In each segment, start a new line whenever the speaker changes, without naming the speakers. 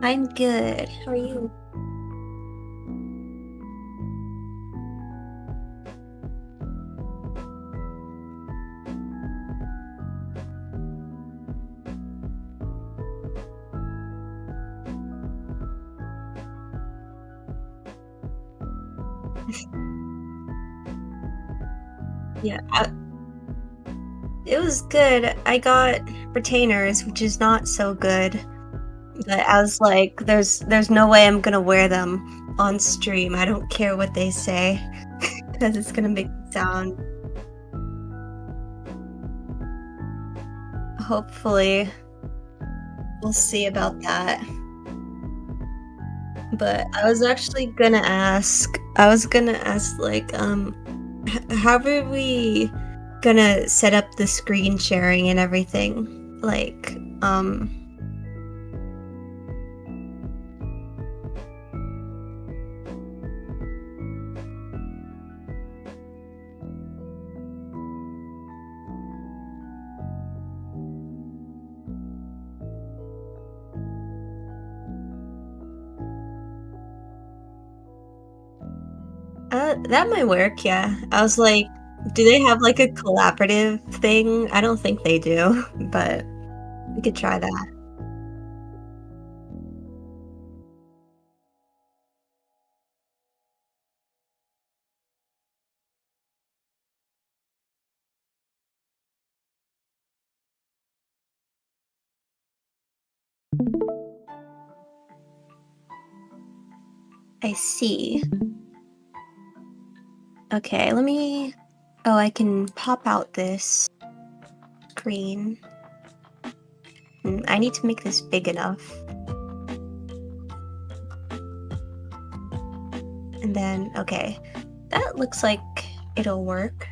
I'm good. How are you? Yeah, it was good. I got retainers, which is not so good. But I was like, there's no way I'm gonna wear them on stream. I don't care what they say, because it's gonna make me sound. Hopefully, we'll see about that. But I was actually gonna ask. I was gonna ask, like, how are we gonna set up the screen sharing and everything? Like, that might work, yeah. I was like, do they have, like, a collaborative thing? I don't think they do, but we could try that. I see. Okay, let me oh, I can pop out this screen. I need to make this big enough. And then, okay, that looks like it'll work.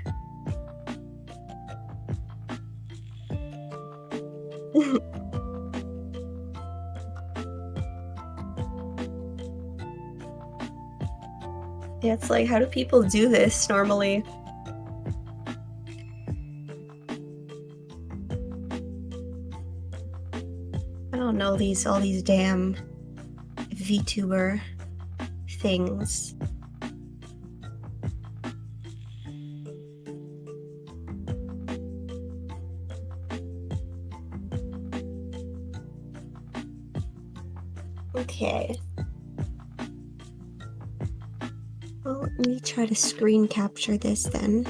Yeah, it's like, how do people do this normally? I don't know all these damn VTuber things. Okay. Well, let me try to screen capture this then.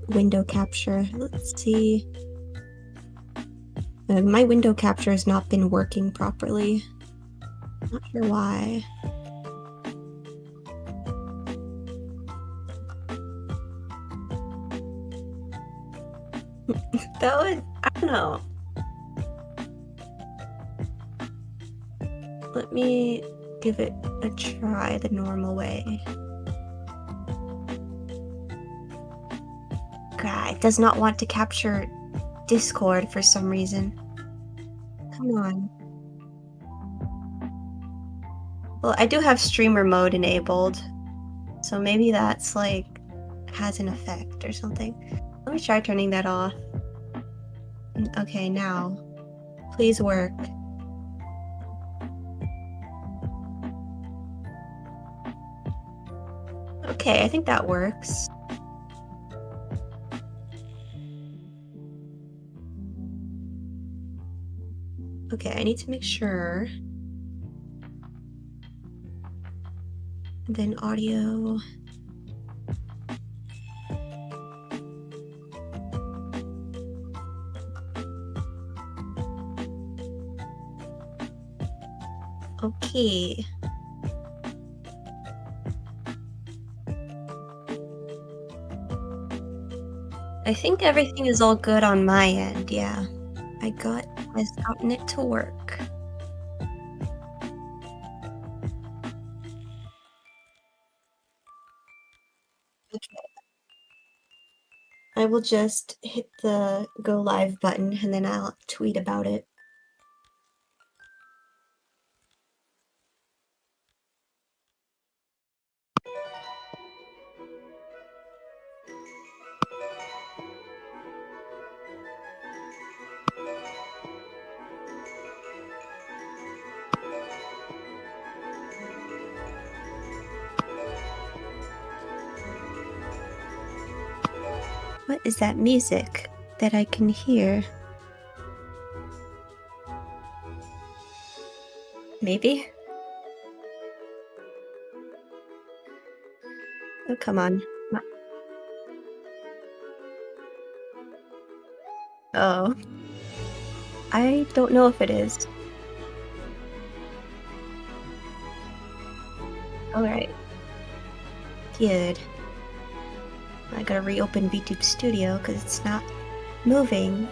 Window capture. Let's see. My window capture has not been working properly. Not sure why. That would, I don't know. Let me give it a try the normal way. God, it does not want to capture Discord for some reason. Come on. Well, I do have streamer mode enabled, so maybe that's like has an effect or something. Let me try turning that off. Okay, now. Please work. Okay, I think that works. Okay, I need to make sure. And then audio. Okay. I think everything is all good on my end, yeah. I've gotten it to work. Okay. I will just hit the go live button and then I'll tweet about it. What is that music that I can hear? Maybe? Oh, come on. Oh. I don't know if it is. Alright. Good. I gotta reopen VTube Studio because it's not moving.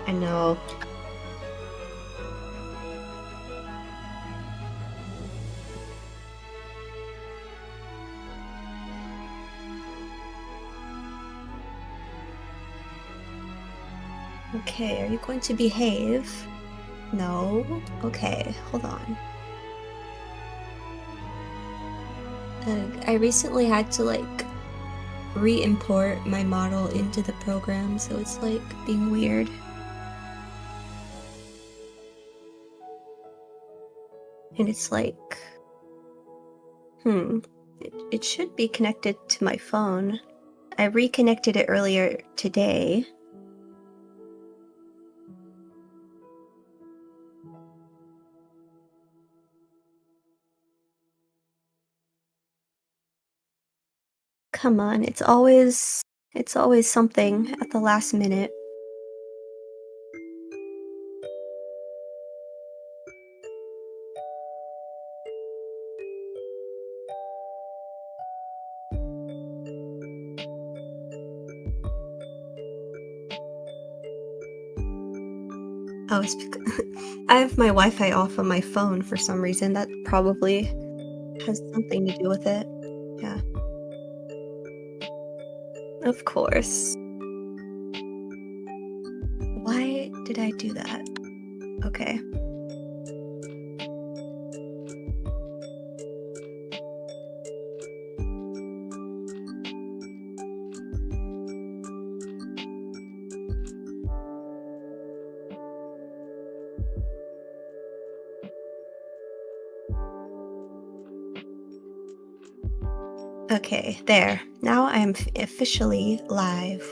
I know. Okay, are you going to behave? No? Okay, hold on. I recently had to like re-import my model into the program, so it's like being weird. And it's like, it should be connected to my phone. I reconnected it earlier today. Come on, it's always something at the last minute. Oh, it's because I have my Wi-Fi off on my phone for some reason. That probably has something to do with it. Yeah. Of course. Why did I do that? Okay. Okay, there. Now I am officially live.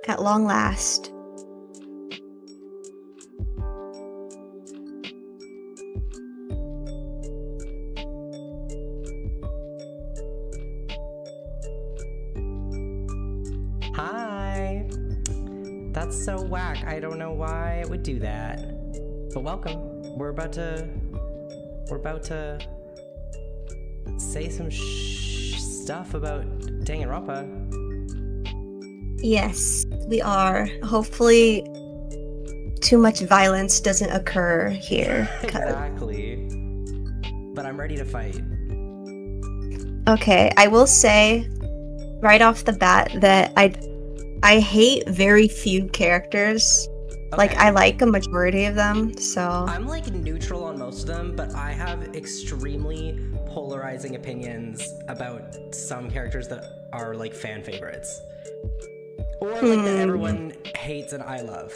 At long last.
Hi! That's so whack. I don't know why it would do that. But welcome. We're about to say some stuff about Danganronpa.
Yes, we are. Hopefully too much violence doesn't occur here.
Exactly. But I'm ready to fight.
Okay, I will say right off the bat that I hate very few characters. Okay. Like, I like a majority of them, so...
I'm, like, neutral on most of them, but I have extremely polarizing opinions about some characters that are, like, fan favorites. Or, like, that everyone hates and I love.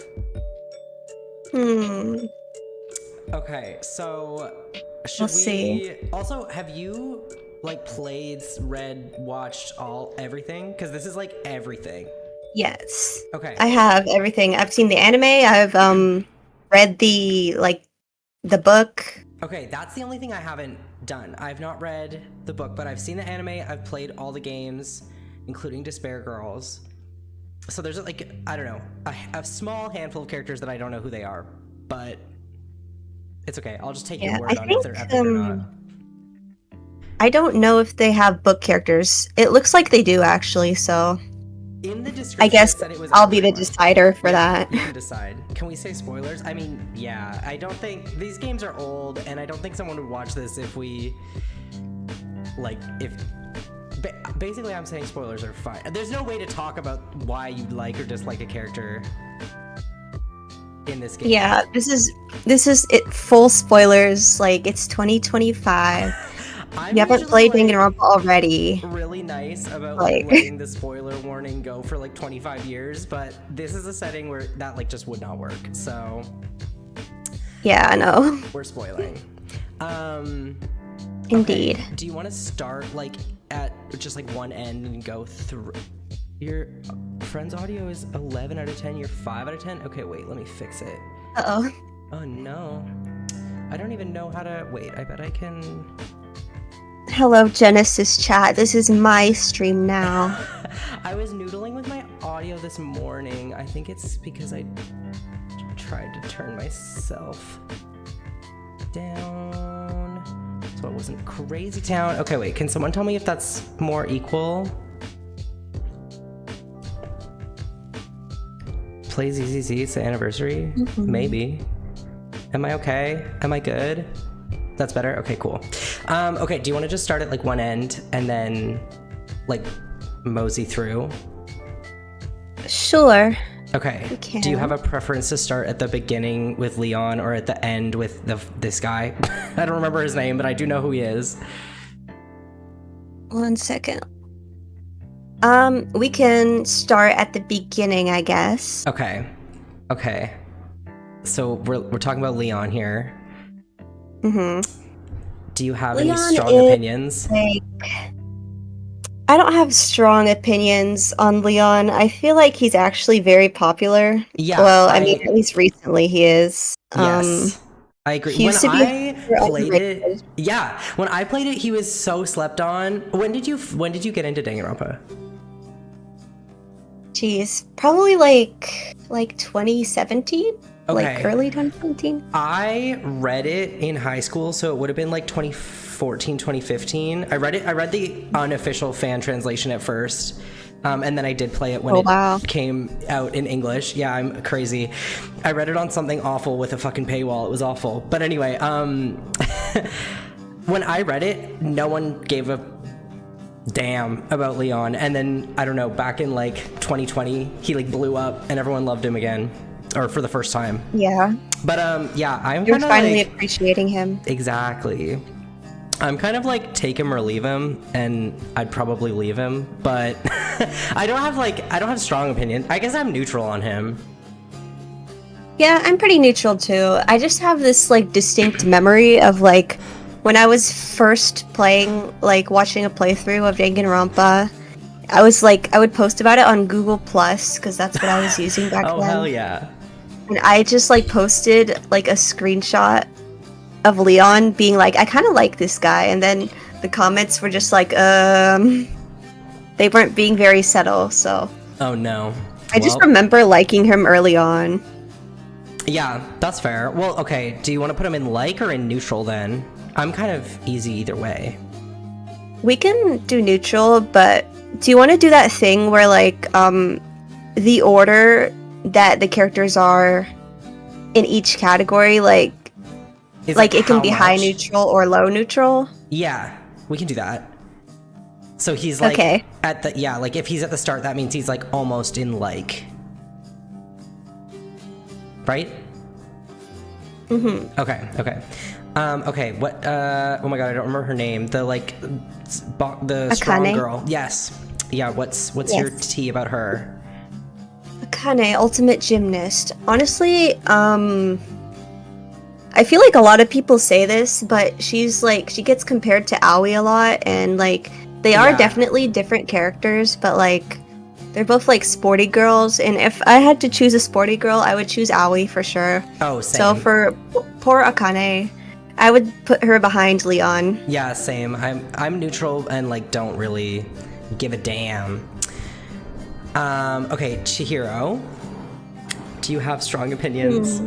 Okay, so...
We'll see.
Also, have you, like, played, read, watched everything? Because this is, like, everything.
Yes.
Okay.
I have everything. I've seen the anime. I've read the book.
Okay, that's the only thing I haven't done. I've not read the book, but I've seen the anime. I've played all the games, including Despair Girls. So there's like, I don't know, a small handful of characters that I don't know who they are, but it's okay. I'll just take your word on if they're epic or not.
I don't know if they have book characters. It looks like they do actually, so...
In the description,
I guess
it was
I'll be the decider for that.
You can decide. Can we say spoilers? I mean, yeah, I don't think... These games are old, and I don't think someone would watch this if we... Like, if... Basically, I'm saying spoilers are fine. There's no way to talk about why you like or dislike a character in this game.
Yeah, this is it. Full spoilers. Like, it's 2025. You haven't played Danganronpa already.
Really nice about letting the spoiler warning go for like 25 years, but this is a setting where that like just would not work. So
yeah, I know.
We're spoiling.
Indeed.
Okay. Do you want to start like at just like one end and go through? Your friend's audio is 11 out of 10. You're 5 out of 10. Okay, wait. Let me fix it.
Uh-oh.
Oh no. I don't even know how to. Wait. I bet I can.
Hello, Genesis chat. This is my stream now.
I was noodling with my audio this morning. I think it's because I tried to turn myself down so it wasn't crazy town. Okay, wait, can someone tell me if that's more equal? Play ZZZ, it's the anniversary? Maybe. Am I okay? Am I good? That's better? Okay, cool. Okay, do you want to just start at like one end and then like mosey through?
Sure.
Okay. Do you have a preference to start at the beginning with Leon or at the end with this guy? I don't remember his name, but I do know who he is.
1 second. We can start at the beginning, I guess.
Okay. Okay. So we're talking about Leon here. Do you have any strong opinions?
Like, I don't have strong opinions on Leon. I feel like he's actually very popular.
Yeah.
Well, I mean, at least recently he is.
Yes. I agree.
He used
When
to be
I played it, yeah. When I played it, he was so slept on. When did you get into Danganronpa?
Jeez, probably like 2017.
Okay.
Like early 2017.
I read it in high school, so it would have been like 2014, 2015. I read the unofficial fan translation at first, and then I did play it when it came out in English. Yeah, I'm crazy. I read it on something awful with a fucking paywall. It was awful. But anyway, when I read it, no one gave a damn about Leon, and then I don't know, back in like 2020, he like blew up, and everyone loved him again. Or for the first time.
Yeah.
But yeah, I'm
You're
kind of
finally
like,
appreciating him.
Exactly. I'm kind of like take him or leave him, and I'd probably leave him, but I don't have strong opinions. I guess I'm neutral on him.
Yeah, I'm pretty neutral too. I just have this like distinct memory of like when I was first playing, like watching a playthrough of Danganronpa. I would post about it on Google Plus because that's what I was using back then.
Oh hell yeah.
And I just like posted like a screenshot of Leon being like, I kind of like this guy, and then the comments were just like, they weren't being very subtle, so.
Oh no.
I just remember liking him early on.
Yeah, that's fair. Well, okay, do you want to put him in like or in neutral then? I'm kind of easy either way.
We can do neutral, but do you want to do that thing where like the order that the characters are in each category, like it can be high neutral or low neutral?
Yeah, we can do that. So he's like at the like if he's at the start, that means he's like almost in like, right? Okay. Okay, what oh my god, I don't remember her name. The like the strong girl. Yes. Yeah, what's your tea about her?
Akane, ultimate gymnast. Honestly, I feel like a lot of people say this, but she gets compared to Aoi a lot, and like they are definitely different characters, but like they're both like sporty girls, and if I had to choose a sporty girl, I would choose Aoi for sure. Oh, same. So for poor Akane, I would put her behind Leon.
Yeah, same. I'm neutral and like don't really give a damn. Okay, Chihiro. Do you have strong opinions?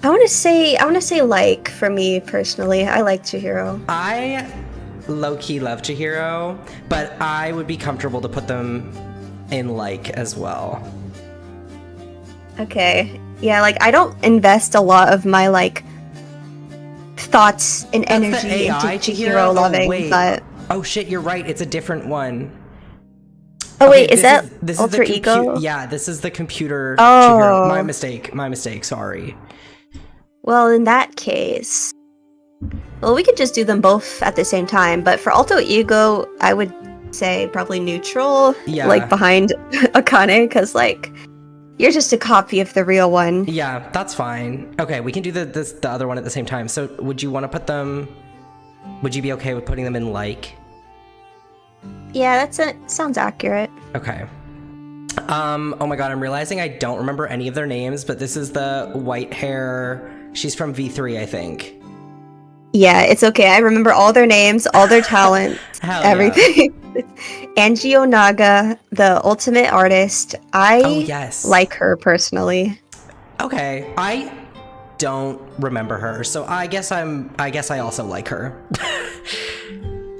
I want to say like for me personally. I like Chihiro.
I low-key love Chihiro, but I would be comfortable to put them in like as well.
Okay. Yeah, like I don't invest a lot of my like thoughts and energy into Chihiro loving, but
oh shit, you're right. It's a different one.
Oh wait, is that Alter Ego?
Yeah, this is the computer. Chihiro. My mistake. Sorry.
Well, in that case, well, we could just do them both at the same time. But for Alter Ego, I would say probably neutral, like behind Akane, because like You're just a copy of the real one.
Yeah, that's fine. Okay, we can do the other one at the same time. So would you want to put them... Would you be okay with putting them in like?
Yeah, sounds accurate.
Okay. Oh my god, I'm realizing I don't remember any of their names, but this is the white hair... She's from V3, I think.
Yeah, it's okay. I remember all their names, all their talents, everything. Yeah. Angie Onaga, the ultimate artist. I like her personally.
Okay, I don't remember her, so I guess I also like her.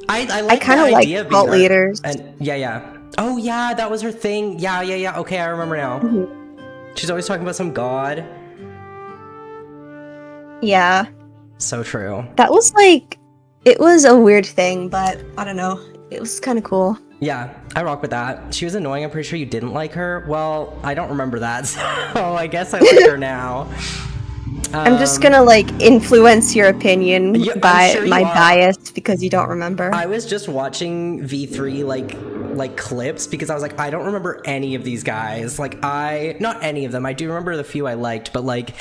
I
kind of like cult leaders.
And yeah. Oh yeah, that was her thing. Yeah. Okay, I remember now. Mm-hmm. She's always talking about some god.
Yeah.
So true.
That was like, it was a weird thing, but I don't know. It was kind of cool.
Yeah, I rock with that. She was annoying. I'm pretty sure you didn't like her. Well, I don't remember that, so I guess I like her now.
I'm just gonna like influence your opinion by my bias because you don't remember.
I was just watching V3 like clips because I was like, I don't remember any of these guys. Like not any of them. I do remember the few I liked, but like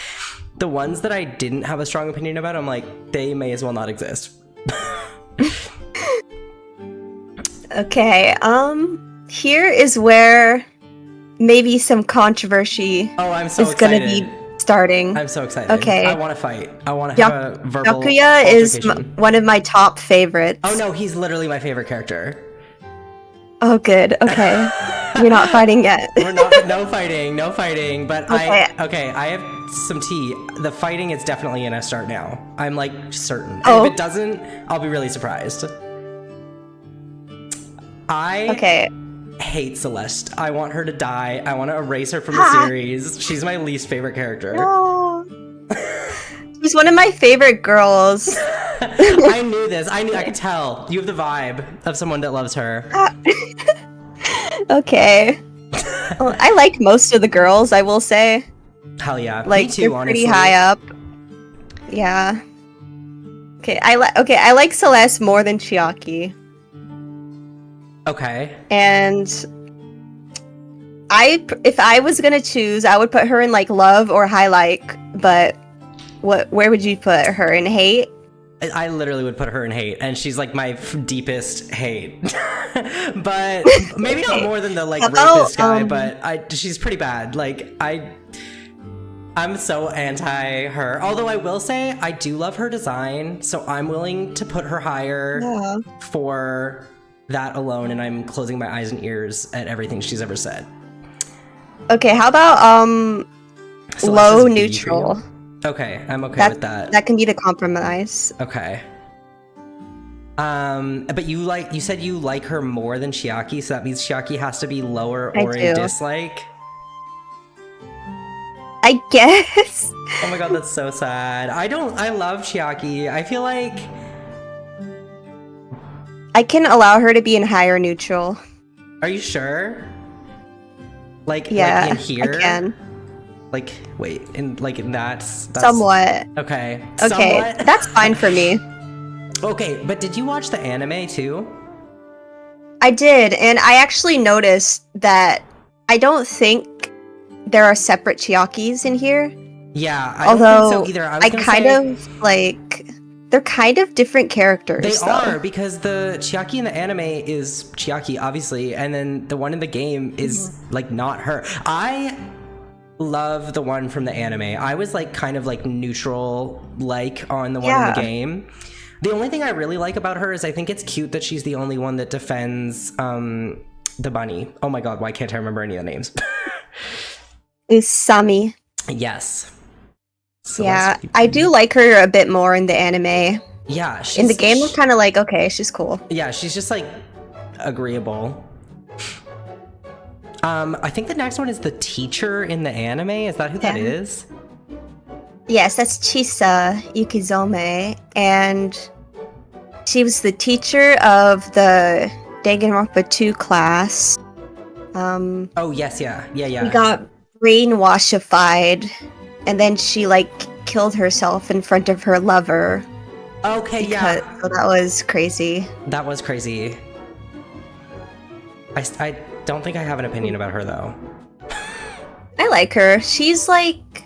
the ones that I didn't have a strong opinion about, I'm like, they may as well not exist.
Okay, here is where maybe some controversy is gonna be starting.
I'm so excited.
Okay.
I want to fight. I want to have a verbal
Yakuya is one of my top favorites.
Oh no, he's literally my favorite character.
Oh good, okay. You're not fighting yet.
We're not, no fighting, but okay. I have some tea. The fighting is definitely gonna start now. I'm like certain. And if it doesn't, I'll be really surprised. I hate Celeste. I want her to die. I want to erase her from the series. She's my least favorite character.
No. She's one of my favorite girls.
I knew this. I could tell. You have the vibe of someone that loves her.
Okay. Well, I like most of the girls, I will say.
Hell yeah.
Like,
me too,
they're
honestly.
Pretty high up. Yeah. Okay, I like Celeste more than Chiaki.
Okay.
And if I was gonna choose, I would put her in like love or high like, but where would you put her, in hate?
I literally would put her in hate, and she's like my deepest hate. But maybe not more than the like rapist guy, but she's pretty bad. Like I'm so anti her. Although I will say I do love her design, so I'm willing to put her higher for that alone, and I'm closing my eyes and ears at everything she's ever said.
Okay, how about low neutral?
Okay, I'm okay with that.
That can be the compromise.
Okay. But you said you like her more than Chiaki, so that means Chiaki has to be lower or in dislike?
I guess.
Oh my god, that's so sad. I love Chiaki. I feel like
I can allow her to be in higher neutral.
Are you sure? Like,
yeah,
like in here?
I can.
Like, wait, in that's
somewhat.
Okay.
Okay,
somewhat?
That's fine for me.
Okay, but did you watch the anime too?
I did, and I actually noticed that I don't think there are separate Chiakis in here.
Yeah, I don't think so either.
I kind of like... They're kind of different characters.
They are, because the Chiaki in the anime is Chiaki, obviously, and then the one in the game is, like, not her. I love the one from the anime. I was, like, kind of, like, neutral, like, on the one in the game. The only thing I really like about her is I think it's cute that she's the only one that defends, the bunny. Oh my god, why can't I remember any of the names?
Usami.
Yes.
So yeah, I do like her a bit more in the anime.
Yeah,
in the game, I'm kind of like, okay, she's cool.
Yeah, she's just like agreeable. I think the next one is the teacher in the anime. Is that who that is?
Yes, that's Chisa Yukizome, and she was the teacher of the Dangan Ronpa 2 class.
Oh yes, yeah.
She got brainwashified. And then she, like, killed herself in front of her lover.
Okay, so
that was crazy.
That was crazy. I don't think I have an opinion about her, though.
I I like her. She's like,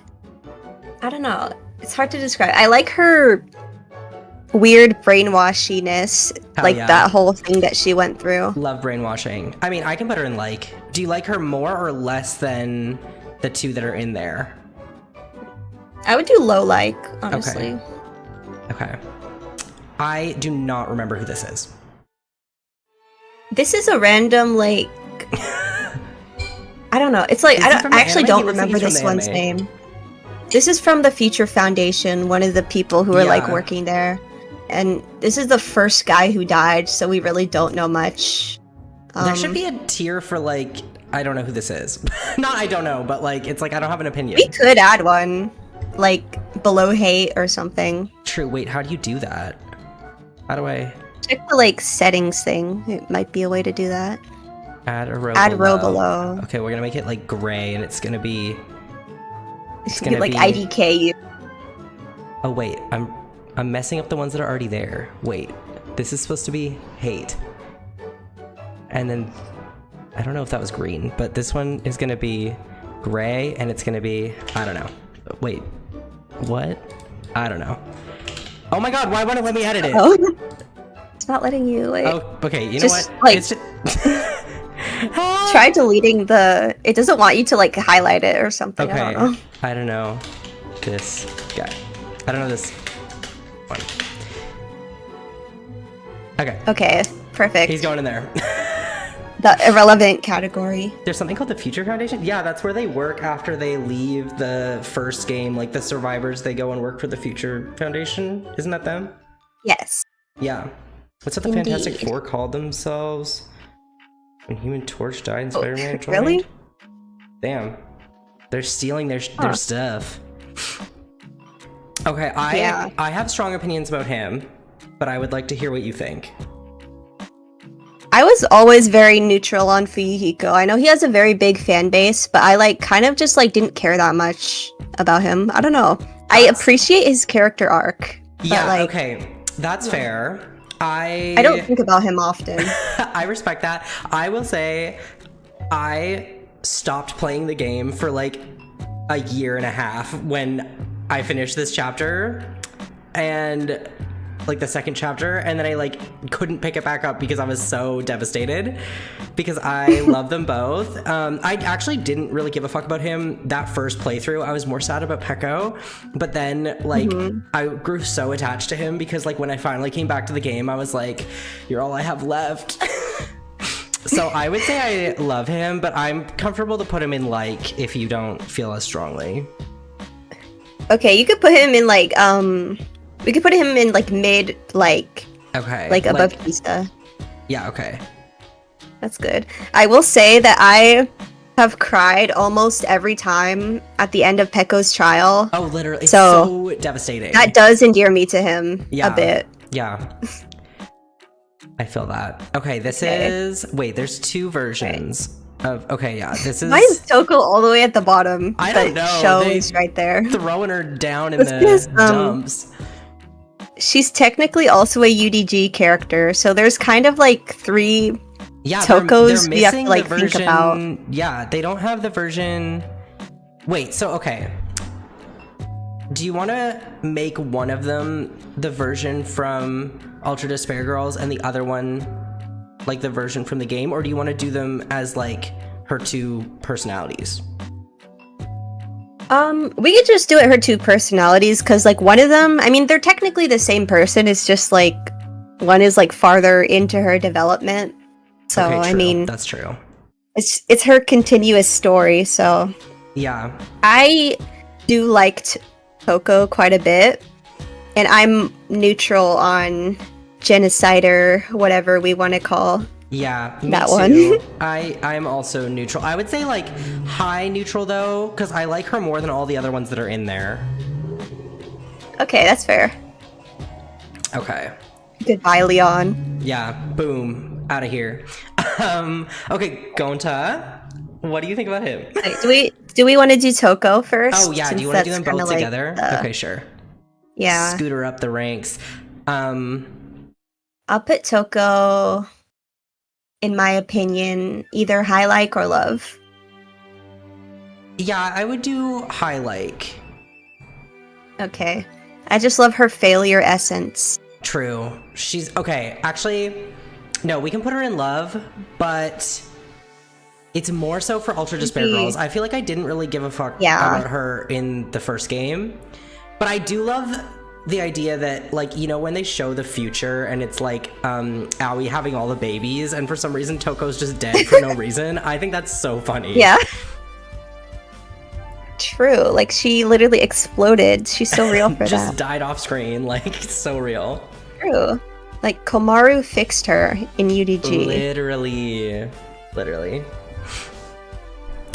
I don't know. It's hard to describe. I like her weird brainwashiness, like that whole thing that she went through.
Love brainwashing. I mean, I can put her in like. Do you like her more or less than the two that are in there?
I would do low like, honestly.
Okay. I do not remember who this is.
This is a random like. I don't know. It's like I actually don't remember this one's name. This is from the Future Foundation, one of the people who are like working there. And this is the first guy who died, so we really don't know much.
There should be a tier for like, I don't know who this is. Not I don't know, but like, it's like I don't have an opinion.
We could add one, like below hate or something.
True, wait, how do you do that? How do I?
Check the like settings thing. It might be a way to do that.
Add a row
below.
Okay, we're gonna make it like gray and it's gonna be...
It's gonna be like IDK.
Oh wait, I'm messing up the ones that are already there. Wait, this is supposed to be hate. And then, I don't know if that was green, but this one is gonna be gray and it's gonna be, I don't know. Wait, what? I don't know. Oh my god, why won't it let me edit it?
Oh. It's not letting you, like...
Oh, okay, you know what?
Like,
it's just...
try deleting the... It doesn't want you to, like, highlight it or something.
Okay,
I don't know.
I don't know this guy. I don't know this one. Okay.
Okay, perfect.
He's going in there.
The irrelevant category.
There's something called the Future Foundation? Yeah, that's where they work after they leave the first game. Like, the survivors, they go and work for the Future Foundation. Isn't that them?
Yes.
Yeah. What's that the Fantastic Four called themselves? When Human Torch died and Spider-Man joined?
Really?
Damn. They're stealing their stuff. Okay, I have strong opinions about him, but I would like to hear what you think.
I was always very neutral on Fuyuhiko. I know he has a very big fan base, but I like kind of just like didn't care that much about him. I don't know. I appreciate his character arc.
Yeah,
like,
okay. That's fair. I
don't think about him often.
I respect that. I will say I stopped playing the game for like a year and a half when I finished this chapter and like the second chapter, and then I like couldn't pick it back up because I was so devastated because I love them both. I actually didn't really give a fuck about him that first playthrough. I was more sad about Peko, but then like I grew so attached to him because like when I finally came back to the game, I was like, you're all I have left. So I would say I love him, but I'm comfortable to put him in like if you don't feel as strongly.
Okay, you could put him in like we could put him in like mid, like like above Kisa.
Yeah, okay.
That's good. I will say that I have cried almost every time at the end of Peko's trial.
Oh, literally, it's so devastating.
That does endear me to him a bit.
Yeah. I feel that. Okay, this is... Wait, there's two versions of... Okay, yeah, this is...
Why is Toko all the way at the bottom?
I don't know.
Shows right there.
Throwing her down in the dumps.
She's technically also a UDG character, so there's kind of like three Tokos we have to like think about.
Yeah, they don't have the version... Wait, so okay. Do you want to make one of them the version from Ultra Despair Girls and the other one like the version from the game, or do you want to do them as like her two personalities?
We could just do it her two personalities, because like one of them, I mean, they're technically the same person. It's just like one is like farther into her development. So
okay,
I mean,
that's true.
It's her continuous story. So
yeah,
I do like Toko quite a bit, and I'm neutral on genocide or whatever we want to call.
Yeah,
that
too.
one.
I'm also neutral. I would say like high neutral though, because I like her more than all the other ones that are in there.
Okay, that's fair.
Okay.
Goodbye, Leon.
Yeah, boom, out of here. Okay, Gonta, what do you think about him?
Wait, do we want to do Toko first?
Oh yeah, do you want to do them both together? Okay, sure.
Yeah.
Scooter up the ranks.
I'll put Toko, in my opinion, either high like or love.
Yeah, I would do high like.
Okay. I just love her failure essence.
True. She's okay. Actually, no, we can put her in love, but it's more so for Ultra Despair Girls. I feel like I didn't really give a fuck about her in the first game, but I do love the idea that, like, you know, when they show the future and it's like Aoi having all the babies and for some reason Toko's just dead for no reason. I think that's so funny.
Yeah. True. Like, she literally exploded. She's so real for
just
that.
died off screen. Like, it's so real.
True. Like, Komaru fixed her in UDG.
Literally.
Right.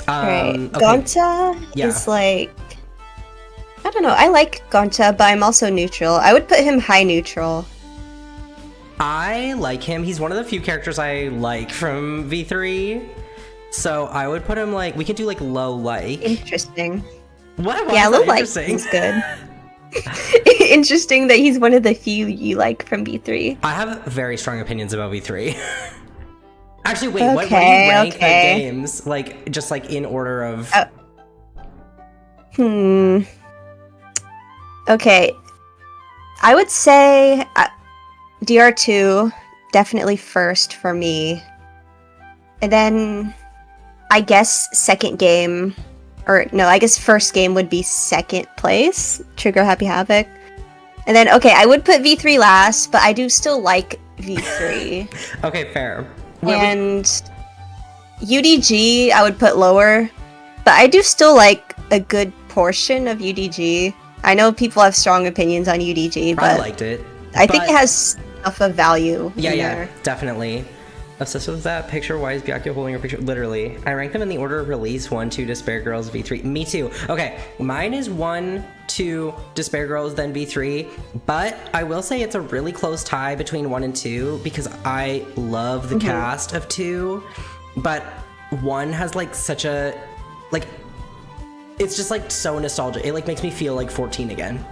Okay.
Gonta is like, I don't know. I like Gonta, but I'm also neutral. I would put him high neutral.
I like him. He's one of the few characters I like from V3. So I would put him like, we could do like low like.
Interesting.
What?
Yeah, low like is good. Interesting that he's one of the few you like from V3.
I have very strong opinions about V3. Actually, wait, what do you rank the games? Like, just like in order of...
Okay. I would say DR2, definitely first for me. And then, I guess second game, or no, I guess first game would be second place, Trigger Happy Havoc. And then, okay, I would put V3 last, but I do still like V3.
Okay, fair.
And UDG, I would put lower, but I do still like a good portion of UDG. I know people have strong opinions on UDG, but
I liked it.
I think it has enough of value.
Yeah, definitely. Obsessed with that picture. Why is Byakuya holding her picture? Literally. I rank them in the order of release. 1, 2, Despair Girls, V3. Me too. Okay, mine is 1, 2, Despair Girls, then V3. But I will say it's a really close tie between 1 and 2 because I love the cast of 2. But 1 has like such a... like... it's just like so nostalgic. It like makes me feel like 14 again.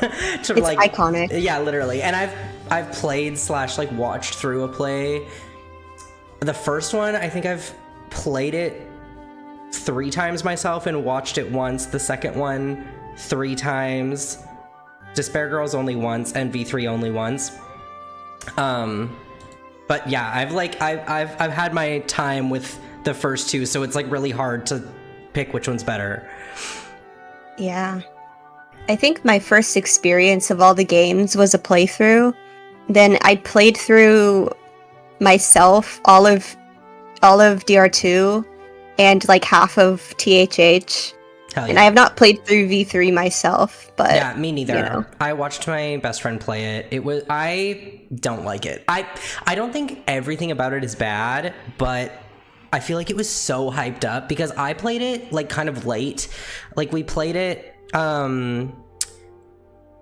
It's like iconic.
Yeah, literally. And I've played / like watched through a play. The first one, I think I've played it 3 times myself and watched it once. The second one, 3 times. Despair Girls only once, and V3 only once. But yeah, I've had my time with the first 2, so it's like really hard to pick which one's better.
Yeah. I think my first experience of all the games was a playthrough. Then I played through myself all of DR2 and like half of THH.
Hell yeah.
And I have not played through V3 myself, but
yeah, me neither.
You know.
I watched my best friend play it. I don't like it. I don't think everything about it is bad, but I feel like it was so hyped up because I played it like kind of late. Like we played it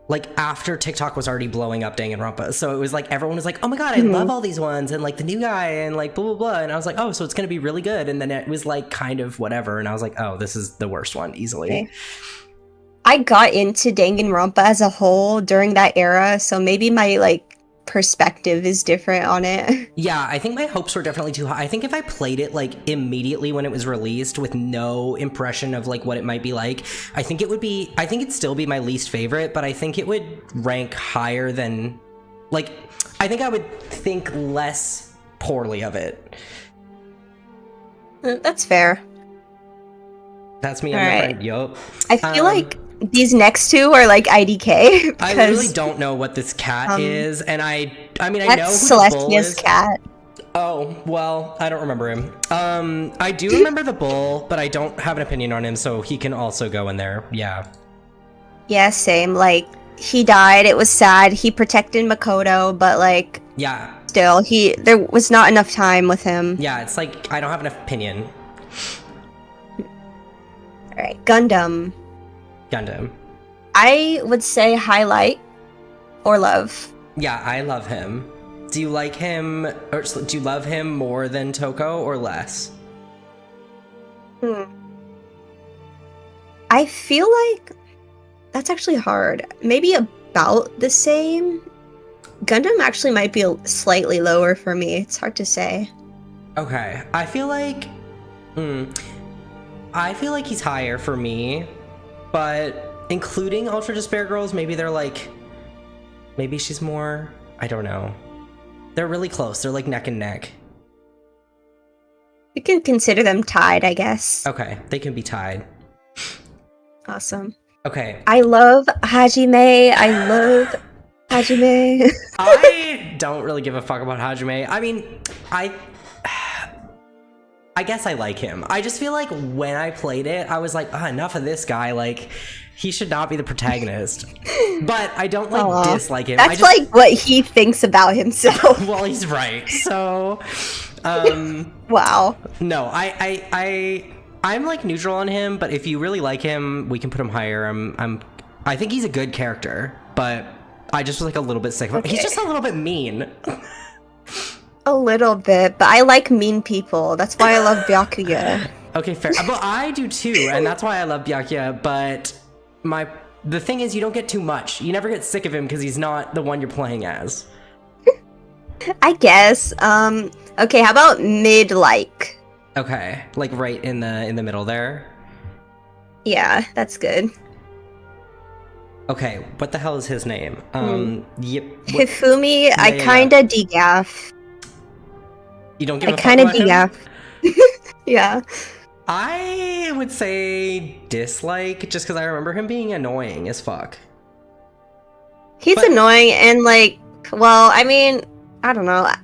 like after TikTok was already blowing up Danganronpa. So it was like everyone was like, "Oh my god, I love all these ones," and like the new guy and like blah blah blah. And I was like, "Oh, so it's gonna be really good." And then it was like kind of whatever. And I was like, "Oh, this is the worst one easily."
Okay. I got into Danganronpa as a whole during that era, so maybe my like perspective is different on it.
Yeah, I think my hopes were definitely too high. I think if I played it like immediately when it was released with no impression of like what it might be like, I think it'd still be my least favorite, but I think it would rank higher than, like, I think I would think less poorly of it.
That's fair.
That's me. I'm my friend. Yup.
I feel like these next 2 are like IDK.
I literally don't know what this cat is, and I mean I know who
Celestia's cat.
Oh, well, I don't remember him. I do remember the bull, but I don't have an opinion on him, so he can also go in there. Yeah.
Yeah, same. Like, he died. It was sad. He protected Makoto, but like,
yeah.
Still, there was not enough time with him.
Yeah, it's like I don't have an opinion.
All right, Gundam. I would say highlight or love.
Yeah, I love him. Do you like him, or do you love him more than Toko or less?
I feel like that's actually hard. Maybe about the same. Gundam actually might be slightly lower for me. It's hard to say.
Okay, I feel like I feel like he's higher for me, but including Ultra Despair Girls, maybe they're like, maybe she's more, I don't know. They're really close. They're like neck and neck.
We can consider them tied, I guess.
Okay, they can be tied.
Awesome.
Okay.
I love Hajime. I love Hajime.
I don't really give a fuck about Hajime. I mean, I guess I like him. I just feel like when I played it, I was like, enough of this guy. Like, he should not be the protagonist. But I don't like dislike him.
That's like what he thinks about himself.
Well, he's right. So,
wow.
No, I'm like neutral on him. But if you really like him, we can put him higher. I think he's a good character, but I just was like a little bit sick of him.
Okay.
He's just a little bit mean.
A little bit, but I like mean people. That's why I love Byakuya.
Okay, fair. But I do too, and that's why I love Byakuya. But the thing is, you don't get too much. You never get sick of him because he's not the one you're playing as.
I guess. Okay, how about mid-like?
Okay, like right in the middle there.
Yeah, that's good.
Okay, what the hell is his name? Yep.
Hifumi, I kinda degaff.
You don't give a fuck
kinda
about him?
degaff. Yeah.
I would say dislike, just because I remember him being annoying as fuck.
He's annoying and like, well, I mean, I don't know. I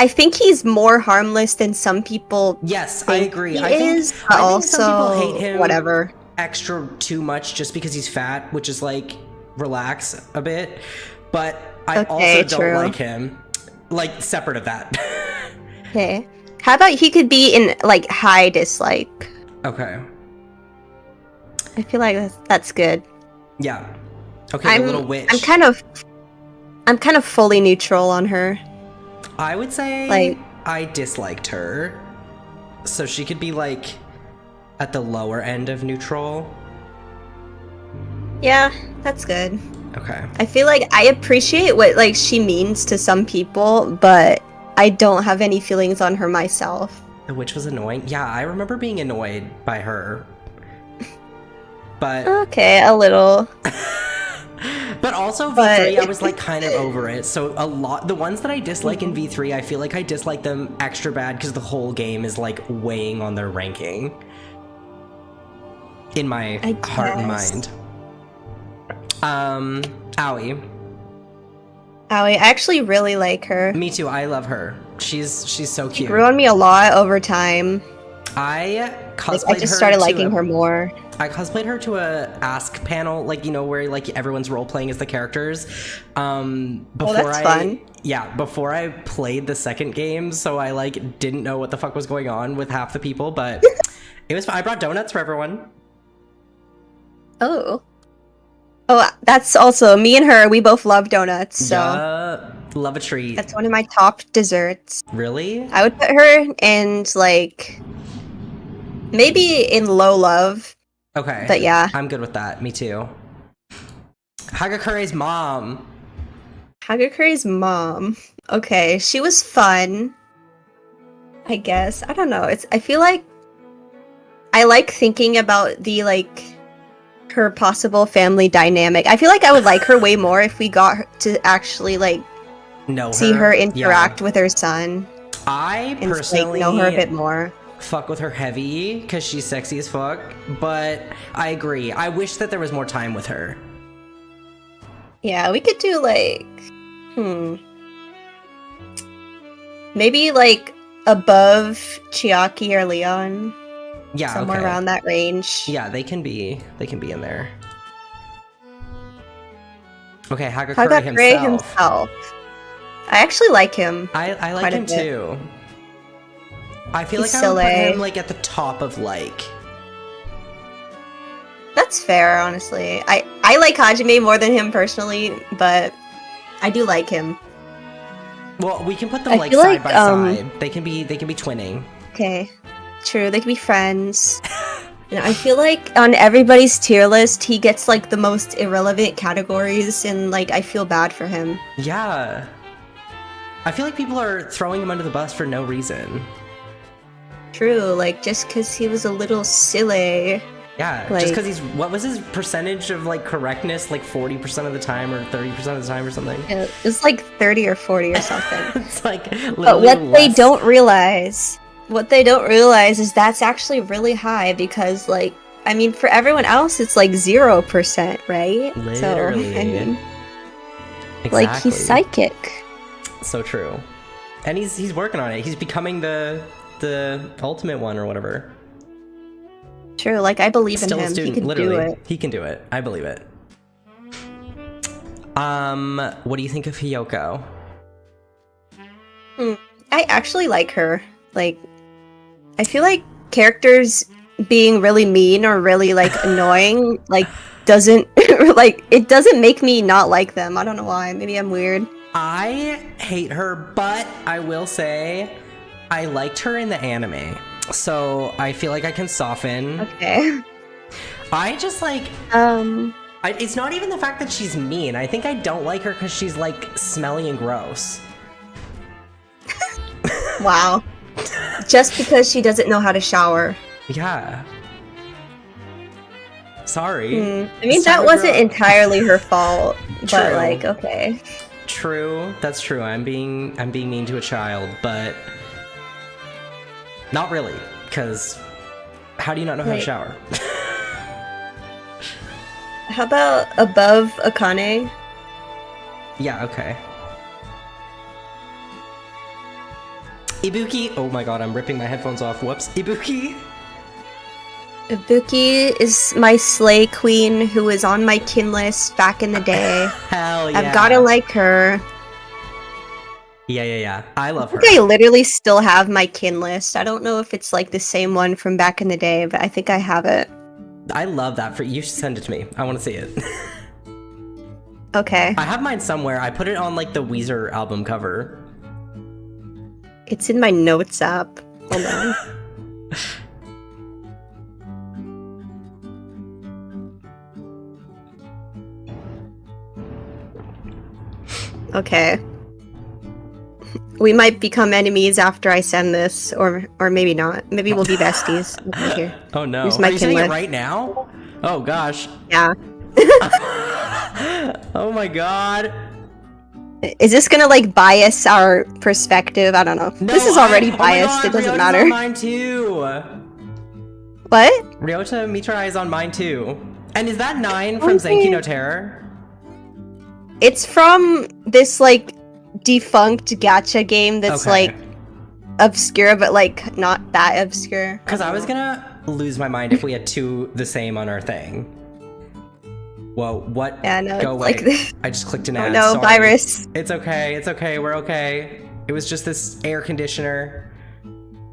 think he's more harmless than some people.
Yes, I agree.
I think some people
hate him
whatever.
Extra too much just because he's fat, which is like, relax a bit. But I also don't like him. Like, separate of that.
Okay. How about he could be in like high dislike?
Okay.
I feel like that's good.
Yeah. Okay, the little witch.
I'm kind of fully neutral on her.
I would say
like
I disliked her. So she could be like at the lower end of neutral.
Yeah, that's good.
Okay.
I feel like I appreciate what like she means to some people, but I don't have any feelings on her myself.
The witch was annoying. Yeah, I remember being annoyed by her. But
okay, a little.
But also V3, I was like kind of over it. So the ones that I dislike in V3, I feel like I dislike them extra bad because the whole game is like weighing on their ranking. In my heart and mind. Aoi.
I actually really like her.
Me too, I love her. She's so cute.
She grew on me a lot over time.
I
just started liking her more.
I cosplayed her to a Ask panel, like, you know, where like everyone's role playing as the characters.
That's fun.
Yeah, before I played the second game, so I like didn't know what the fuck was going on with half the people, but it was fun. I brought donuts for everyone.
Oh, that's also me and her. We both love donuts, so
love a treat.
That's one of my top desserts.
Really?
I would put her in like maybe in low love.
Okay.
But yeah,
I'm good with that. Me too. Hagakure's mom.
Hagakure's mom. Okay, she was fun. I guess. I don't know. I feel like I like thinking about the like her possible family dynamic. I feel like I would like her way more if we got her to actually like see her interact with her son.
I
and
personally
know her a bit more.
Fuck with her heavy because she's sexy as fuck, but I agree. I wish that there was more time with her.
Yeah, we could do like maybe like above Chiaki or Leon.
Yeah,
somewhere around that range.
Yeah, they can be in there. Okay,
Hagakure himself. I actually like him.
I like him too. I feel like I would put him like at the top of like.
That's fair, honestly. I like Hajime more than him personally, but I do like him.
Well, we can put them like side by side. They can be twinning.
Okay. True, they can be friends. I feel like on everybody's tier list, he gets like the most irrelevant categories, and like I feel bad for him.
Yeah. I feel like people are throwing him under the bus for no reason.
True, like, just because he was a little silly.
Yeah,
Like-
just because he's, what was his percentage of like correctness? Like 40% of the time or 30% of the time or something?
It was like 30 or 40 or something.
It's like
But
literally
what they
less.
don't realize is that's actually really high because, like, I mean, for everyone else, it's like 0%, right?
Literally.
So, I mean,
Exactly.
like, he's psychic.
So true. And he's working on it. He's becoming the ultimate one or whatever.
True, like, I believe
Still
in
a
him.
student,
He can
literally.
do it.
He can do it. I believe it. What do you think of Hiyoko?
I actually like her. Like, I feel like characters being really mean or really, like, annoying, like, doesn't, like, it doesn't make me not like them. I don't know why. Maybe I'm weird.
I hate her, but I will say I liked her in the anime. So I feel like I can soften.
Okay.
I just like, it's not even the fact that she's mean. I think I don't like her because she's like smelly and gross.
Wow. Just because she doesn't know how to shower.
Yeah. Sorry.
I mean, that wasn't entirely her fault, but
True.
like, okay.
True. That's true. I'm being mean to a child, but not really, because how do you not know how to
Wait.
shower?
How about above Akane?
Yeah, okay. Ibuki. Oh my god, I'm ripping my headphones off. Whoops. Ibuki.
Ibuki is my slay queen who was on my kin list back in the day.
Hell yeah.
I've gotta like her.
Yeah. I love her.
I think I literally still have my kin list. I don't know if it's like the same one from back in the day, but I think I have it.
I love that. You should send it to me. I want to see it.
Okay.
I have mine somewhere. I put it on like the Weezer album cover.
It's in my notes app. Hold on. Okay. We might become enemies after I send this, or maybe not. Maybe we'll be besties. Okay, here.
Oh no.
Here's my
Are you
kin
sending it
list.
right now? Oh gosh.
Yeah.
Oh my god.
Is this gonna like bias our perspective? I don't know.
No,
This is already
oh my
biased.
God,
It doesn't
Ryota's
matter.
on mine too.
What?
Ryota Mitra is on mine too. And is that 9 from Zenki no Terror?
It's from this like defunct gacha game that's
Okay.
like obscure, but like not that obscure.
Because I was gonna lose my mind if we had 2 the same on our thing. Whoa, what?
Yeah, no,
Go
it's
away.
like this.
I just clicked an
Oh
ad.
no,
Sorry.
virus.
It's okay, we're okay. It was just this air conditioner.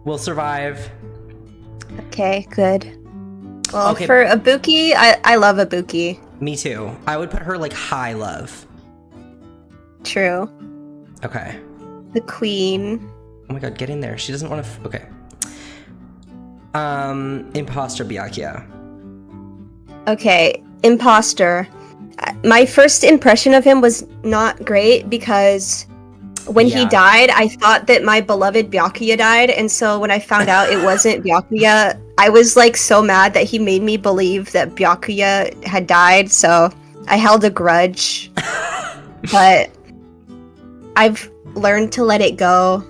We'll survive.
Okay, good. Well,
Okay.
for Ibuki, I love Ibuki.
Me too. I would put her like high love.
True.
Okay.
The queen.
Oh my god, get in there. She doesn't want to. Okay. Imposter Byakuya.
Okay, imposter. My first impression of him was not great because when he
Yeah.
died, I thought that my beloved Byakuya died, and so when I found out it wasn't Byakuya, I was like so mad that he made me believe that Byakuya had died, so I held a grudge. But I've learned to let it go.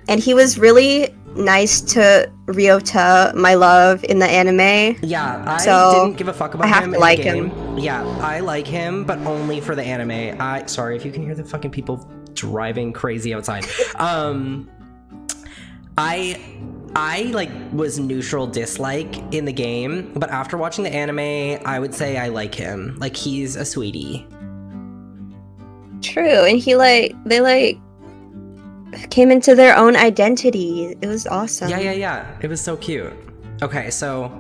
And he was really nice to Ryota, my love, in the anime.
Yeah, I
So,
didn't give a fuck about
I have
him
to
in
like
the game.
him.
Yeah, I like him, but only for the anime. Sorry if you can hear the fucking people driving crazy outside. I like was neutral dislike in the game, but after watching the anime, I would say I like him. Like he's a sweetie.
True, and they came into their own identity. It was awesome.
Yeah. It was so cute. Okay, so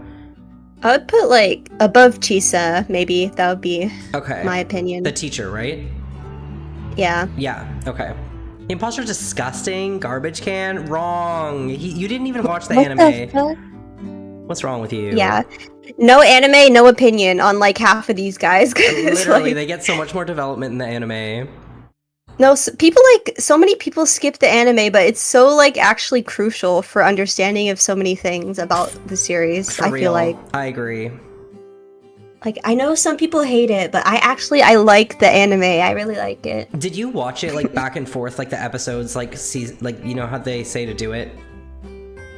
I would put like above Chisa, maybe. That would be
okay.
my opinion.
The teacher, right?
Yeah.
Yeah, okay. The imposter's disgusting, garbage can, wrong. You didn't even watch the
What
anime.
the fuck?
What's wrong with you?
Yeah. No anime, no opinion on like half of these guys. 'cause,
Literally,
like,
they get so much more development in the anime.
No, so many people skip the anime, but it's so like actually crucial for understanding of so many things about the series. I feel like.
I agree.
Like, I know some people hate it, but I like the anime. I really like it.
Did you watch it like back and forth, like the episodes, like season, like you know how they say to do it?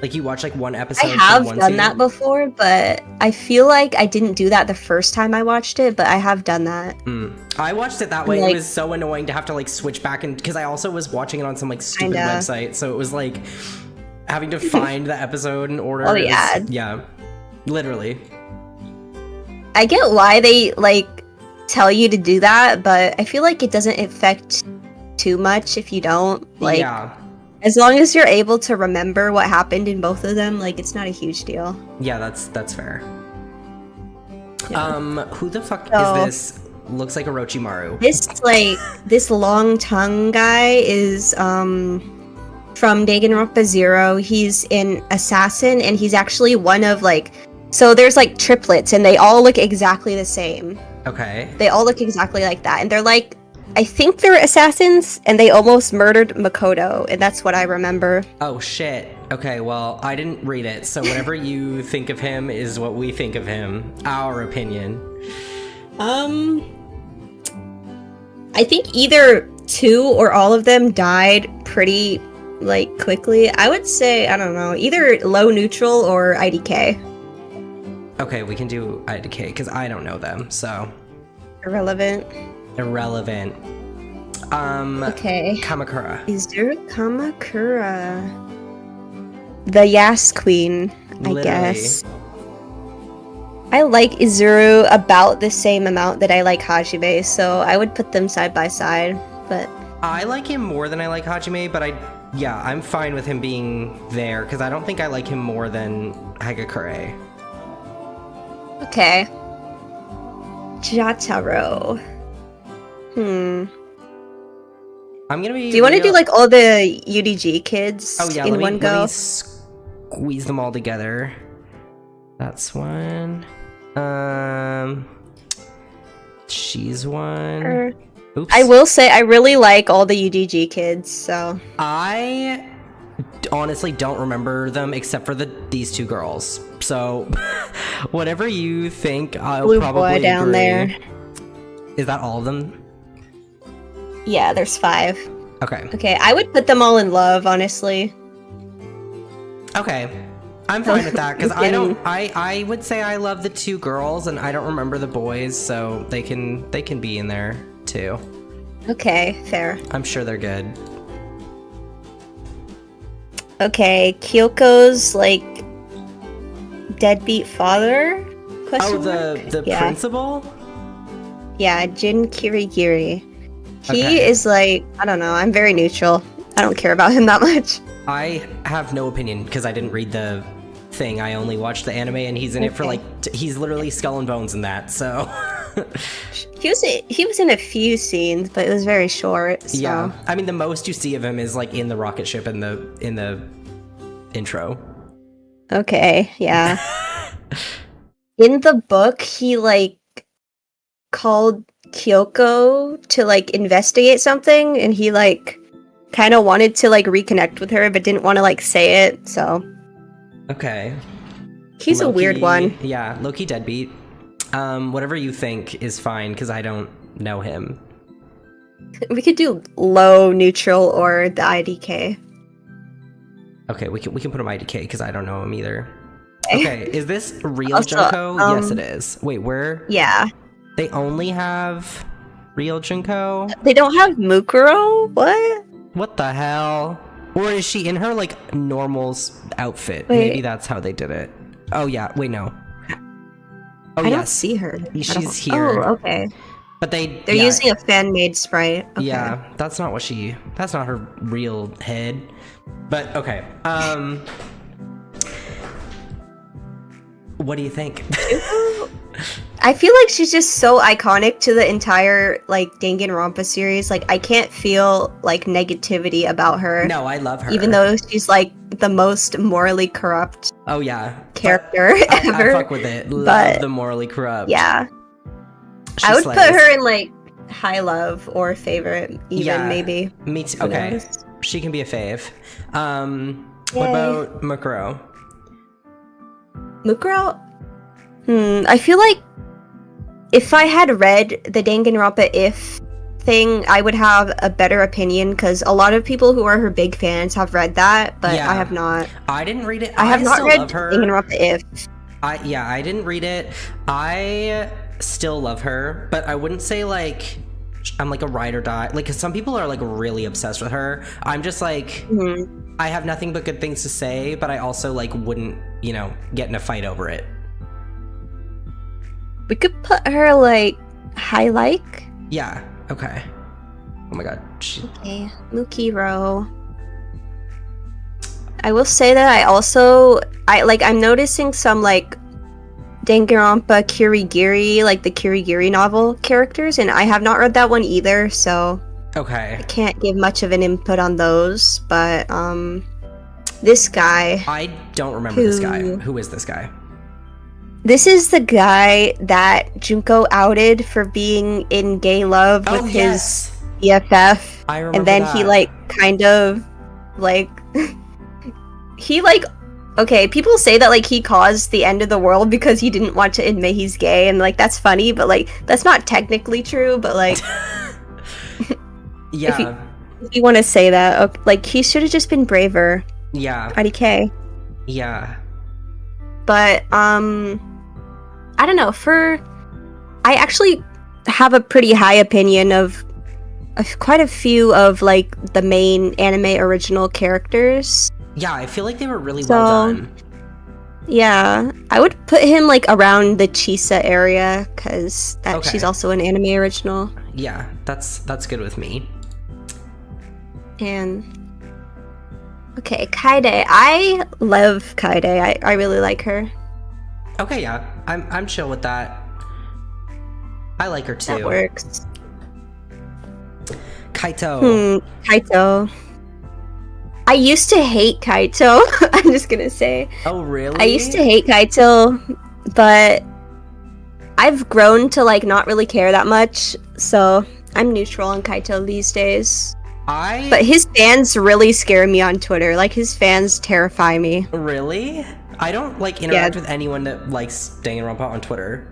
Like you watch like one episode.
I have done that before, but I feel like I didn't do that the first time I watched it, but I have done that.
I watched it that way.
Like,
it was so annoying to have to like switch back, and because I also was watching it on some like stupid website, so it was like having to find the episode in order.
Oh yeah.
Yeah. Literally.
I get why they like tell you to do that, but I feel like it doesn't affect too much if you don't. Like,
yeah.
As long as you're able to remember what happened in both of them, like, it's not a huge deal.
Yeah, that's fair.
Yeah.
Who the fuck is this? Looks like Orochimaru.
This long tongue guy is from Danganronpa 0. He's an assassin, and he's actually one of like, so there's like triplets, and they all look exactly the same.
Okay.
They all look exactly like that, and they're like, I think they're assassins, and they almost murdered Makoto, and that's what I remember.
Oh shit. Okay, well, I didn't read it, so whatever you think of him is what we think of him. Our opinion.
I think either two or all of them died pretty, like, quickly. I would say, I don't know, either low neutral or IDK.
Okay, we can do IDK, because I don't know them, so...
Irrelevant. Okay.
Kamakura.
Izuru Kamakura. The Yas Queen, I guess. I like Izuru about the same amount that I like Hajime, so I would put them side by side, but...
I like him more than I like Hajime, but I'm fine with him being there, because I don't think I like him more than Hagakure.
Okay. Jataro.
I'm gonna be.
Do you want to do like all the UDG kids in one go?
Let me squeeze them all together. That's one. She's one. Oops.
I will say I really like all the UDG kids. So
I honestly don't remember them except for these two girls. So whatever you think, I'll
Blue
probably
boy down
agree.
there.
Is that all of them?
Yeah, there's 5.
Okay.
Okay, I would put them all in love, honestly.
Okay. I'm fine with that, because I would say I love the 2 girls, and I don't remember the boys, so they can be in there, too.
Okay, fair.
I'm sure they're good.
Okay, Kyoko's, like, deadbeat father?
The principal?
Yeah, Jin Kirigiri. He
Okay.
is like, I don't know, I'm very neutral. I don't care about him that much.
I have no opinion, because I didn't read the thing. I only watched the anime, and he's in it for like, he's literally skull and bones in that, so...
He was in a few scenes, but it was very short, so...
Yeah, I mean, the most you see of him is like in the rocket ship in the intro.
Okay, yeah. In the book, he like called Kyoko to like investigate something, and he like kind of wanted to like reconnect with her, but didn't want to like say it, so...
Okay.
He's a weird one.
Yeah, Loki deadbeat. Whatever you think is fine, because I don't know him.
We could do low, neutral, or the IDK.
Okay, we can put him IDK, because I don't know him either. Okay, is this real
Also,
Junko? Yes, it is. Wait, where?
Yeah.
They only have real Junko?
They don't have Mukuro? What?
What the hell? Or is she in her, like, normal outfit?
Wait.
Maybe that's how they did it. Oh, yeah. Wait, no. Oh,
I don't see her.
She's here.
Oh, okay.
But they're
using a fan-made sprite. Okay.
Yeah, that's not her real head. But, okay. What do you think?
I feel like she's just so iconic to the entire, like, Danganronpa series. Like, I can't feel, like, negativity about her.
No, I love her.
Even though she's, like, the most morally corrupt character ever.
I fuck with it. Love the morally corrupt.
Yeah.
She
I would
slays.
put her in, like, high love or favorite, even maybe.
Me too.
Who
Okay,
knows?
she can be a fave.
Yay.
What about Mukuro?
Mukuro? I feel like if I had read the Danganronpa If thing, I would have a better opinion, because a lot of people who are her big fans have read that, but I have not.
I didn't read it.
I have not read
love her.
Danganronpa If.
I didn't read it. I still love her, but I wouldn't say like I'm like a ride or die. Like, 'cause some people are like really obsessed with her. I'm just like, I have nothing but good things to say, but I also like wouldn't, you know, get in a fight over it.
We could put her like high like.
Yeah. Okay. Oh my god.
Okay, Mukuro. I will say that I'm noticing some like Danganronpa Kirigiri, like the Kirigiri novel characters, and I have not read that one either, so
Okay.
I can't give much of an input on those, but this guy.
I don't remember this guy. Who is this guy?
This is the guy that Junko outed for being in gay love with his BFF.
I remember
and then
that.
he like kind of like he like okay, people say that like he caused the end of the world because he didn't want to admit he's gay, and like that's funny, but like that's not technically true, but like
Yeah.
if you want to say that, like he should have just been braver.
Yeah.
IDK.
Yeah.
But I don't know, I actually have a pretty high opinion of quite a few of like the main anime original characters.
Yeah, I feel like they were really well done.
Yeah, I would put him like around the Chisa area, because
Okay.
she's also an anime original.
Yeah, that's good with me.
And okay, Kaede. I love Kaede. I really like her.
Okay, yeah. I'm chill with that. I like her too.
That works.
Kaito.
Kaito. I used to hate Kaito. I'm just gonna say.
Oh, really?
I used to hate Kaito, but I've grown to like not really care that much, so I'm neutral on Kaito these days. But his fans really scare me on Twitter. Like, his fans terrify me.
Really? I don't like interact with anyone that likes Danganronpa on Twitter.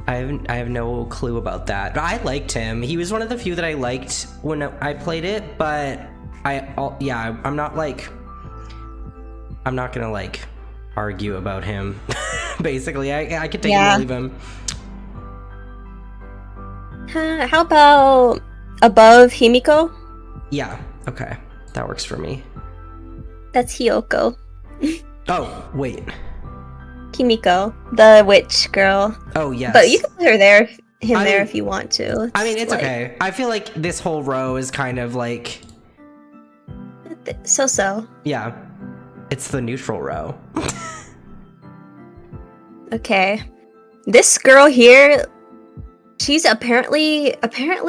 I have no clue about that. But I liked him. He was one of the few that I liked when I played it, but I'm not gonna like argue about him. Basically, I could take him or leave him.
How about above Himiko?
Yeah, okay. That works for me.
That's Hiyoko.
Oh, wait.
Kimiko, the witch girl.
Oh, yes.
But you can put her there, there if you want to.
It's okay. I feel like this whole row is kind of like...
So-so.
Yeah. It's the neutral row.
Okay. This girl here... She's apparently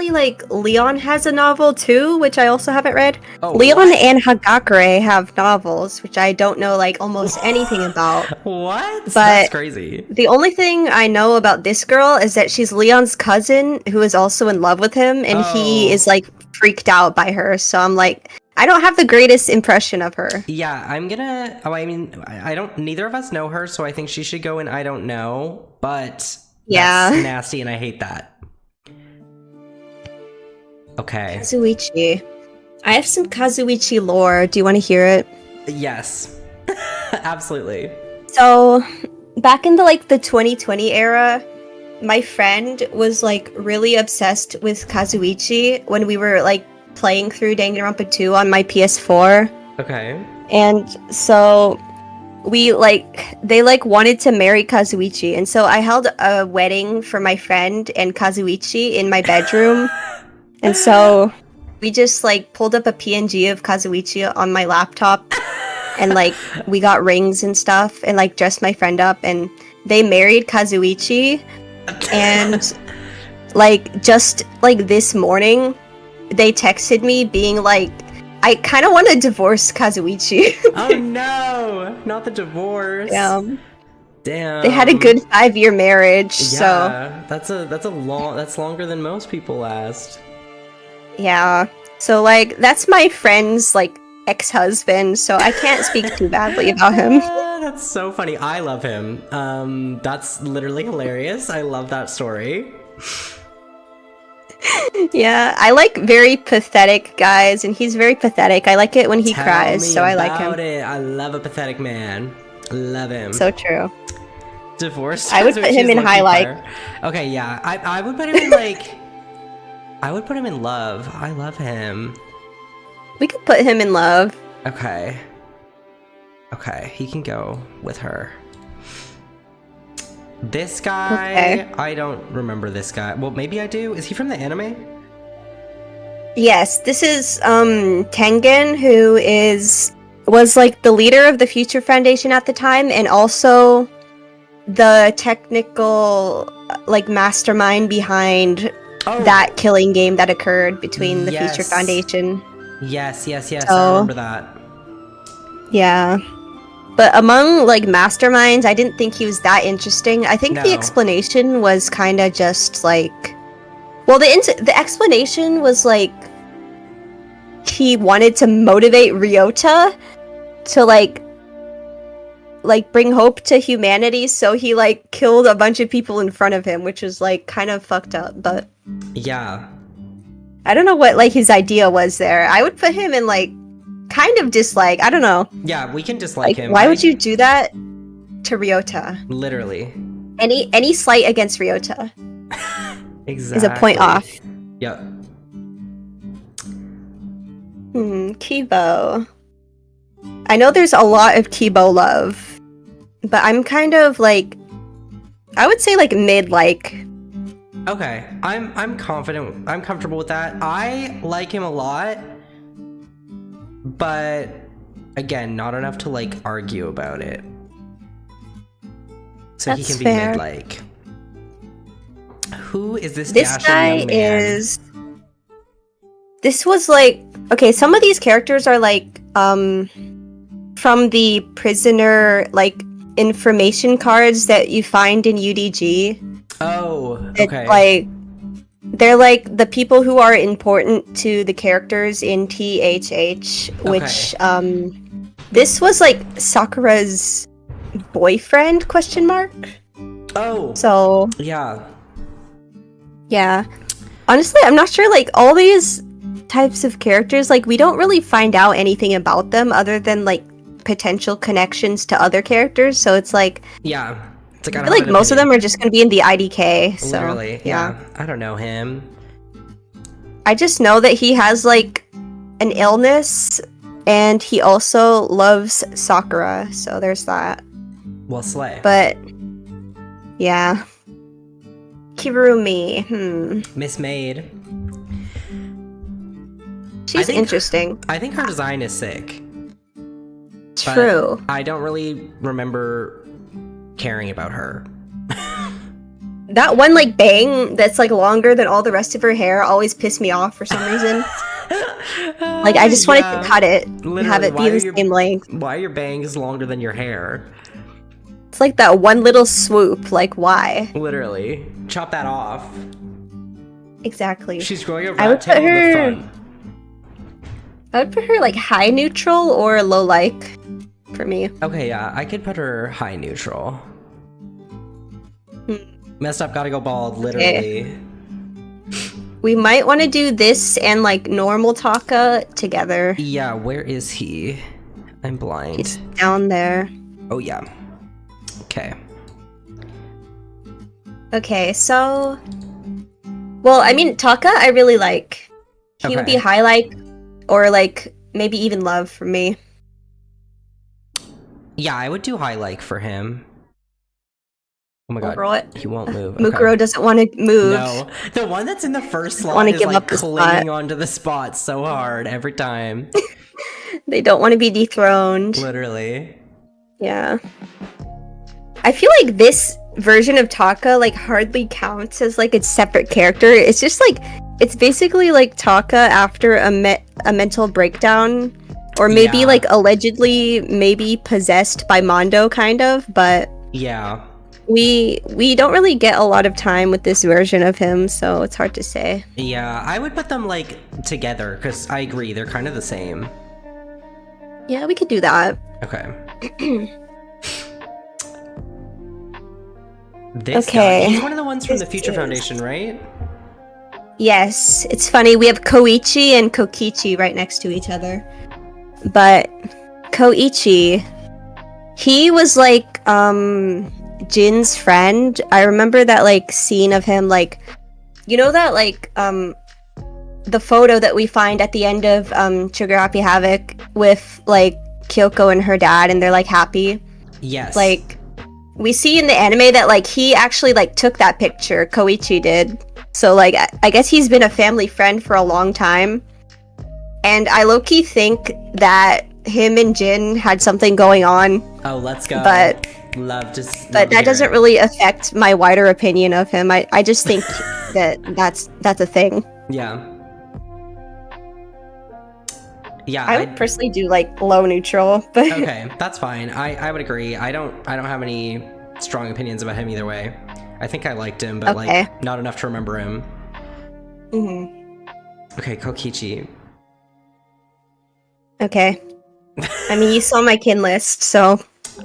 like Leon has a novel too, which I also haven't read.
Oh,
Leon and Hagakure have novels, which I don't know like almost anything about.
What?
But
that's crazy.
The only thing I know about this girl is that she's Leon's cousin who is also in love with him, and he is like freaked out by her. So I'm like, I don't have the greatest impression of her.
Yeah, I'm gonna... Oh, I mean, I don't... Neither of us know her, so I think she should go in I don't know, but... That's nasty, and I hate that. Okay.
Kazuichi. I have some Kazuichi lore. Do you want to hear it?
Yes. Absolutely.
So, back in the 2020 era, my friend was like really obsessed with Kazuichi when we were like playing through Danganronpa 2 on my PS4.
Okay.
And so they wanted to marry Kazuichi, and so I held a wedding for my friend and Kazuichi in my bedroom. And so we just like pulled up a PNG of Kazuichi on my laptop, and like we got rings and stuff, and like dressed my friend up, and they married Kazuichi. And like just like this morning they texted me being like, I kind of want to divorce Kazuichi.
Oh no, not the divorce.
Yeah.
Damn.
They had a good 5-year marriage, so
Yeah, that's longer than most people last.
yeah. So like that's my friend's like ex-husband, so I can't speak too badly about him.
That's so funny. I love him. That's literally hilarious. I love that story.
Yeah, I like very pathetic guys, and he's very pathetic. I like it when he cries, so I like him.
I love a pathetic man. Love him.
So true.
Divorced.
I would put him in highlight.
Okay, yeah. I would put him in like. I would put him in love. I love him.
We could put him in love.
Okay. Okay, he can go with her. This guy, okay. I don't remember this guy. Well, maybe I do. Is he from the anime?
Yes, this is Tengen, who was like the leader of the Future Foundation at the time, and also the technical like mastermind behind that killing game that occurred between the Future Foundation.
Yes, I remember that.
Yeah. But among like masterminds, I didn't think he was that interesting. I think the explanation was kind of just like, well, the explanation was like he wanted to motivate Ryota to like bring hope to humanity, so he like killed a bunch of people in front of him, which was like kind of fucked up. But
yeah,
I don't know what like his idea was there. I would put him in like kind of dislike. I don't know.
Yeah, we can dislike him.
Why would you do that to Ryota?
Literally.
Any slight against Ryota
exactly
is a point off.
Yep.
Kibo. I know there's a lot of Kibo love, but I'm kind of like, I would say like mid-like.
Okay, I'm confident. I'm comfortable with that. I like him a lot, but again, not enough to like argue about it. So
That's
he can be
fair.
mid-like. Who is this?
This guy is. This was like, okay, some of these characters are like from the prisoner like information cards that you find in UDG.
Oh, okay.
It's like they're like the people who are important to the characters in THH, which this was like Sakura's boyfriend ?
Oh.
So
yeah.
Honestly, I'm not sure like all these types of characters, like we don't really find out anything about them other than like potential connections to other characters, so it's like
it's like,
I feel like most of them are just gonna be in the IDK. So
literally, yeah. I don't know him.
I just know that he has like an illness, and he also loves Sakura, so there's that.
Well, slay.
But yeah, Kirumi.
Mismade.
She's interesting.
I think her design is sick.
True.
I don't really remember caring about her.
That one like bang that's like longer than all the rest of her hair always pissed me off for some reason. Like I just wanted to cut it and have it be the same length.
Why are your bangs longer than your hair?
It's like that one little swoop. Like why?
Literally, chop that off.
Exactly.
She's growing a rat tail in the front.
I would put her like high neutral or low like for me.
Okay, yeah, I could put her high neutral. Messed up, gotta go bald, literally.
Okay. We might want to do this and like normal Taka together.
Yeah, where is he? I'm blind.
He's down there.
Oh yeah. Okay.
Okay, so well, I mean Taka I really like. He would be high like or like maybe even love for me.
Yeah, I would do high like for him. Oh my god,
what?
He won't move.
Mukuro doesn't want to move.
No, the one that's in the first slot is like clinging onto the spot so hard every time.
They don't want to be dethroned.
Literally.
Yeah. I feel like this version of Taka like hardly counts as like its separate character. It's just like it's basically like Taka after a mental breakdown, or maybe like allegedly maybe possessed by Mondo kind of, but
Yeah.
We don't really get a lot of time with this version of him, so it's hard to say.
Yeah, I would put them like together because I agree they're kind of the same.
Yeah, we could do that.
Okay. This guy, he's one of the ones from the Future Foundation, right?
Yes, it's funny. We have Koichi and Kokichi right next to each other. But Koichi, he was like Jin's friend. I remember that like scene of him, like, you know that like the photo that we find at the end of Sugar Happy Havoc with like Kyoko and her dad, and they're like happy.
Yes.
Like, we see in the anime that like he actually like took that picture. Koichi did. So like I guess he's been a family friend for a long time. And I low-key think that him and Jin had something going on.
Oh, let's go.
But that doesn't really affect my wider opinion of him. I just think that's a thing.
Yeah. Yeah,
I would personally do like low neutral, but
okay, that's fine. I would agree. I don't have any strong opinions about him either way. I think I liked him, but like not enough to remember him. Okay, Kokichi.
Okay. I mean, you saw my kin list, so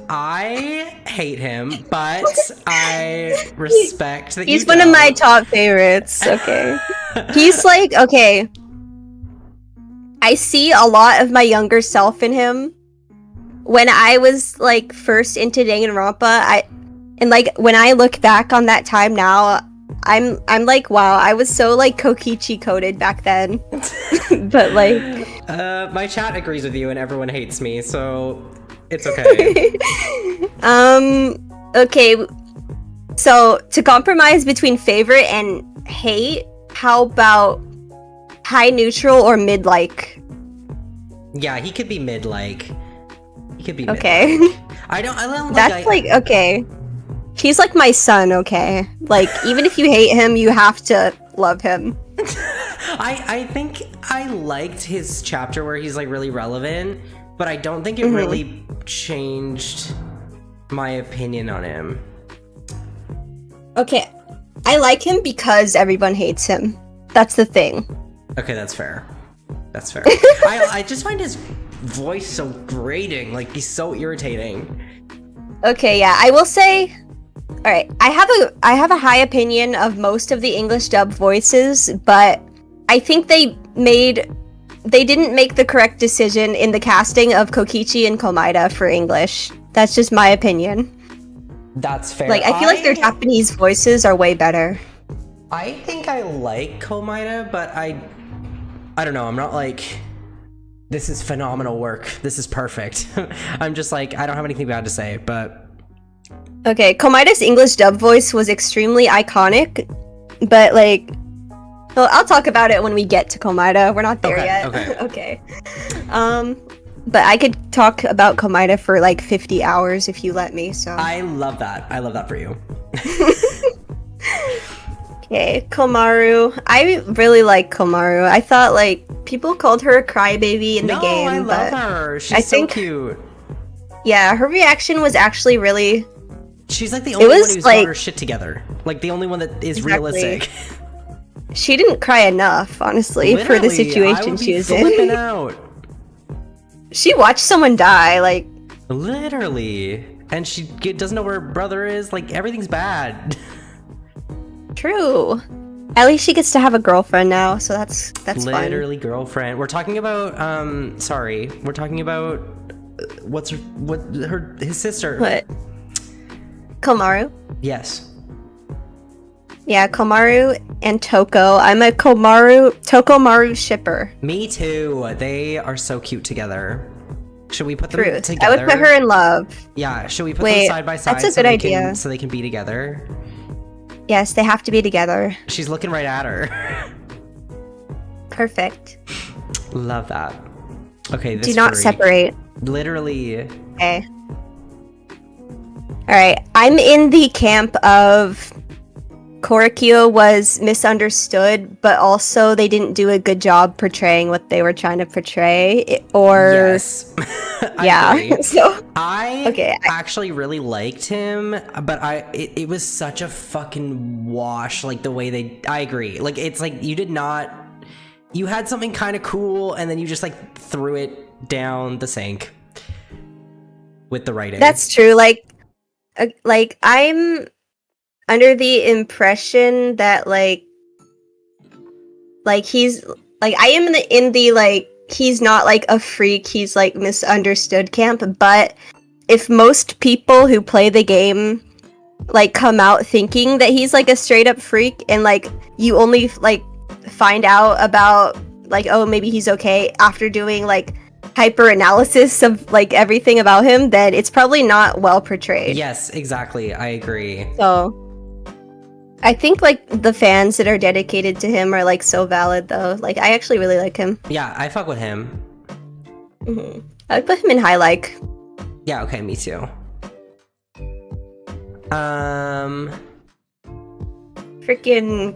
I hate him, but I respect that
he's one of my top favorites. Okay. He's like, okay, I see a lot of my younger self in him. When I was like first into Danganronpa, and like when I look back on that time now, I'm like, wow, I was so like Kokichi coded back then. But like
my chat agrees with you and everyone hates me, so it's okay.
Okay. So to compromise between favorite and hate, how about high neutral or mid like?
Yeah, he could be mid like. He could be mid.
Okay.
I don't
That's like okay. He's like my son, okay? Like even if you hate him, you have to love him.
I think I liked his chapter where he's like really relevant, but I don't think it really changed my opinion on him.
Okay. I like him because everyone hates him. That's the thing. Okay,
that's fair. That's fair. I just find his voice so grating. Like, he's so irritating.
Okay, yeah. I will say... Alright, I have a high opinion of most of the English dub voices, but I think they didn't make the correct decision in the casting of Kokichi and Komaeda for English. That's just my opinion.
That's fair.
Like, I feel like their Japanese voices are way better.
I think I like Komaeda, but I don't know, I'm not like, this is phenomenal work, this is perfect. I'm just like, I don't have anything bad to say, but...
Okay, Komaeda's English dub voice was extremely iconic, but like... Well, I'll talk about it when we get to Komaeda, we're not there yet. Okay. But I could talk about Komaeda for like 50 hours if you let me, so...
I love that for you.
Okay, Komaru. I really like Komaru. I thought like people called her a crybaby in the game.
I love her. She's so cute.
Yeah, her reaction was actually really...
She's like the only one who's got her shit together. Like the only one that is realistic.
She didn't cry enough, honestly, for the situation she was in.
Out.
She watched someone die, like...
Literally. And she doesn't know where her brother is. Like, everything's bad.
True. At least she gets to have a girlfriend now, so that's
literally
fun.
Girlfriend. We're talking about we're talking about his sister.
What? Komaru?
Yes.
Yeah, Komaru and Toko. I'm a Tokomaru shipper.
Me too. They are so cute together. Should we put them together?
I would put her in love.
Yeah, should we put them side by side?
That's a good idea.
So they can be together?
Yes, they have to be together.
She's looking right at her.
Perfect.
Love that. Okay, this
Do not separate.
Literally.
Okay. Alright, I'm in the camp of Korikyo was misunderstood, but also they didn't do a good job portraying what they were trying to portray.
Yes.
Yeah.
agree.
So
I actually really liked him, but it was such a fucking wash, like the way I agree. Like, it's like you had something kind of cool and then you just like threw it down the sink with the writing.
That's true. Like I'm under the impression that like he's like, I am in the like, he's not like a freak, he's like misunderstood camp. But if most people who play the game like come out thinking that he's like a straight up freak, and like you only like find out about like, oh, maybe he's okay after doing like hyper analysis of like everything about him, then it's probably not well portrayed.
Yes, exactly. I agree.
So I think like the fans that are dedicated to him are like so valid though. Like, I actually really like him.
Yeah, I fuck with him.
I would put him in high like.
Yeah, okay, me too.
Freaking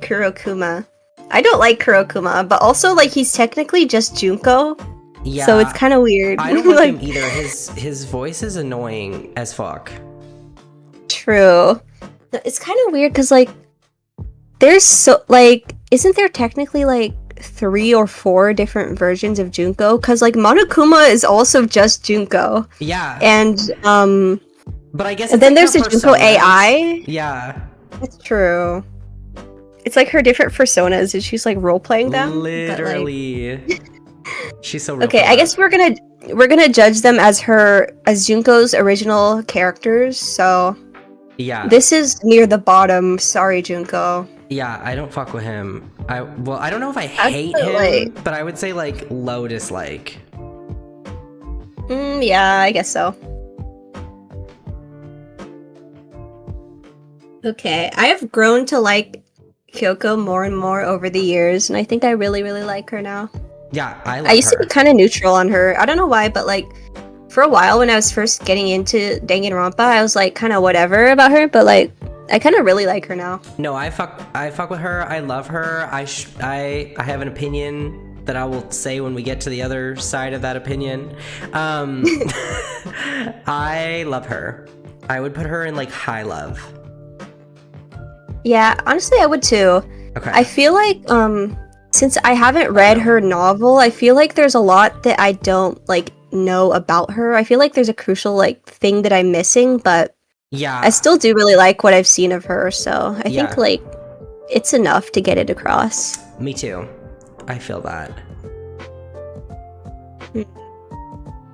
Kurokuma. I don't like Kurokuma, but also like he's technically just Junko.
Yeah.
So it's kind of weird.
I don't like him either. His voice is annoying as fuck.
True. It's kind of weird because like there's so like, isn't there technically like 3 or 4 different versions of Junko? Because like Monokuma is also just Junko.
Yeah.
And
but I guess
and then
like
there's the Junko AI.
Yeah.
That's true. It's like her different personas, and she's like role playing them.
Literally.
But, like...
She's so real.
Okay, I guess we're gonna judge them as Junko's original characters. So
yeah,
this is near the bottom. Sorry, Junko.
Yeah, I don't fuck with him. I don't know if I hate him, but I would say like low dislike.
Yeah, I guess so. Okay, I have grown to like Kyoko more and more over the years, and I think I really, really like her now.
Yeah,
I used to be kind of neutral on her. I don't know why, but like for a while when I was first getting into Dangan Ronpa, I was like kind of whatever about her, but like I kind of really like her now.
No, I fuck with her. I love her. I have an opinion that I will say when we get to the other side of that opinion. I love her. I would put her in like high love.
Yeah, honestly, I would too.
Okay.
I feel like since I haven't read her novel, I feel like there's a lot that I don't like know about her. I feel like there's a crucial like thing that I'm missing, but
yeah,
I still do really like what I've seen of her, so I think like it's enough to get it across.
Me too. I feel that.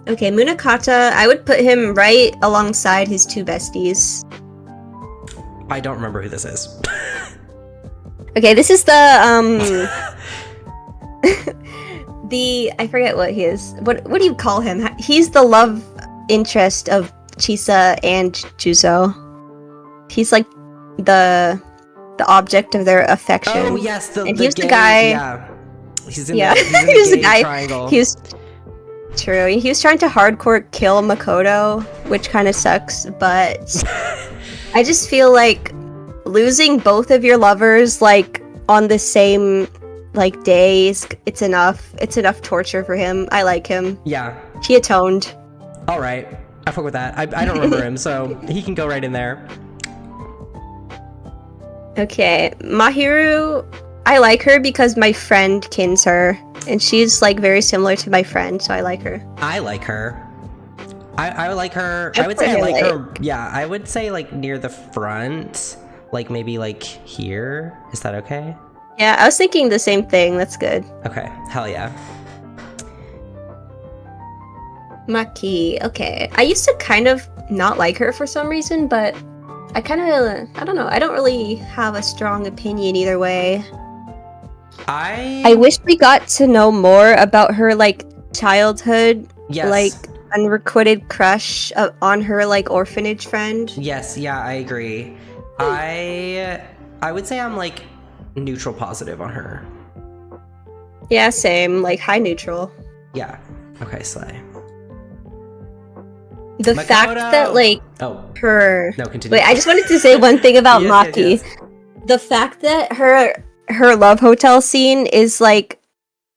Okay, Munakata, I would put him right alongside his 2 besties.
I don't remember who this is.
Okay, this is the I forget what he is. What do you call him? He's the love interest of Chisa and Juzo. He's like the object of their affection.
Oh yes,
and he was the guy.
Yeah, he's in
yeah.
the
the guy.
Triangle.
He was true. He was trying to hardcore kill Makoto, which kind of sucks. But I just feel like losing both of your lovers like on the same like days, it's enough. It's enough torture for him. I like him.
Yeah.
He atoned.
All right. I fuck with that. I don't remember him, so he can go right in there.
Okay. Mahiru, I like her because my friend kins her. And she's like very similar to my friend, so I like her.
I like her. I like her. I would say I like her. Yeah, I would say like near the front. Like maybe like here. Is that okay?
Yeah, I was thinking the same thing. That's good.
Okay, hell yeah.
Maki, okay. I used to kind of not like her for some reason, but I kind of, I don't know. I don't really have a strong opinion either way. I wish we got to know more about her like childhood, like unrequited crush on her like orphanage friend.
Yes, yeah, I agree. I would say I'm like neutral positive on her.
Yeah, same. Like high neutral.
Yeah. Okay, slay.
The fact that like
her.
No,
continue.
Wait, I just wanted to say one thing about
yes,
Maki.
yes.
the fact that her love hotel scene is like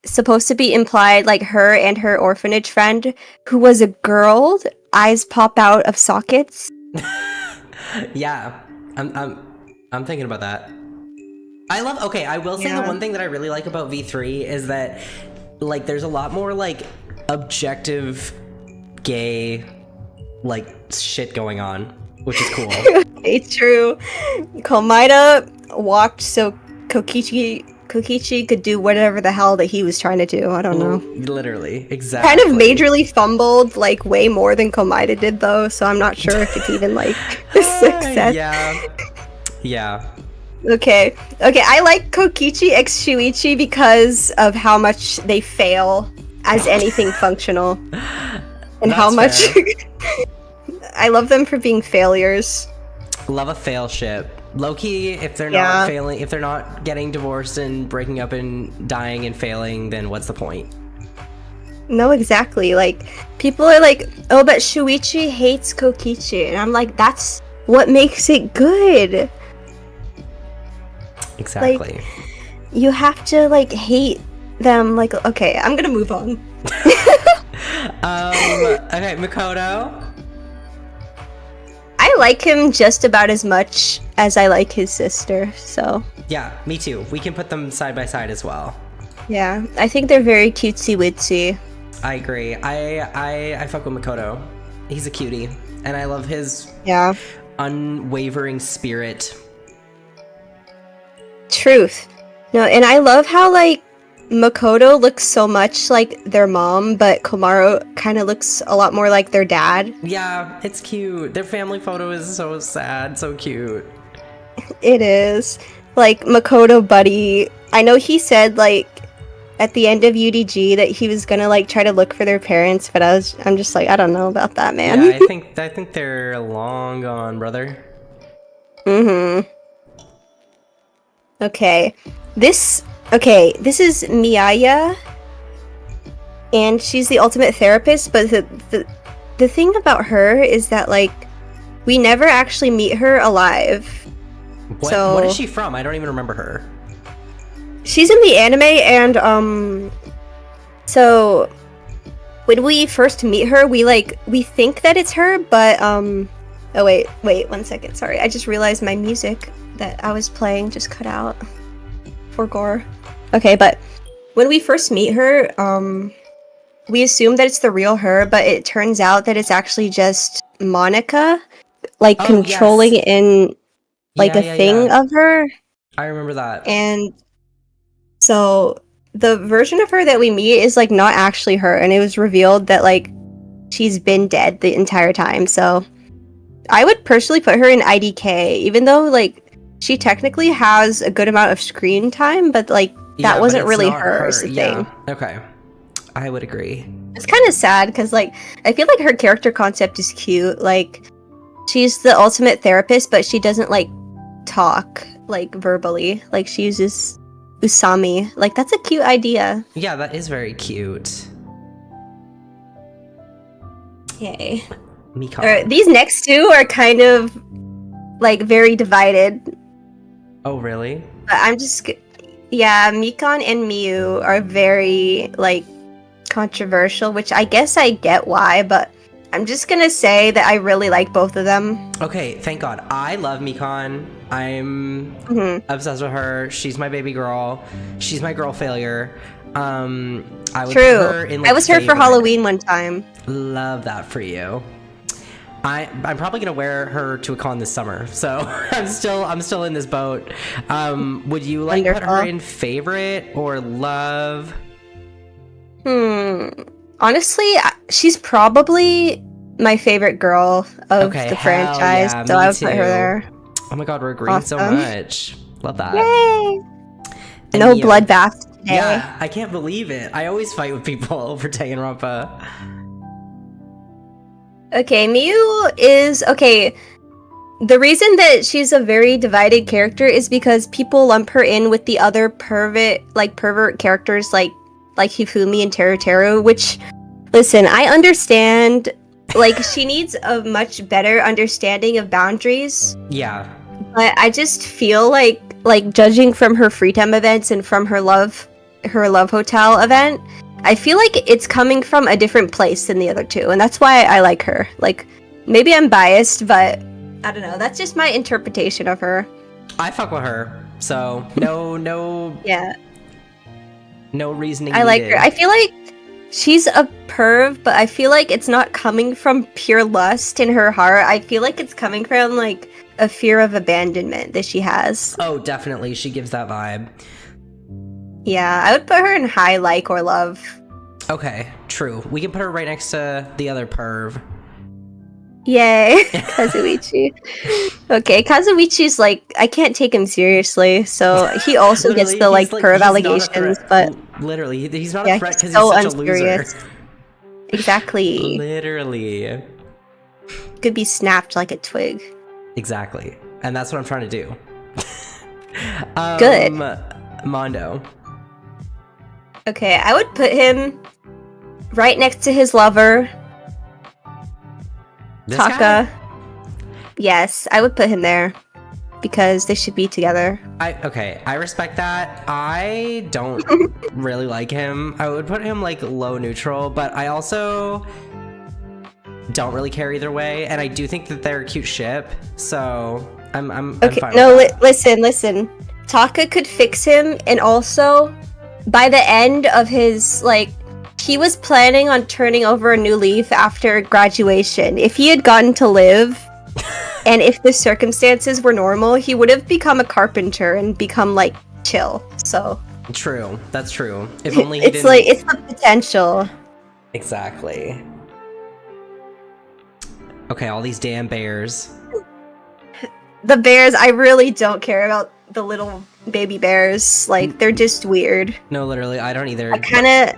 supposed to be implied, like her and her orphanage friend who was a girl, eyes pop out of sockets.
Yeah, I'm thinking about that. I will say the one thing that I really like about V3 is that like there's a lot more like objective gay like shit going on, which is cool.
It's true. Komaeda walked so Kokichi could do whatever the hell that he was trying to do. I don't know.
Literally, exactly.
Kind of majorly fumbled, like way more than Komaeda did, though. So I'm not sure if it's even like a success.
Yeah.
Okay. I like Kokichi x Shuichi because of how much they fail as anything functional, and how much I love them for being failures.
Love a fail ship. Low-key, if they're not failing, if they're not getting divorced and breaking up and dying and failing, then what's the point?
No, exactly. Like, people are like, oh, but Shuichi hates Kokichi. And I'm like, that's what makes it good.
Exactly.
Like, you have to, like, hate them. Like, okay, I'm gonna move on.
Okay, Makoto.
I like him just about as much as I like his sister, so.
Yeah, me too. We can put them side by side as well.
Yeah, I think they're very cutesy-witsy.
I agree. I fuck with Makoto. He's a cutie, and I love his unwavering spirit. Truth.
No, and I love how, like, Makoto looks so much like their mom, but Komaru kind of looks a lot more like their dad.
Yeah, it's cute. Their family photo is so sad, so cute.
It is. Like, Makoto Buddy, I know he said, like, at the end of UDG that he was gonna, like, try to look for their parents, but I'm just like, I don't know about that, man.
Yeah, I think they're long gone, brother.
Mm-hmm. Okay. This is Miyaya, and she's the ultimate therapist, but the thing about her is that, like, we never actually meet her alive.
What is she from? I don't even remember her.
She's in the anime, and, so when we first meet her, we think that it's her, but, oh, wait, 1 second, sorry, I just realized my music that I was playing just cut out for gore. Okay, but when we first meet her, we assume that it's the real her, but it turns out that it's actually just Monica, like, controlling in, like, a thing of her.
I remember that.
And so the version of her that we meet is, like, not actually her, and it was revealed that, like, she's been dead the entire time. So I would personally put her in IDK, even though, like, she technically has a good amount of screen time, but, like, that wasn't really her is the thing.
Okay. I would agree.
It's kind of sad because, like, I feel like her character concept is cute. Like, she's the ultimate therapist, but she doesn't, like, talk, like, verbally. Like, she uses Usami. Like, that's a cute idea.
Yeah, that is very cute.
Yay.
Mikan.
These next two are kind of, like, very divided.
Oh, really?
But I'm just... Yeah, Mikan and Miyu are very, like, controversial, which I guess I get why, but I'm just gonna say that I really like both of them.
Okay, thank God. I love Mikan. I'm obsessed with her. She's my baby girl. She's my girl failure. I would put her in, like,
I was her for Halloween one time.
Love that for you. I'm probably gonna wear her to a con this summer, so I'm still in this boat. Would you like put her in favorite or love?
Honestly, she's probably my favorite girl of the franchise, so I would put her there.
Oh my God, we're agreeing so much. Love that.
Yay!
And
no bloodbath today.
Yeah, I can't believe it. I always fight with people over Danganronpa.
Okay, Miyu is... Okay, the reason that she's a very divided character is because people lump her in with the other pervert characters like Hifumi and Teruteru, which... Listen, I understand... Like, she needs a much better understanding of boundaries.
Yeah.
But I just feel like like judging from her free time events and from her love hotel event, I feel like it's coming from a different place than the other two, and that's why I like her. Like, maybe I'm biased, but I don't know. That's just my interpretation of her.
I fuck with her, so no
Yeah.
no reasoning
I like
needed.
her. I feel like she's a perv, but I feel like it's not coming from pure lust in her heart. I feel like it's coming from like a fear of abandonment that she has.
Oh, definitely, she gives that vibe.
Yeah, I would put her in high like or love.
Okay, true. We can put her right next to the other perv.
Yay, Kazuichi. Okay, Kazuichi's like, I can't take him seriously, so he also gets the like perv
he's not a
allegations,
threat.
but
Literally, he's not
yeah,
a threat because
he's so
he's such
unserious.
a loser.
Exactly.
Literally.
Could be snapped like a twig.
Exactly. And that's what I'm trying to do.
Good.
Mondo.
Okay, I would put him right next to his lover,
This
Taka.
guy?
Yes, I would put him there because they should be together.
Okay, I respect that. I don't really like him. I would put him like low neutral, but I also don't really care either way, and I do think that they're a cute ship, so I'm
Okay,
fine
no,
with that.
listen. Taka could fix him, and also, by the end of his, like, he was planning on turning over a new leaf after graduation. If he had gotten to live, and if the circumstances were normal, he would have become a carpenter and become, like, chill, so.
True, that's true. If only he
It's
didn't...
like, it's the potential.
Exactly. Okay, all these damn bears.
The bears, I really don't care about the little baby bears. Like, they're just weird.
No, literally, I don't either.
I kind of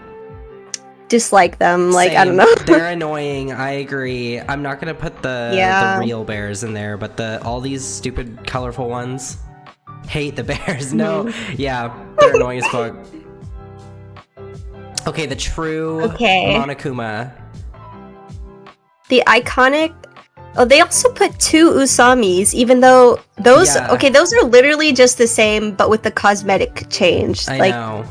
dislike them. Like, I don't
Same.
know.
They're annoying. I agree. I'm not gonna put the real bears in there, but all these stupid colorful ones. Hate the bears. No, yeah, they're annoying as fuck. Okay, the true Monokuma.
The iconic. Oh, they also put two Usamis, even though those.
Yeah.
Okay, those are literally just the same, but with the cosmetic change.
I
like,
know.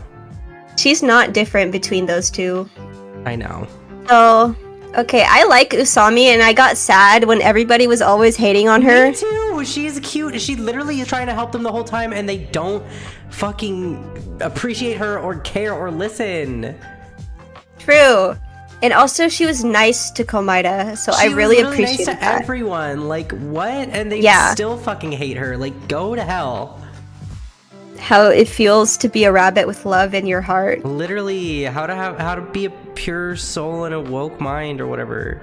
she's not different between those two.
I know.
So, okay, I like Usami, and I got sad when everybody was always hating on her.
Me too. She's cute. She literally is trying to help them the whole time, and they don't fucking appreciate her or care or listen.
True. And also, she was nice to Komaeda, so I really appreciated
nice to
that.
everyone. Like, what? And they still fucking hate her. Like, go to hell.
How it feels to be a rabbit with love in your heart.
Literally, how to be a pure soul and a woke mind or whatever.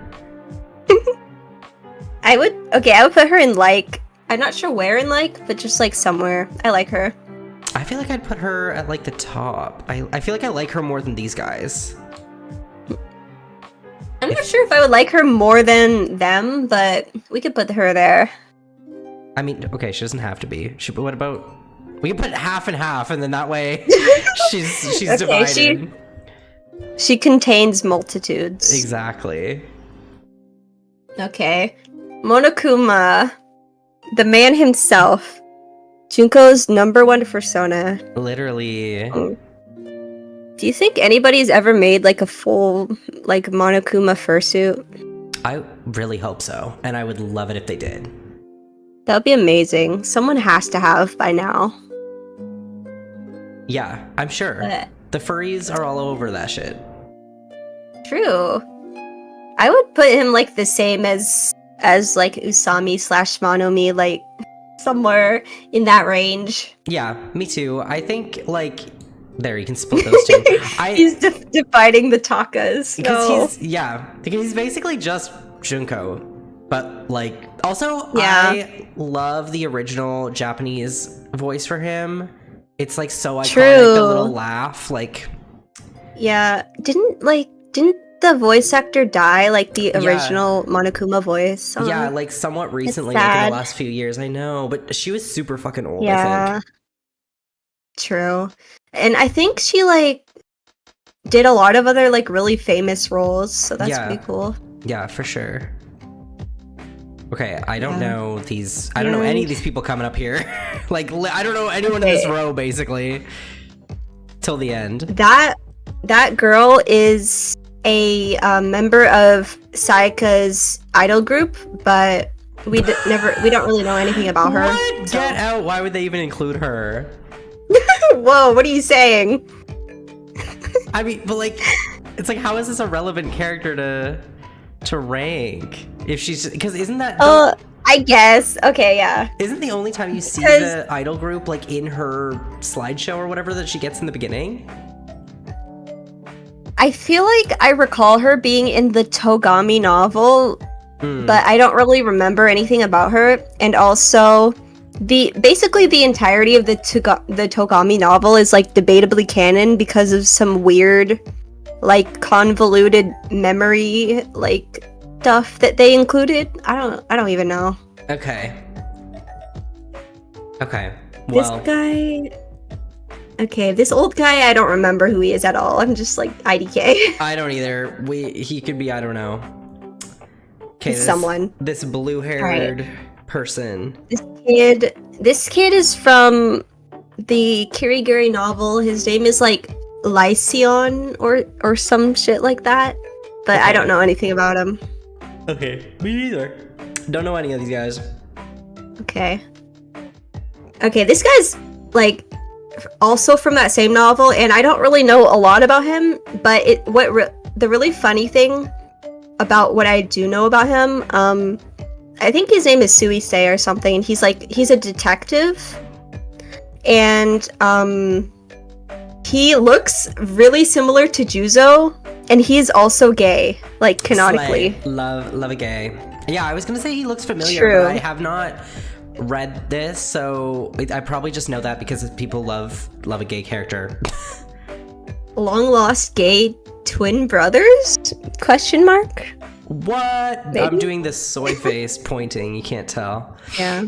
I would put her in like, I'm not sure where in like, but just like somewhere. I like her.
I feel like I'd put her at like the top. I feel like I like her more than these guys.
I'm not sure if I would like her more than them, but we could put her there.
I mean, okay, she doesn't have to be. But what about... We can put half and half, and then that way she's
Okay,
divided.
She contains multitudes.
Exactly.
Okay. Monokuma, the man himself. Junko's #1 persona.
Literally.
Do you think anybody's ever made like a full like Monokuma fursuit?
I really hope so, and I would love it if they did.
That would be amazing. Someone has to have by now.
Yeah, I'm sure. The furries are all over that shit.
True. I would put him like the same as like Usami / Monomi, like somewhere in that range.
Yeah, me too. I think like there you can split those two.
He's dividing the Takas.
Because he's basically just Junko, but like also I love the original Japanese voice for him. It's like so iconic. The little laugh, like
didn't the voice actor die, like the original Monokuma voice?
Yeah, like somewhat recently, like in the last few years. I know, but she was super fucking old. I think.
True. And I think she like did a lot of other like really famous roles, so that's pretty cool.
Yeah, for sure. Okay, I don't
Yeah.
know these. I don't know any of these people coming up here. Like, I don't know anyone in this row, basically. Till the end.
That girl is a member of Sayaka's idol group, but we don't really know anything about her.
What?
So.
Get out! Why would they even include her?
Whoa, what are you saying?
I mean, but like, it's like, how is this a relevant character to rank? If she's, because isn't that?
I guess. Okay, yeah.
Isn't the only time you see the idol group like in her slideshow or whatever that she gets in the beginning?
I feel like I recall her being in the Togami novel, but I don't really remember anything about her. And also, basically the entirety of the Togami novel is like debatably canon because of some weird, like convoluted memory like stuff that they included. I don't even know.
Okay. Okay.
Well, this guy. Okay, this old guy, I don't remember who he is at all. I'm just like IDK.
I don't either. He could be, I don't know. Okay,
someone.
This blue-haired person.
This kid is from the Kirigiri novel. His name is like Lycion or some shit like that. But I don't know anything about him.
Okay, me neither. Don't know any of these guys.
Okay. Okay, this guy's like also from that same novel, and I don't really know a lot about him, but the really funny thing about what I do know about him, I think his name is Suisei or something, and he's a detective, and he looks really similar to Juzo, and he's also gay, like canonically.
Slay. Love a gay. Yeah, I was gonna say he looks familiar,
True.
but I have not read this, so I probably just know that because people love a gay character.
Long lost gay twin brothers? Question mark?
What?
Maybe?
I'm doing this soy face pointing. You can't tell.
Yeah.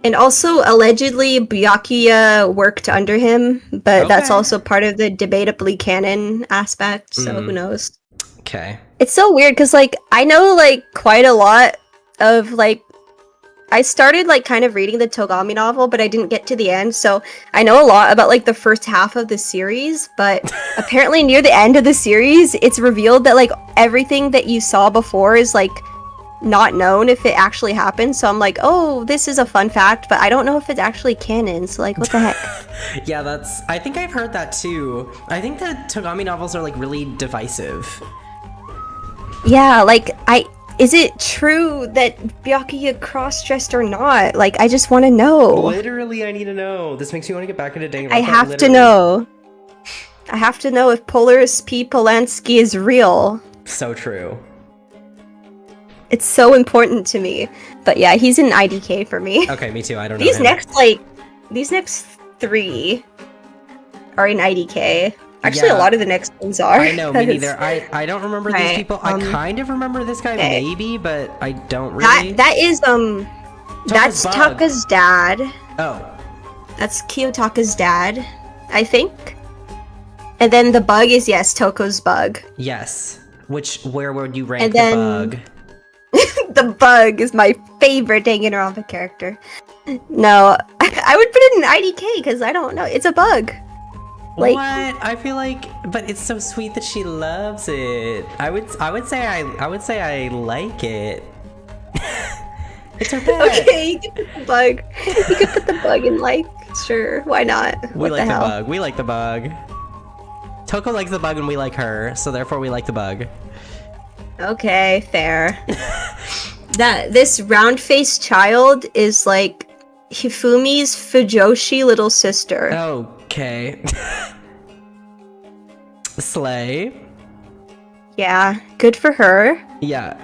And also, allegedly, Byakuya worked under him, but that's also part of the debatably canon aspect, so who knows?
Okay.
It's so weird, because, like, I know, like, quite a lot of, like, I started, like, kind of reading the Togami novel, but I didn't get to the end, so I know a lot about, like, the first half of the series, but apparently near the end of the series, it's revealed that, like, everything that you saw before is, like, not known if it actually happened, so I'm like, oh, this is a fun fact, but I don't know if it's actually canon, so, like, what the heck?
Yeah, I think I've heard that, too. I think the Togami novels are, like, really divisive.
Yeah, like, is it true that Byakuya cross-dressed or not? Like, I just want to know.
Literally, I need to know. This makes me want to get back into Dangan RONPA.
I have to know. I have to know if Polaris P. Polanski is real.
So true.
It's so important to me. But yeah, he's an IDK for me.
Okay, me too. I don't know
These
him.
These next three are in IDK. Actually, a lot of the next ones are.
I know, me neither. I don't remember these people. I kind of remember this guy, maybe, but I don't really.
That is, that's Taka's dad.
Oh.
That's Kiyotaka's dad, I think. And then the bug is, yes, Toko's bug.
Yes. Where would you rank the bug?
The bug is my favorite Dangan RONPA character. No, I would put it in IDK because I don't know. It's a bug. Like,
what? I feel like, but it's so sweet that she loves it. I would say I like it. It's her pet.
Okay, you can put the bug. You could put the bug in, like, sure, why not?
We like the bug. We like the bug. Toko likes the bug and we like her, so therefore we like the bug.
Okay, fair. This round-faced child is like Hifumi's Fujoshi little sister.
Okay. Slay.
Yeah, good for her.
Yeah.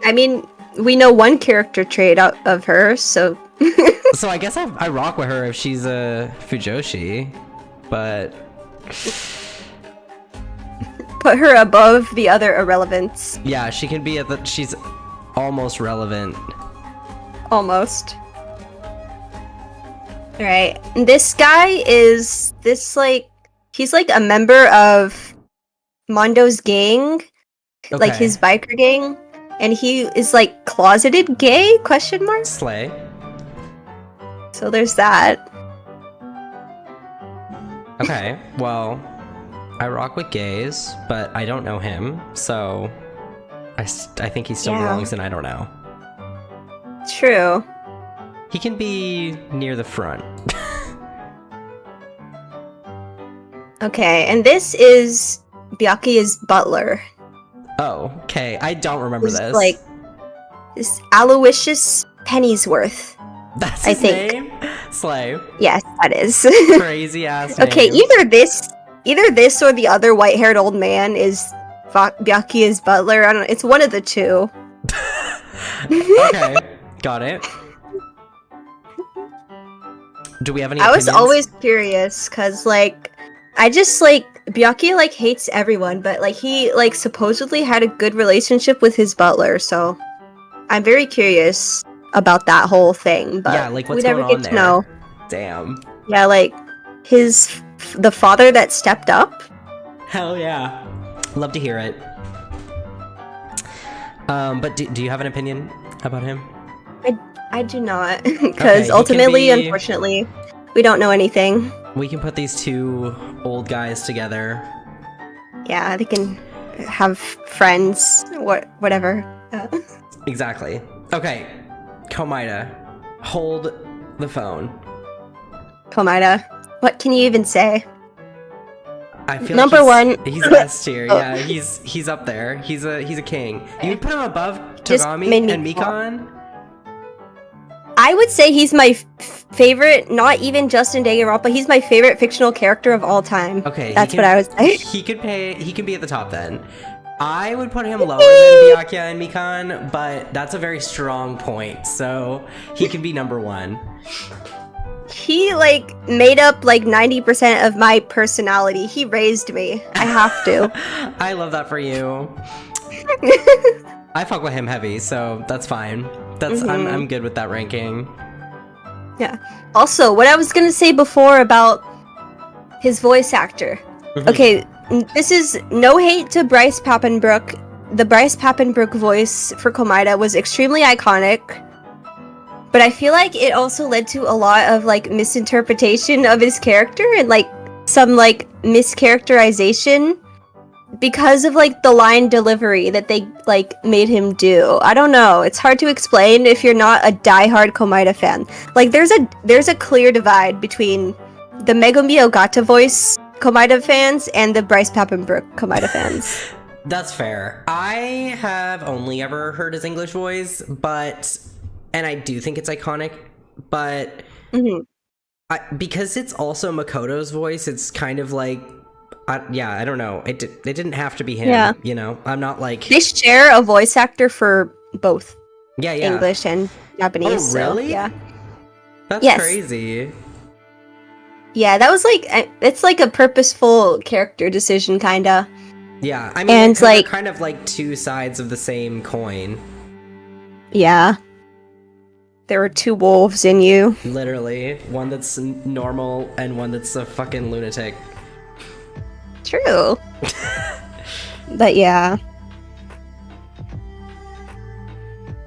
I mean, we know one character trait out of her, so...
So I guess I rock with her if she's a Fujoshi, but...
Put her above the other irrelevance.
Yeah, she can be she's almost relevant.
Almost. Alright, this guy is he's like a member of Mondo's gang, like his biker gang, and he is like closeted gay? Question mark.
Slay.
So there's that.
Okay, well, I rock with gays, but I don't know him, so I think he still belongs in I don't know.
True.
He can be near the front.
Okay, and this is Byakuya's butler.
Oh, okay. I don't remember this.
Like this Aloysius Pennyworth.
That's
I
his
think.
name? Slay.
Yes, that is.
Crazy ass name.
Okay, either this or the other white-haired old man is Byakuya's butler. I don't know. It's one of the two.
Okay, got it. Do we have any
I was
opinions?
always curious because, like, I just, like, Byakuya, like, hates everyone, but, like, he, like, supposedly had a good relationship with his butler, so I'm very curious about that whole thing, but
yeah, like, what's
we never
going
get
on
to know.
Damn.
Yeah, like, the father that stepped up?
Hell yeah. Love to hear it. But do you have an opinion about him?
I do not, because
Okay,
ultimately, unfortunately, we don't know anything.
We can put these two old guys together.
Yeah, they can have friends, whatever.
Exactly. Okay, Komaida, hold the phone.
Komaida, what can you even say?
I feel
Number
like
one.
he's S tier.
Oh.
Yeah, he's up there. He's a king. You put him above
Just
Togami
made me
and Mikan?
I would say he's my favorite, not even just in Danganronpa, he's my favorite fictional character of all time.
Okay,
That's what I would say.
He can be at the top then. I would put him lower than Byakuya and Mikan, but that's a very strong point. So he can be number one.
He, like, made up, like, 90% of my personality. He raised me. I have to.
I love that for you. I fuck with him heavy, so that's fine. That's I'm good with that ranking.
Yeah. Also, what I was gonna say before about his voice actor. Okay, this is no hate to Bryce Papenbrook. The Bryce Papenbrook voice for Komaida was extremely iconic, but I feel like it also led to a lot of, like, misinterpretation of his character and, like, some, like, mischaracterization because of, like, the line delivery that they, like, made him do. I don't know. It's hard to explain if you're not a diehard Komaida fan. Like, there's a clear divide between the Megumi Ogata voice Komaida fans and the Bryce Papenbrook Komaida fans.
That's fair. I have only ever heard his English voice, and I do think it's iconic, but because it's also Makoto's voice, it's kind of like, I don't know. It didn't have to be him.
Yeah.
You know, I'm not like
They share a voice actor for both
yeah.
English and Japanese.
Oh, really?
So, yeah.
That's
Yes.
crazy.
Yeah, that was like it's like a purposeful character decision, kinda.
Yeah, I mean,
And,
they're
like-
kind of like two sides of the same coin.
Yeah. There were two wolves in you.
Literally, one that's normal and one that's a fucking lunatic.
True. But yeah.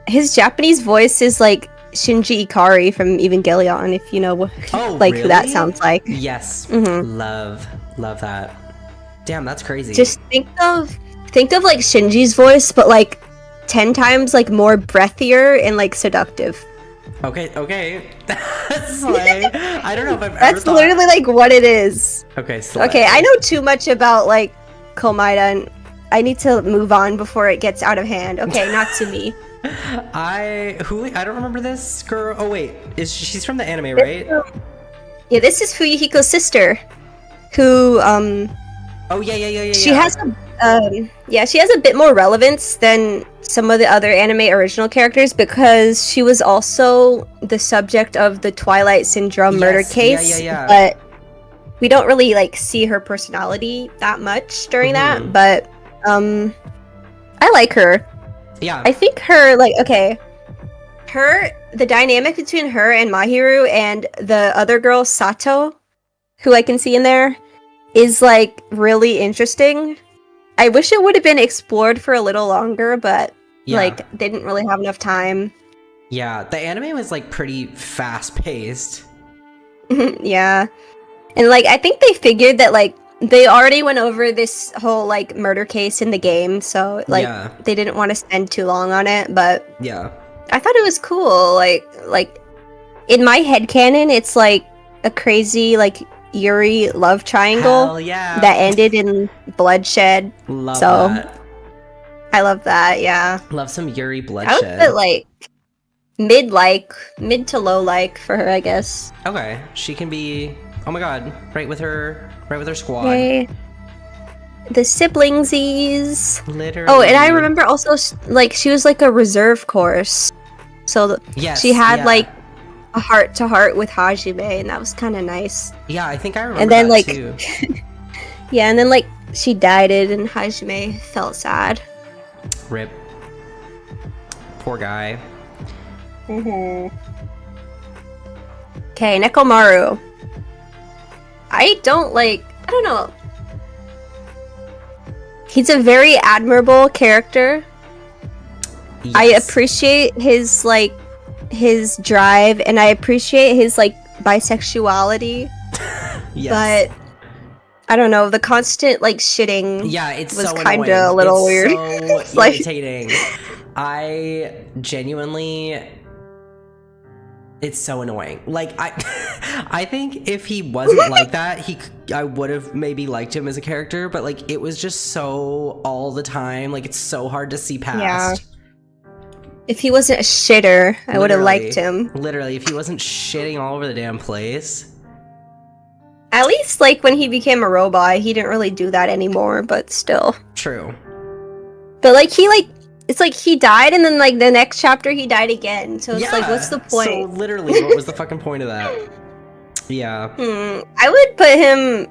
His Japanese voice is like Shinji Ikari from Evangelion, if you know like who that
really?
sounds like.
Yes, love that. Damn, that's crazy.
Just think of like Shinji's voice, but like 10 times like more breathier and like seductive.
Okay. Slay. I don't know if I've ever
That's
thought...
literally like what it is.
Okay, slay.
Okay, I know too much about like Komaida, and I need to move on before it gets out of hand. Okay, not to me.
I don't remember this girl. Oh wait, she's from the anime, right?
Yeah, this is Fuyuhiko's sister, who
Oh yeah.
she has she has a bit more relevance than some of the other anime original characters because she was also the subject of the Twilight Syndrome murder case.
Yeah.
But we don't really like see her personality that much during that. But I like her.
Yeah.
I think the dynamic between her and Mahiru and the other girl Sato, who I can see in there, is like really interesting. I wish it would have been explored for a little longer, but
Yeah.
Like, they didn't really have enough time.
Yeah, the anime was like pretty fast-paced.
Yeah. And like, I think they figured that like, they already went over this whole like murder case in the game, so like they didn't want to spend too long on it, but
yeah,
I thought it was cool. Like in my headcanon, it's like a crazy like Yuri love triangle that ended in bloodshed.
Love that.
I love that, yeah.
Love some Yuri bloodshed.
I would put like mid to low like for her, I guess.
Okay, she can be, oh my god, right with her squad.
Okay. The siblingsies.
Literally.
Oh, and I remember also like she was like a reserve course, so she had like a heart-to-heart with Hajime, and that was kind of nice.
Yeah, I think I remember.
And then
that
like,
too.
yeah, and then like she died, and Hajime felt sad.
Rip. Poor guy.
Okay, Nekomaru. I don't know. He's a very admirable character. Yes. I appreciate his like his drive, and I appreciate his like bisexuality.
Yes.
But I don't know, the constant like shitting was
so
kind of a little weird.
So irritating. I genuinely, it's so annoying. Like I think if he wasn't like that, I would have maybe liked him as a character, but like it was just so all the time. Like it's so hard to see past.
Yeah. If he wasn't a shitter, I would have liked him.
Literally, if he wasn't shitting all over the damn place.
At least, like, when he became a robot, he didn't really do that anymore, but still.
True.
But, like, it's like he died, and then, like, the next chapter he died again. So it's like, what's the point?
So, literally, what was the fucking point of that? Yeah.
I would put him...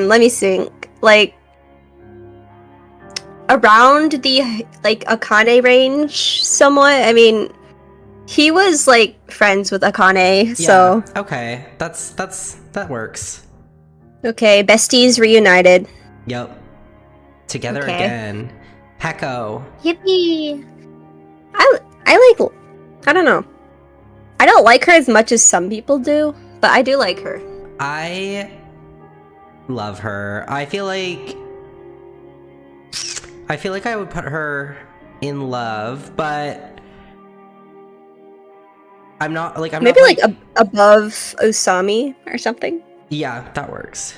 let me think. Like, around the, like, Akane range, somewhat. I mean... He was like friends with Akane, so
okay, that works.
Okay, besties reunited.
Yep, together again. Heko.
Yippee! I don't know. I don't like her as much as some people do, but I do like her.
I love her. I feel like I would put her in love, but. I'm not like
maybe like above Osami or something.
Yeah, that works.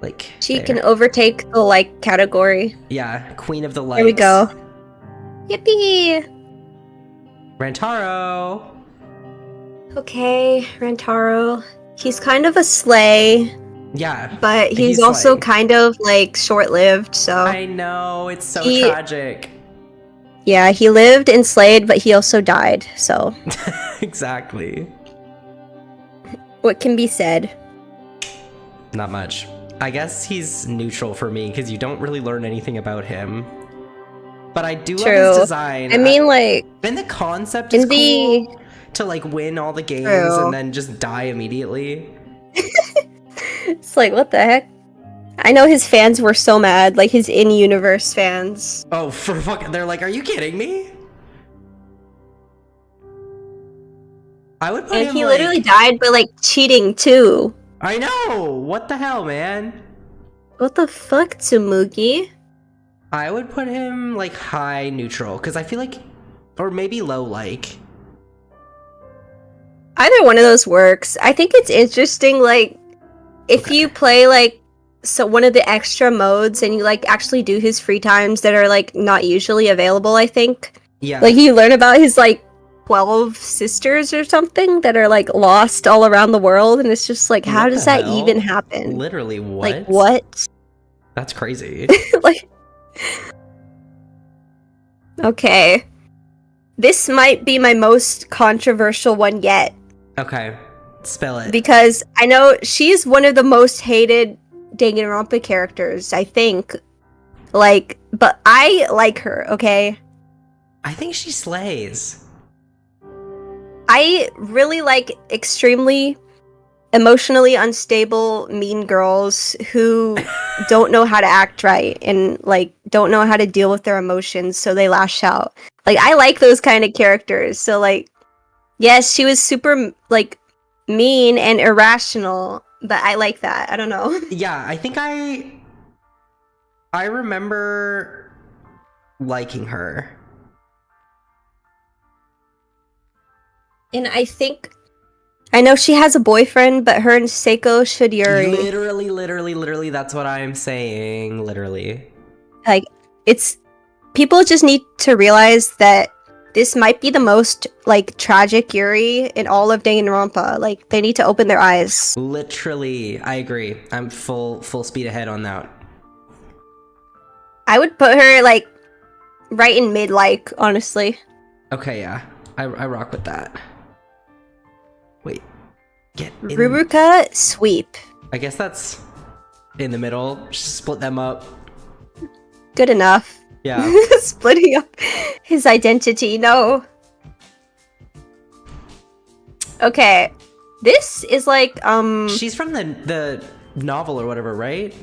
Like
she can overtake the like category.
Yeah, Queen of the Lights.
There we go. Yippee!
Rantaro.
Okay, Rantaro. He's kind of a slay.
Yeah,
but he's also kind of like short-lived. So
I know it's so tragic.
Yeah, he lived and slayed, but he also died, so...
Exactly.
What can be said?
Not much. I guess he's neutral for me, because you don't really learn anything about him. But I do love his design.
I mean, like...
And the concept is cool to, like, win all the games and then just die immediately.
It's like, what the heck? I know his fans were so mad, like his in-universe fans.
Oh, for fucking, they're like, are you kidding me? I would put him,
he literally died by like cheating too.
I know! What the hell, man?
What the fuck, Tsumugi?
I would put him like high neutral, because I feel like, or maybe low like.
Either one of those works. I think it's interesting, like, if you play like one of the extra modes and you like actually do his free times that are like not usually available, I think.
Yeah.
Like you learn about his like 12 sisters or something that are like lost all around the world, and it's just like, how does that even happen?
Literally, what?
Like what?
That's crazy.
Like, okay. This might be my most controversial one yet.
Okay. Spell it.
Because I know she's one of the most hated Danganronpa characters, I think. Like, but I like her, okay?
I think she slays.
I really like Extremely emotionally unstable, mean girls who don't know how to act right and like don't know how to deal with their emotions, so they lash out. Like I like those kind of characters. So like, yes, she was super like mean and irrational, but I like that. I don't know.
Yeah, I think I remember liking her.
And I know she has a boyfriend, but her and Seiko Shideyuri,
Literally, that's what I'm saying. Literally.
like, it's people just need to realize that this might be the most like tragic Yuri in all of Danganronpa. Like, they need to open their eyes.
Literally, I agree. I'm full speed ahead on that.
I would put her like right in mid, like, honestly.
Okay, yeah, I rock with that. Wait, get in.
Ruruka Sweep.
I guess that's in the middle. Split them up.
Good enough.
Yeah.
Splitting up his identity, no. Okay. This is like,
She's from the novel or whatever, right?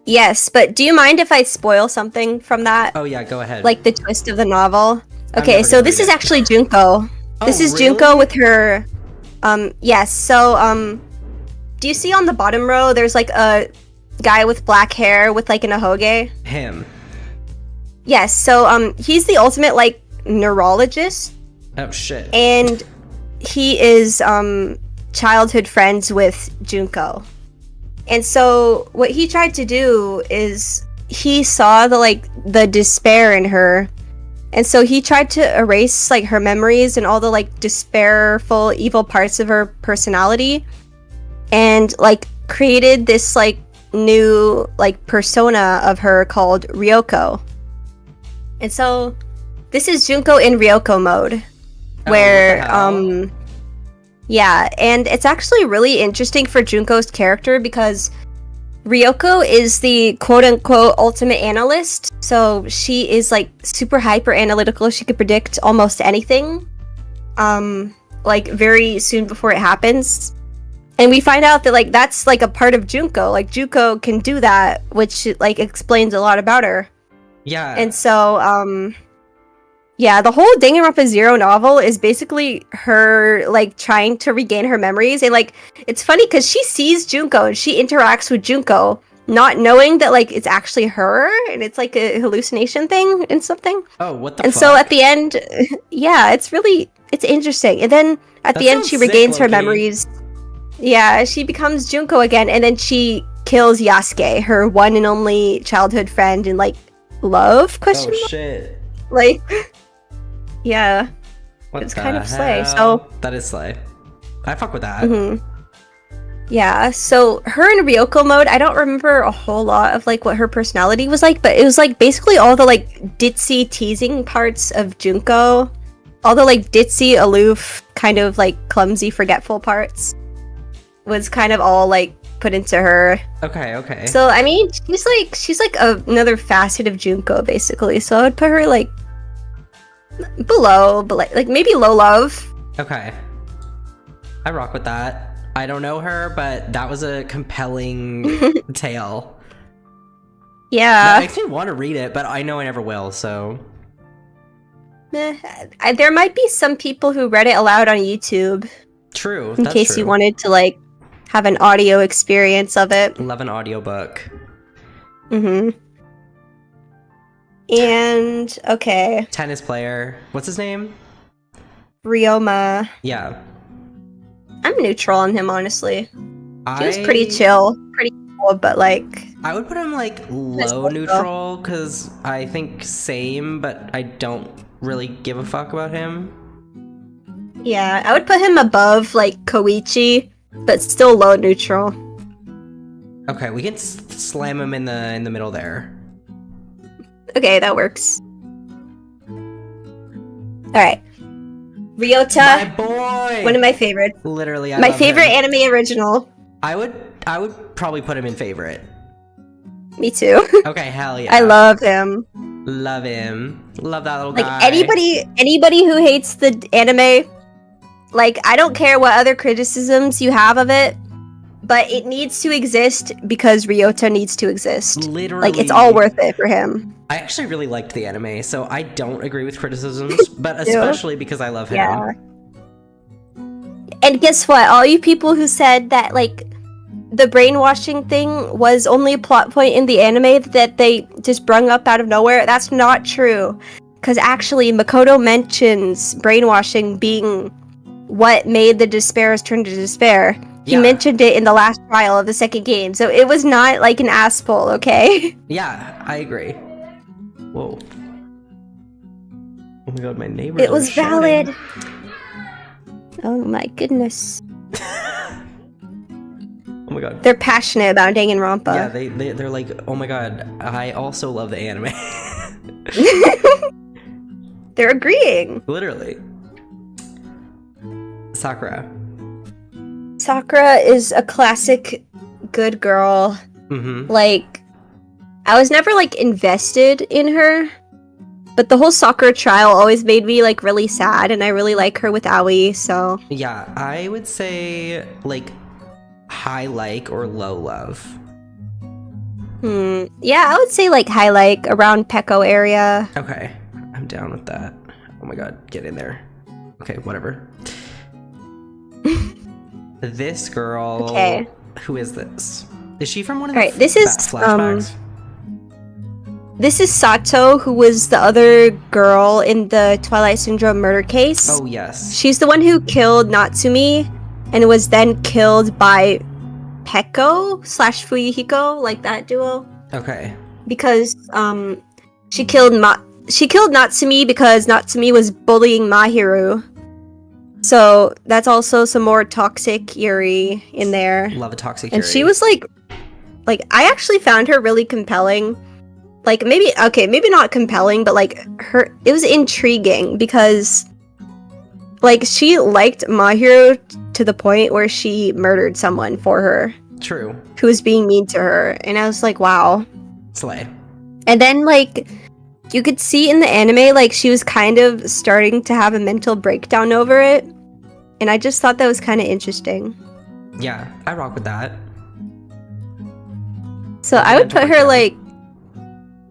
yes, but do you mind if I spoil something from that?
Oh yeah, go ahead.
Like the twist of the novel?
I'm
Okay,
never
so
gonna
this
read
is
it.
actually Junko. This
Oh,
is
really?
Junko with her, yes, so, do you see on the bottom row, there's like a guy with black hair with like an ahoge?
Him.
Yes, so, he's the ultimate, like, neurologist,
Oh shit.
and he is, childhood friends with Junko. And so, what he tried to do is, he saw the despair in her, and so he tried to erase, like, her memories and all the, like, despairful, evil parts of her personality, and, like, created this, like, new, like, persona of her called Ryoko. And so, this is Junko in Ryoko mode,
Oh,
where,
what the hell?
yeah, and it's actually really interesting for Junko's character because Ryoko is the quote-unquote ultimate analyst, so she is like super hyper analytical. She could predict almost anything, like very soon before it happens. And we find out that like that's like a part of Junko. Like Junko can do that, which like explains a lot about her.
Yeah.
And so, yeah, the whole Danganronpa Zero novel is basically her, like, trying to regain her memories. And, like, it's funny because she sees Junko and she interacts with Junko, not knowing that, like, it's actually her and it's, like, a hallucination thing and something.
Oh, what the
And
fuck?
so at the end, yeah, it's interesting. And then at
That
the end,
sounds
she
sick,
regains her
low-key.
memories. Yeah, she becomes Junko again, and then she kills Yasuke, her one and only childhood friend, and, like, love? Question
Oh
mark?
shit.
Like, yeah.
What
It's
the
kind of slay,
hell?
so-
That is slay. I fuck with that.
Mm-hmm. Yeah, so her in Ryoko mode, I don't remember a whole lot of like what her personality was like, but it was like basically all the like ditzy teasing parts of Junko, all the like ditzy, aloof, kind of like clumsy, forgetful parts was kind of all like put into her.
Okay.
So I mean, she's like another facet of Junko basically. So I would put her like below, but like maybe low love.
Okay. I rock with that. I don't know her, but that was a compelling tale. That
Yeah.
makes me want to read it, but I know I never will, so...
There might be some people who read it aloud on YouTube
True,
in
that's
case
true.
you wanted to like have an audio experience of it.
Love an audiobook.
Mm-hmm. And okay,
Tennis player. What's his name?
Ryoma.
Yeah.
I'm neutral on him, honestly. He was
I-
pretty chill, pretty cool, but like,
I would put him like low
Nice
neutral, because I think same, but I don't really give a fuck about him.
yeah, I would put him above like Koichi, but still low neutral.
Okay, we can slam him in the middle there.
Okay, that works. All right,
My
Ryota,
boy!
one of my favorites.
Literally, I
My
love
favorite
him.
anime original.
I would probably put him in favorite.
Me too.
Okay, hell yeah.
I love him.
Love him. Love that little
Like
guy.
anybody who hates the anime, Like, I don't care what other criticisms you have of it, but it needs to exist because Ryota needs to exist.
Literally.
Like, it's all worth it for him.
I actually really liked the anime, so I don't agree with criticisms, but especially because I love him.
Yeah. And guess what? All you people who said that, like, the brainwashing thing was only a plot point in the anime that they just brung up out of nowhere, that's not true. Because actually, Makoto mentions brainwashing being what made the despairs turn to despair. He mentioned it in the last trial of the second game, so it was not like an ass pull, okay?
Yeah, I agree. Whoa. Oh my god, my neighbor.
It was valid. Oh my goodness.
Oh my god.
They're passionate about Danganronpa.
Yeah, they're like, oh my god, I also love the anime.
They're agreeing.
Literally. Sakura.
Sakura is a classic good girl. Like, I was never, like, invested in her, but the whole Sakura trial always made me, like, really sad, and I really like her with Aoi, so...
Yeah, I would say, like, high like or low love.
Yeah, I would say, like, high like, around Peko area.
Okay, I'm down with that. Oh my god, get in there. Okay, whatever. This girl...
Okay.
Who is this? Is she from one of
Alright,
the
this is,
flashbacks?
This is Sato, who was the other girl in the Twilight Syndrome murder case.
Oh, yes.
She's the one who killed Natsumi, and was then killed by Peko / Fuyuhiko, like that duo.
Okay.
Because, she killed Natsumi because Natsumi was bullying Mahiru. So, that's also some more toxic Yuri in there.
Love a toxic
And
Yuri.
she was like, I actually found her really compelling. Like, maybe not compelling, but, like, it was intriguing because, like, she liked Mahiru to the point where she murdered someone for her.
True.
Who was being mean to her. And I was like, wow.
Slay.
And then, like, you could see in the anime, like, she was kind of starting to have a mental breakdown over it. And I just thought that was kind of interesting.
Yeah, I rock with that.
So I would put her, like...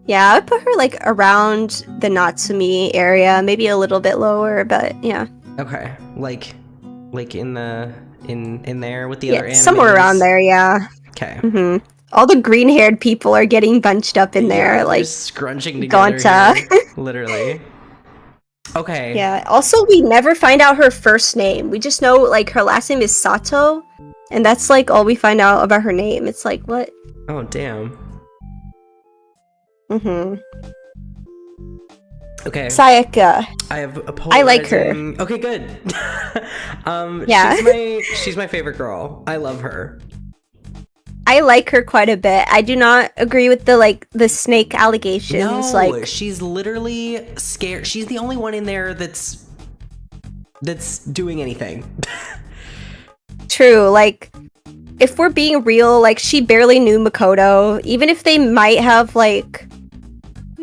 Yeah, I would put her, like, around the Natsumi area. Maybe a little bit lower, but, yeah.
Okay. Like in the... In there with the other animes?
Somewhere around there, yeah.
Okay.
All the green-haired people are getting bunched up in there, like...
Just scrunching together
Gonta.
here, literally. Okay.
Yeah, also, we never find out her first name. We just know, like, her last name is Sato, and that's, like, all we find out about her name. It's like, what?
Oh, damn. Okay.
Sayaka.
I have a
I like her.
Okay, good.
Yeah.
She's my favorite girl. I love her.
I like her quite a bit. I do not agree with the snake allegations.
No,
like,
she's literally scared. She's the only one in there that's doing anything.
True. Like, if we're being real, like, she barely knew Makoto. Even if they might have, like,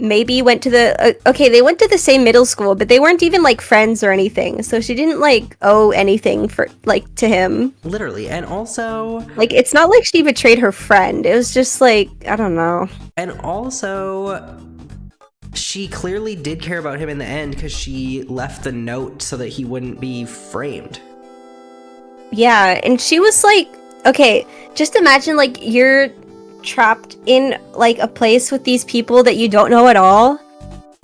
maybe went to they went to the same middle school, but they weren't even, like, friends or anything. So she didn't, like, owe anything for, like, to him.
Literally. And also,
like, it's not like she betrayed her friend. It was just, like, I don't know.
And also, she clearly did care about him in the end because she left the note so that he wouldn't be framed.
Yeah, and she was like, okay, just imagine, like, you're trapped in, like, a place with these people that you don't know at all,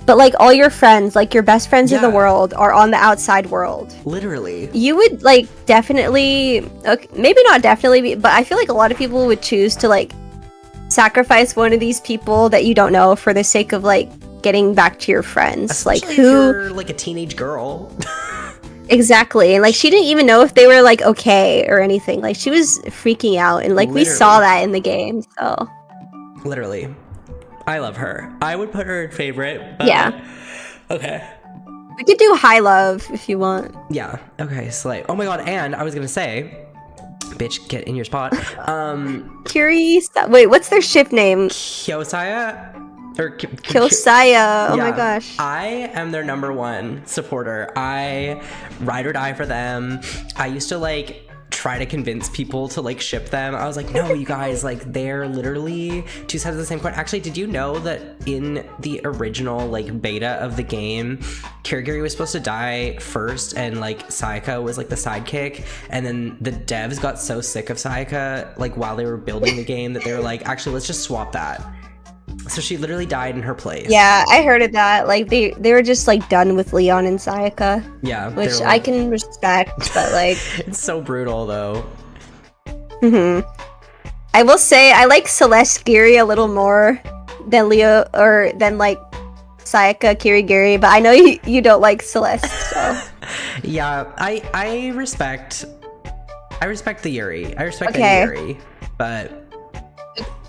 but, like, all your friends, like, your best friends in the world are on the outside world.
Literally.
You would, like, definitely, okay, maybe not definitely, but I feel like a lot of people would choose to, like, sacrifice one of these people that you don't know for the sake of, like, getting back to your friends.
Especially
like,
if
who
you're, like, a teenage girl.
Exactly. And, like, she didn't even know if they were, like, okay or anything. Like, she was freaking out, and, like, we saw that in the game, so.
Literally. I love her. I would put her in favorite, but...
Yeah.
Okay.
We could do high love if you want.
Yeah. Okay, slay. Oh my god, and I was gonna say... Bitch, get in your spot.
Wait, what's their ship name?
Kyosaya? Or
Kill Saya. Oh my
yeah.
gosh.
I am their number one supporter. I ride or die for them. I used to like try to convince people to like ship them. I was like, no, you guys, like they're literally two sides of the same coin. Actually, did you know that in the original like beta of the game, Kirigiri was supposed to die first and like Sayaka was like the sidekick, and then the devs got so sick of Sayaka like while they were building the game that they were like, actually, let's just swap that. So she literally died in her place.
Yeah, I heard of that. Like they were just like done with Leon and Sayaka.
Yeah,
which I can respect, but like
it's so brutal though.
I will say I like Celeste Giri a little more than Leo or than like Sayaka Kirigiri, but I know you don't like Celeste, so
yeah, I respect the Yuri. I respect the Yuri, but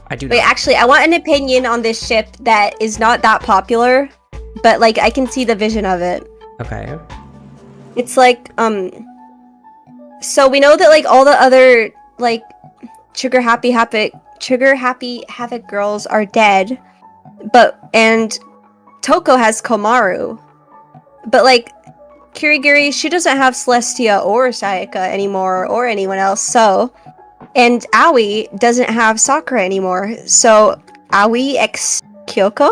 I do not.
Wait, actually, I want an opinion on this ship that is not that popular, but like I can see the vision of it.
Okay.
It's like so we know that like all the other like Trigger Happy Havoc girls are dead, and Toko has Komaru. But like Kirigiri, she doesn't have Celestia or Sayaka anymore or anyone else, so and Aoi doesn't have Sakura anymore, so Aoi x Kyoko?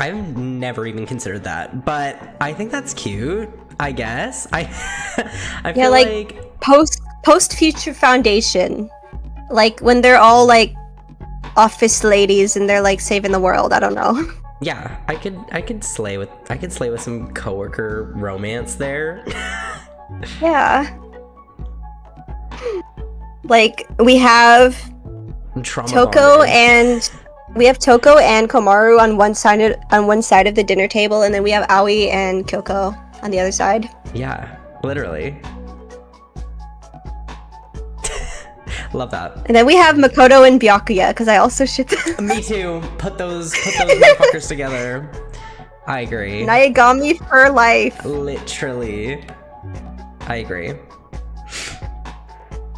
I've never even considered that, but I think that's cute, I guess. I feel like
post Future Foundation, like when they're all like office ladies and they're like saving the world. I don't know.
Yeah, I could slay with some coworker romance there.
Yeah. Like we have Toko and Komaru on one side of the dinner table, and then we have Aoi and Kyoko on the other side.
Yeah, literally. Love that.
And then we have Makoto and Byakuya, because I also ship them.
Me too. Put those motherfuckers together. I agree.
Naegami for life.
Literally. I agree.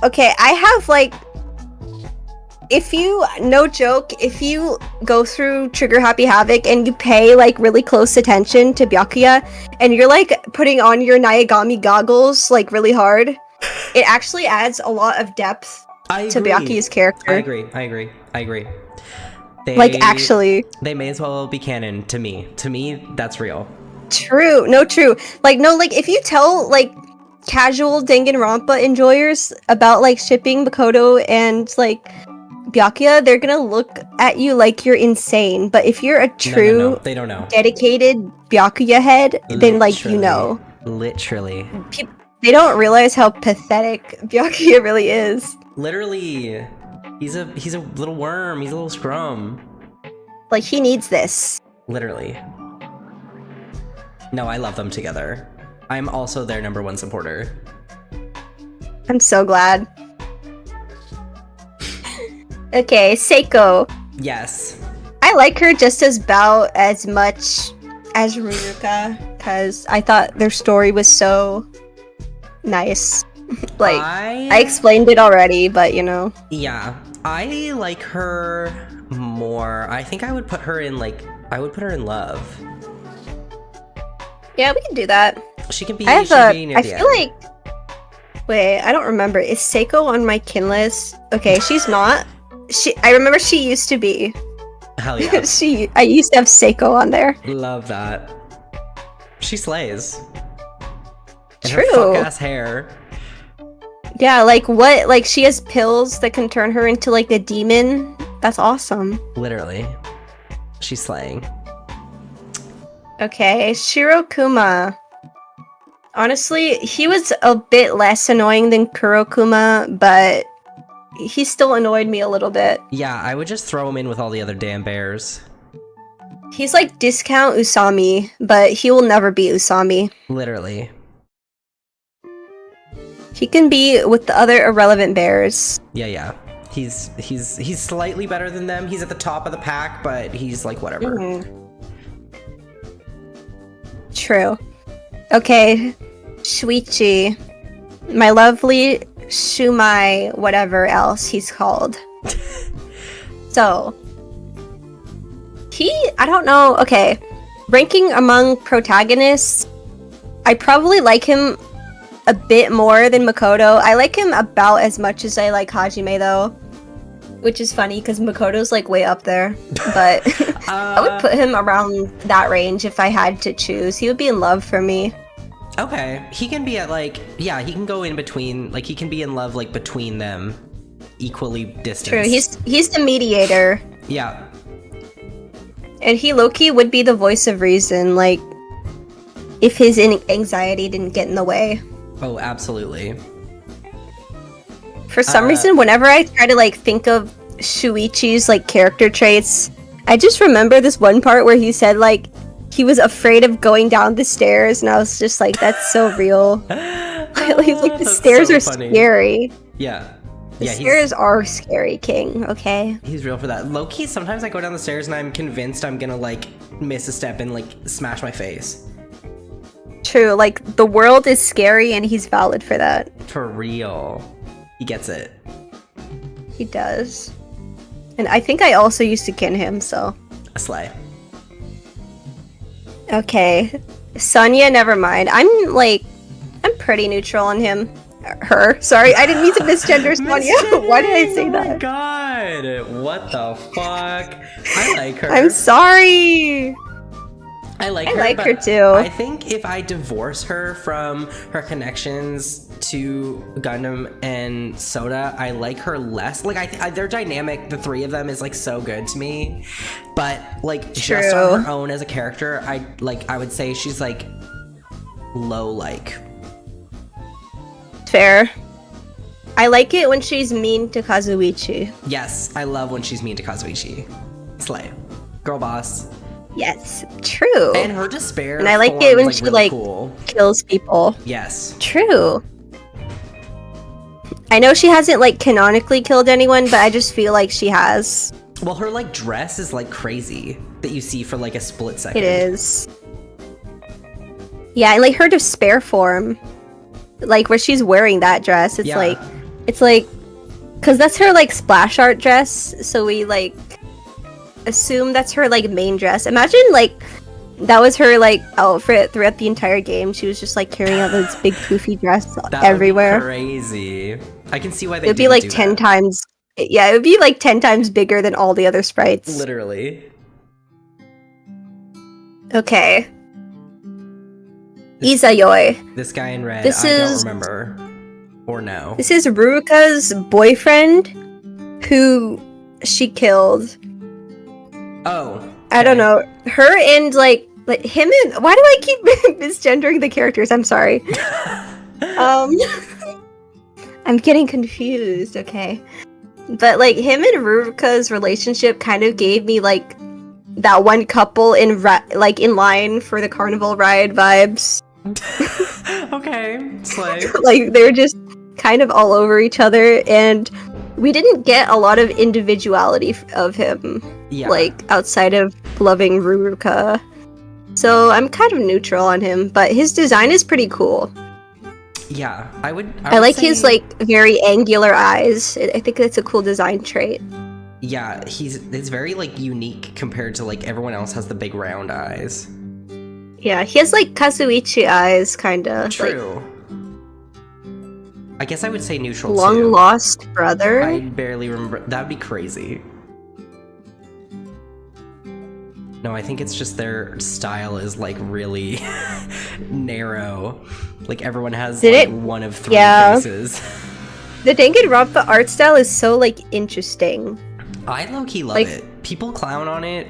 Okay, I have like, no joke, if you go through Trigger Happy Havoc and you pay like really close attention to Byakuya and you're like putting on your Naegami goggles like really hard, it actually adds a lot of depth to Byakuya's character.
I agree.
Actually.
They may as well be canon to me. To me, that's real.
True. Like, if you tell like casual Danganronpa enjoyers about like shipping Makoto and like Byakuya, they're gonna look at you like you're insane. But if you're a true,
no, they don't know,
dedicated Byakuya head, then like you know.
Literally.
They don't realize how pathetic Byakuya really is.
Literally. He's a little worm, he's a little scrum.
Like he needs this.
Literally. No, I love them together. I'm also their number one supporter.
I'm so glad. Okay, Seiko.
Yes. I
like her just about as much as Ruruka, because I thought their story was so nice. Like, I explained it already, but you know.
Yeah, I like her more. I think I would put her in love.
Yeah, we can do that.
She can be.
I feel like. Wait, I don't remember. Is Seiko on my kin list? Okay, she's not. I remember she used to be.
Hell yeah.
I used to have Seiko on there.
Love that. She slays. And
True.
her fuck ass hair.
Yeah, like what? Like she has pills that can turn her into like a demon. That's awesome.
Literally. She's slaying.
Okay, Shirokuma. Honestly, he was a bit less annoying than Kurokuma, but he still annoyed me a little bit.
Yeah, I would just throw him in with all the other damn bears.
He's like discount Usami, but he will never be Usami.
Literally.
He can be with the other irrelevant bears.
Yeah. He's slightly better than them. He's at the top of the pack, but he's like whatever.
Mm-hmm. True. Okay, Shuichi. My lovely Shumai, whatever else he's called. So, I don't know. Okay, ranking among protagonists, I probably like him a bit more than Makoto. I like him about as much as I like Hajime, though, which is funny because Makoto's like way up there. But I would put him around that range if I had to choose. He would be in love for me.
Okay, he can be at like, yeah, he can go in between, like he can be in love like between them, equally distant.
True, he's the mediator.
Yeah.
And he low-key would be the voice of reason, like, if his anxiety didn't get in the way.
Oh, absolutely.
For some reason, whenever I try to, like, think of Shuichi's, like, character traits, I just remember this one part where he said, like, he was afraid of going down the stairs, and I was just like, that's so real. He's like, the stairs are scary.
Yeah.
The stairs are scary, King, okay?
He's real for that. Low-key, sometimes I go down the stairs and I'm convinced I'm gonna, like, miss a step and, like, smash my face.
True, like, the world is scary and he's valid for that.
For real. He gets it.
He does. And I think I also used to kin him, so.
A slay.
Okay. Sonya, never mind. I'm pretty neutral on him. Her. Sorry, I didn't mean to misgender Sonya. Why did I say that?
Oh my god. What the fuck? I like her.
I'm sorry.
I like
her too.
I think if I divorce her from her connections to Gundam and Soda, I like her less. Like, their dynamic, the three of them, is like so good to me. But like, just on her own as a character, I would say she's like low like.
Fair. I like it when she's mean to Kazuichi.
Yes, I love when she's mean to Kazuichi. Slay. Girl boss.
Yes, true.
And her despair.
And I like it when
like,
she
really
like
cool.
kills people.
Yes.
True. I know she hasn't like canonically killed anyone, but I just feel like she has.
Well, her like dress is like crazy that you see for like a split second.
It is. Yeah, and like her despair form, like where she's wearing that dress, it's like, because that's her like splash art dress, so we like assume that's her like main dress. Imagine like that was her like outfit throughout the entire game. She was just like carrying out this big poofy dress everywhere.
Would be crazy. I can see why they.
It would be like 10 times. Yeah, it would be like 10 times bigger than all the other sprites.
Literally.
Okay. Izayoi.
This guy in red.
This
I
is,
don't remember. Or no.
This is Ruruka's boyfriend, who she killed.
Oh. Okay.
I don't know. Her and like him and why do I keep misgendering the characters? I'm sorry. I'm getting confused, okay. But like him and Ruruka's relationship kind of gave me like that one couple in line for the carnival ride vibes.
Okay. Slay.
Like they were just kind of all over each other, and we didn't get a lot of individuality of him, like outside of loving Ruruka. So I'm kind of neutral on him, but his design is pretty cool.
Yeah, I would
like his like very angular eyes. I think that's a cool design trait.
Yeah, it's very like unique compared to like everyone else has the big round eyes.
Yeah, he has like Kazuichi eyes, kinda.
True. Like, I guess I would say neutral too.
Long lost brother?
I barely remember. That'd be crazy. No, I think it's just their style is like really narrow. Like everyone has one of three faces.
The Danganronpa art style is so like interesting.
I low-key love it. People clown on it,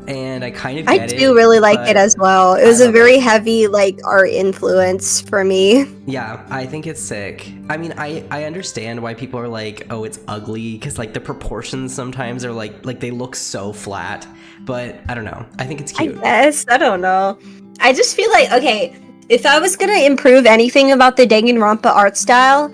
and I kind of get it.
I do really like it as well. It was a very heavy like art influence for me.
Yeah, I think it's sick. I mean, I understand why people are like, oh, it's ugly, because like the proportions sometimes are like they look so flat. But I don't know. I think it's cute.
I don't know. I just feel like, okay, if I was gonna improve anything about the Danganronpa art style,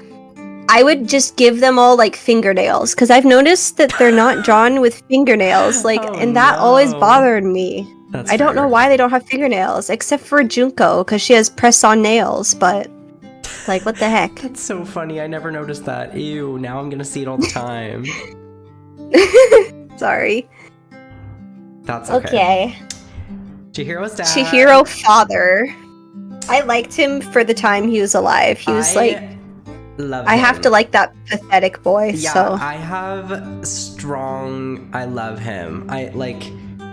I would just give them all like fingernails, because I've noticed that they're not drawn with fingernails, like, and that always bothered me. I don't know why they don't have fingernails, except for Junko, because she has press-on nails, but like, what the heck?
That's so funny. I never noticed that. Ew, now I'm gonna see it all the time.
Sorry.
That's okay. Chihiro's dad.
Chihiro father. I liked him for the time he was alive. He was
love him.
I have to like that pathetic voice.
Yeah,
so.
I love him.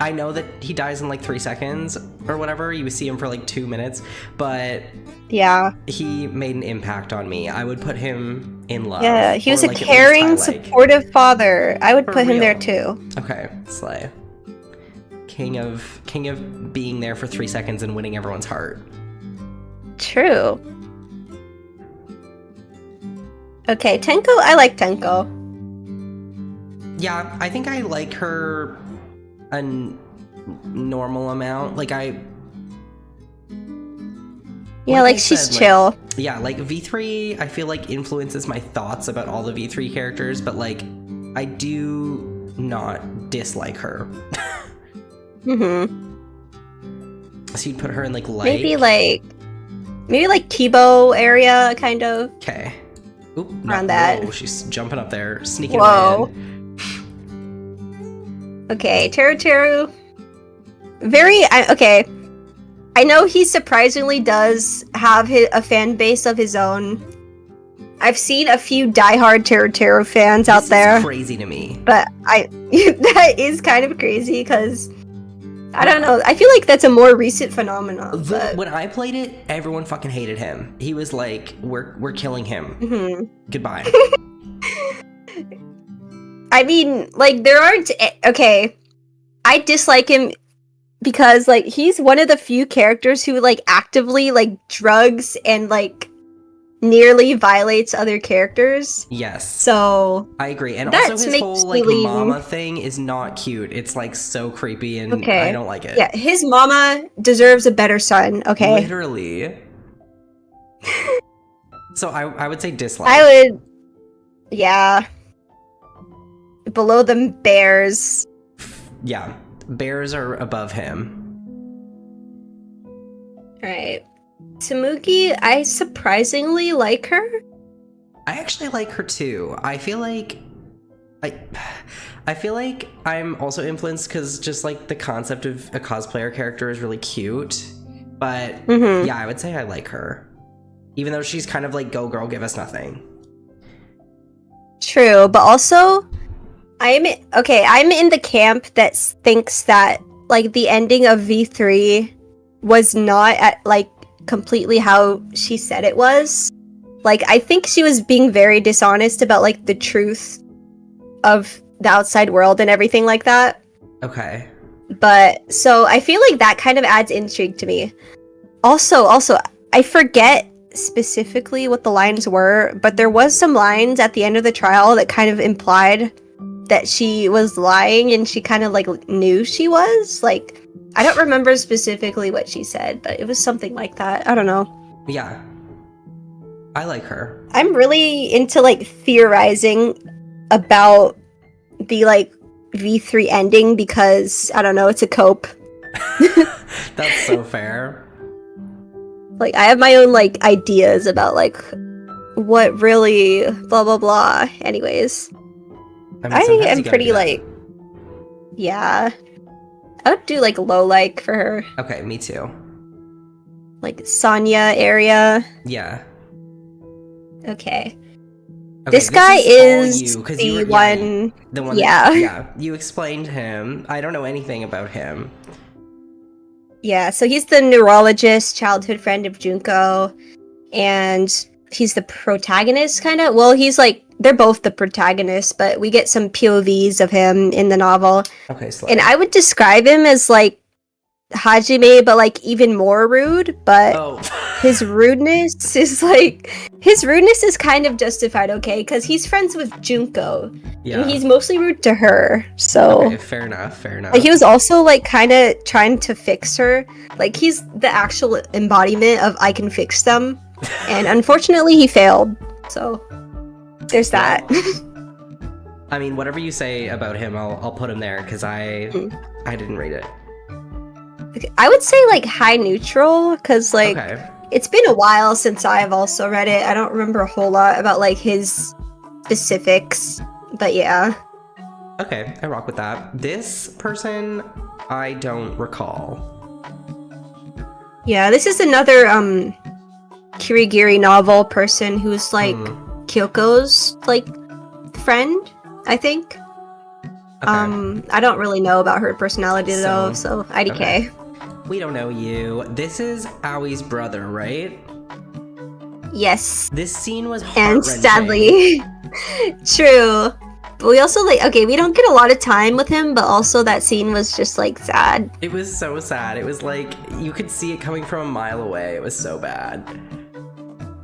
I know that he dies in like 3 seconds or whatever. You see him for like 2 minutes, but
yeah,
he made an impact on me. I would put him in love.
Yeah, he was a caring, supportive father. I would put him there too.
Okay, slay. King of being there for 3 seconds and winning everyone's heart.
True. Okay, Tenko. I like Tenko.
Yeah, I think I like her a normal amount.
She's chill.
Yeah, like V3, I feel like influences my thoughts about all the V3 characters, but like, I do not dislike her. So you'd put her in like light.
Maybe like Tebow area, kind of.
Okay. Oop,
around that.
Whoa, she's jumping up there, sneaking
Whoa.
in.
Okay, Teru. Okay. I know he surprisingly does have a fan base of his own. I've seen a few diehard Teru fans out there.
This is crazy to me.
But that is kind of crazy because I don't know. I feel like that's a more recent phenomenon.
When I played it, everyone fucking hated him. He was like, "We're killing him. Goodbye."
I mean, like, there aren't... Okay, I dislike him because, like, he's one of the few characters who, like, actively, like, drugs and, like, nearly violates other characters.
Yes.
So...
I agree. And also his whole, like, mama thing is not cute. It's, like, so creepy and I don't like it.
Yeah, his mama deserves a better son, okay?
Literally. So I would say dislike.
I would... Yeah. Below them, bears.
Yeah, bears are above him.
Alright. Tamuki, I surprisingly like her.
I actually like her too. I feel like I'm also influenced because just like the concept of a cosplayer character is really cute. But yeah, I would say I like her. Even though she's kind of like, go girl, give us nothing.
True, but also I'm in the camp that thinks that like the ending of V3 was not at like completely how she said it was. Like, I think she was being very dishonest about like the truth of the outside world and everything like that.
Okay.
But so I feel like that kind of adds intrigue to me. Also, I forget specifically what the lines were, but there was some lines at the end of the trial that kind of implied that she was lying and she kind of like knew she was. Like, I don't remember specifically what she said, but it was something like that. I don't know.
Yeah. I like her.
I'm really into like theorizing about the like V3 ending because I don't know, it's a cope.
That's so fair.
Like, I have my own like ideas about like what really blah blah blah. Anyways, I am pretty like, yeah, I would do like low like for her.
Okay, me too.
Like Sonya area.
Yeah.
Okay. This guy is the one.
The one.
Yeah.
Yeah. You explained him. I don't know anything about him.
Yeah, so he's the neurologist, childhood friend of Junko, and he's the protagonist, kind of. Well, he's like, they're both the protagonists, but we get some POVs of him in the novel.
Okay,
and I would describe him as like Hajime, but like even more rude, but his rudeness is kind of justified, okay, because he's friends with Junko, and he's mostly rude to her, so
okay, fair enough.
He was also like kind of trying to fix her, like he's the actual embodiment of I can fix them, and unfortunately he failed, so there's that.
I mean, whatever you say about him, I'll put him there because I didn't read it.
I would say like high neutral because like it's been a while since I've also read it. I don't remember a whole lot about like his specifics, but yeah.
Okay, I rock with that. This person, I don't recall.
Yeah, this is another Kirigiri novel person who's like Kyoko's like friend, I think.
Okay.
I don't really know about her personality though, so IDK.
Okay. We don't know you. This is Aoi's brother, right?
Yes.
This scene was
And
heart-wrenching.
sadly, true. But we also like, okay, we don't get a lot of time with him, but also that scene was just like sad.
It was so sad. It was like, you could see it coming from a mile away. It was so bad.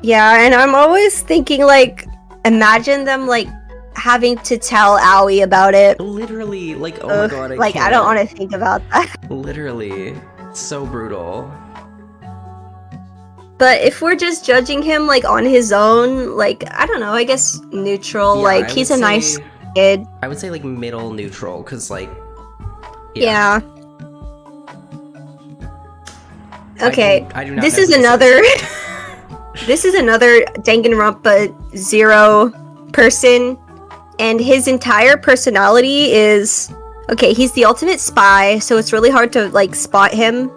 Yeah, and I'm always thinking like, imagine them like having to tell Aoi about it.
Literally, like, oh my god,
I
can't.
don't want to think about that.
Literally, so brutal.
But if we're just judging him like on his own, like I don't know, I guess neutral.
Yeah,
like
I
he's
would
a nice
say-
kid.
I would say like middle neutral, because like,
Yeah. Okay.
I do not
This
know
is
who
another. This is another Danganronpa 0 person, and his entire personality is okay. He's the ultimate spy, so it's really hard to like spot him.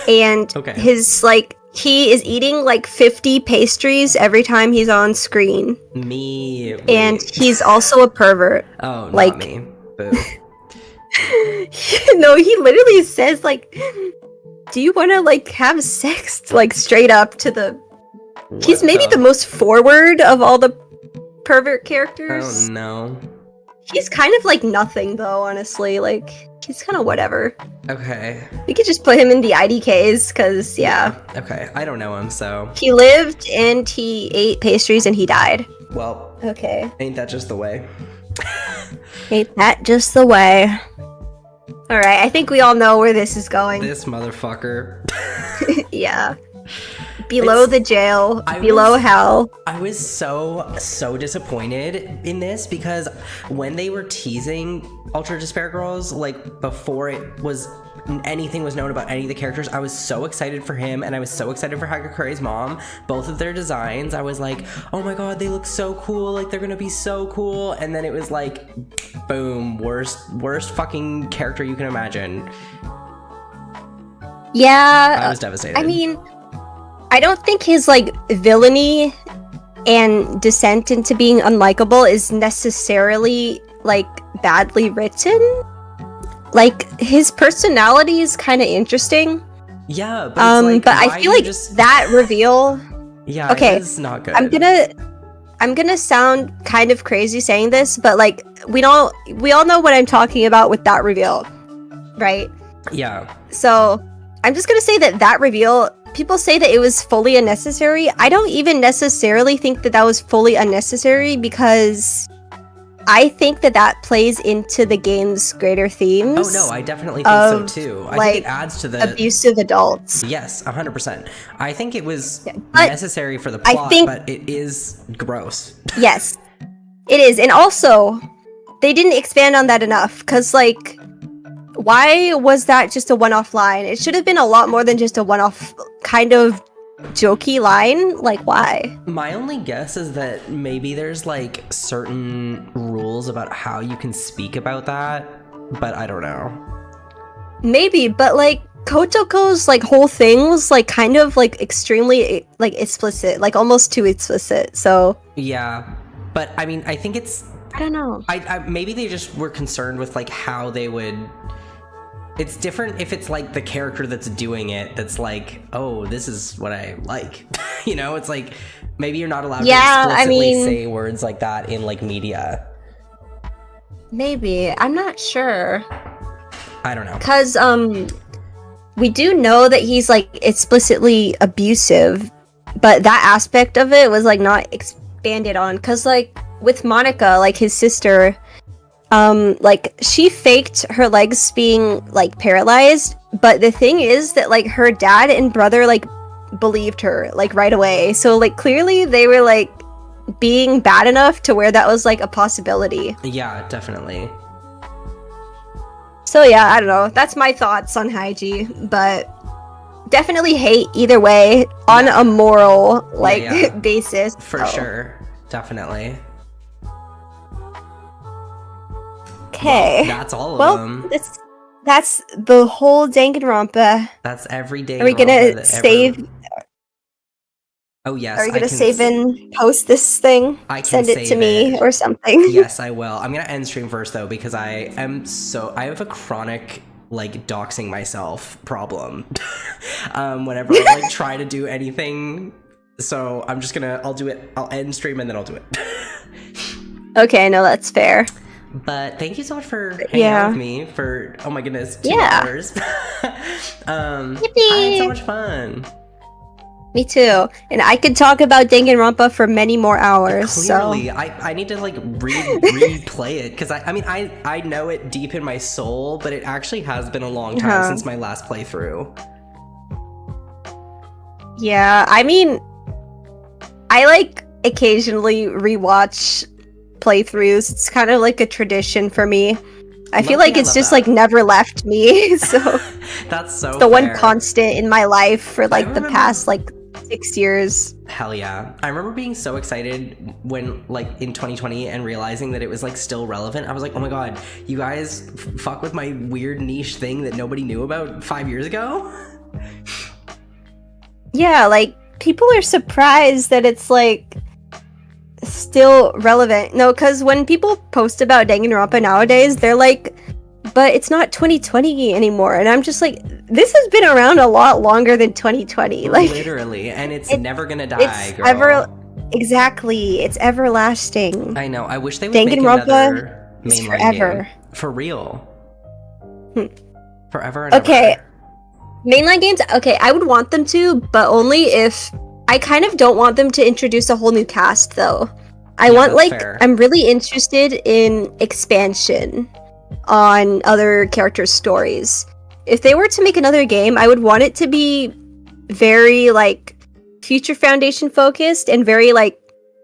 And
Okay.
his like he is eating like 50 pastries every time he's on screen,
Me.
and
wait.
he's also a pervert.
Oh,
like-
not me. Boo.
No, he literally says like, "Do you want to like have sex?" Like straight up to the. He's
What
maybe the most forward of all the pervert characters.
Oh no.
He's kind of like nothing though, honestly. Like he's kind of whatever.
Okay.
We could just put him in the IDKs because yeah,
Okay. I don't know him, so.
he lived and he ate pastries and he died.
Well,
Okay,
ain't that just the way?
ain't that just the way? All right, I think we all know where this is going.
This motherfucker.
Yeah, below
It's-
the jail,
I
below
was-
hell.
I was so disappointed in this because when they were teasing Ultra Despair Girls, like before anything was known about any of the characters, I was so excited for him and I was so excited for Hagakure's mom. Both of their designs, I was like, oh my god, they look so cool, like they're gonna be so cool. And then it was like, boom, worst fucking character you can imagine.
Yeah,
I was devastated.
I mean, I don't think his like villainy and descent into being unlikable is necessarily like badly written. Like his personality is kind of interesting.
yeah, but it's like,
but
why
I feel
you
like that reveal.
yeah,
Okay,
it's not good.
I'm gonna sound kind of crazy saying this, but like we all know what I'm talking about with that reveal, right?
Yeah.
So I'm just gonna say that reveal, people say that it was fully unnecessary. I don't even necessarily think that was fully unnecessary because I think that plays into the game's greater themes.
Oh no, I definitely think so
of,
too. I
like,
think it adds to the
abusive adults.
Yes, 100%. I think it was
but
necessary for the
I
plot,
think-
but it is gross.
Yes, it is. And also, they didn't expand on that enough because, like, why was that just a one-off line? It should have been a lot more than just a one-off kind of jokey line. Like, why?
My only guess is that maybe there's like certain rules about how you can speak about that, but I don't know.
Maybe, but like Kotoko's like whole thing was like kind of like extremely like explicit, like almost too explicit. So
Yeah, but I mean, I think it's
I don't know.
I maybe they just were concerned with like how they would. It's different if it's like the character that's doing it that's like, oh, this is what I like. You know, it's like maybe you're not allowed
Yeah,
to
I
explicitly
mean-
say words like that in like media.
Maybe. I'm not sure.
I don't know.
Cause we do know that he's like explicitly abusive, but that aspect of it was like not expanded on. Cause like with Monica, like his sister, like she faked her legs being like paralyzed, but the thing is that like her dad and brother like believed her like right away. So like clearly they were like being bad enough to where that was like a possibility.
Yeah, definitely.
So yeah, I don't know. That's my thoughts on Haiji, but definitely hate either way on a moral like
yeah.
basis.
For
so.
sure. Definitely.
Okay.
That's all of
Well,
them.
That's the whole Danganronpa.
That's every day.
Are we gonna save?
Oh yes.
Are you gonna save and post this thing? Send it to me or something.
Yes, I will. I'm gonna end stream first though because I have a chronic like doxing myself problem whenever I like try to do anything. So I'm just gonna I'll end stream and then I'll do it.
Okay, no, that's fair.
But thank you so much for hanging out with me for, oh my goodness, 2 hours. I had so much fun.
Me too. And I could talk about Danganronpa for many more hours.
Clearly,
so.
I need to like replay it because I know it deep in my soul, but it actually has been a long time since my last playthrough.
Yeah, I mean, I like occasionally rewatch playthroughs. It's kind of like a tradition for me. I feel like it's just like never left me. So
that's so
it's the one constant in my life for like the past like 6 years.
Hell yeah. I remember being so excited when like in 2020 and realizing that it was like still relevant. I was like, oh my god, you guys fuck with my weird niche thing that nobody knew about 5 years ago.
Yeah, like people are surprised that it's like still relevant. No, because when people post about Danganronpa nowadays, they're like, but it's not 2020 anymore. And I'm just like, this has been around a lot longer than 2020. Like
literally, and it's never gonna die, girl.
Exactly. It's everlasting.
I know. I wish they would make another mainline
forever.
Game. For real. Forever and
okay.
ever.
Mainline games, okay, I would want them to, but only if I kind of don't want them to introduce a whole new cast, though. I want, like, fair. I'm really interested in expansion on other characters' stories. If they were to make another game, I would want it to be very, like, Future Foundation focused and very, like,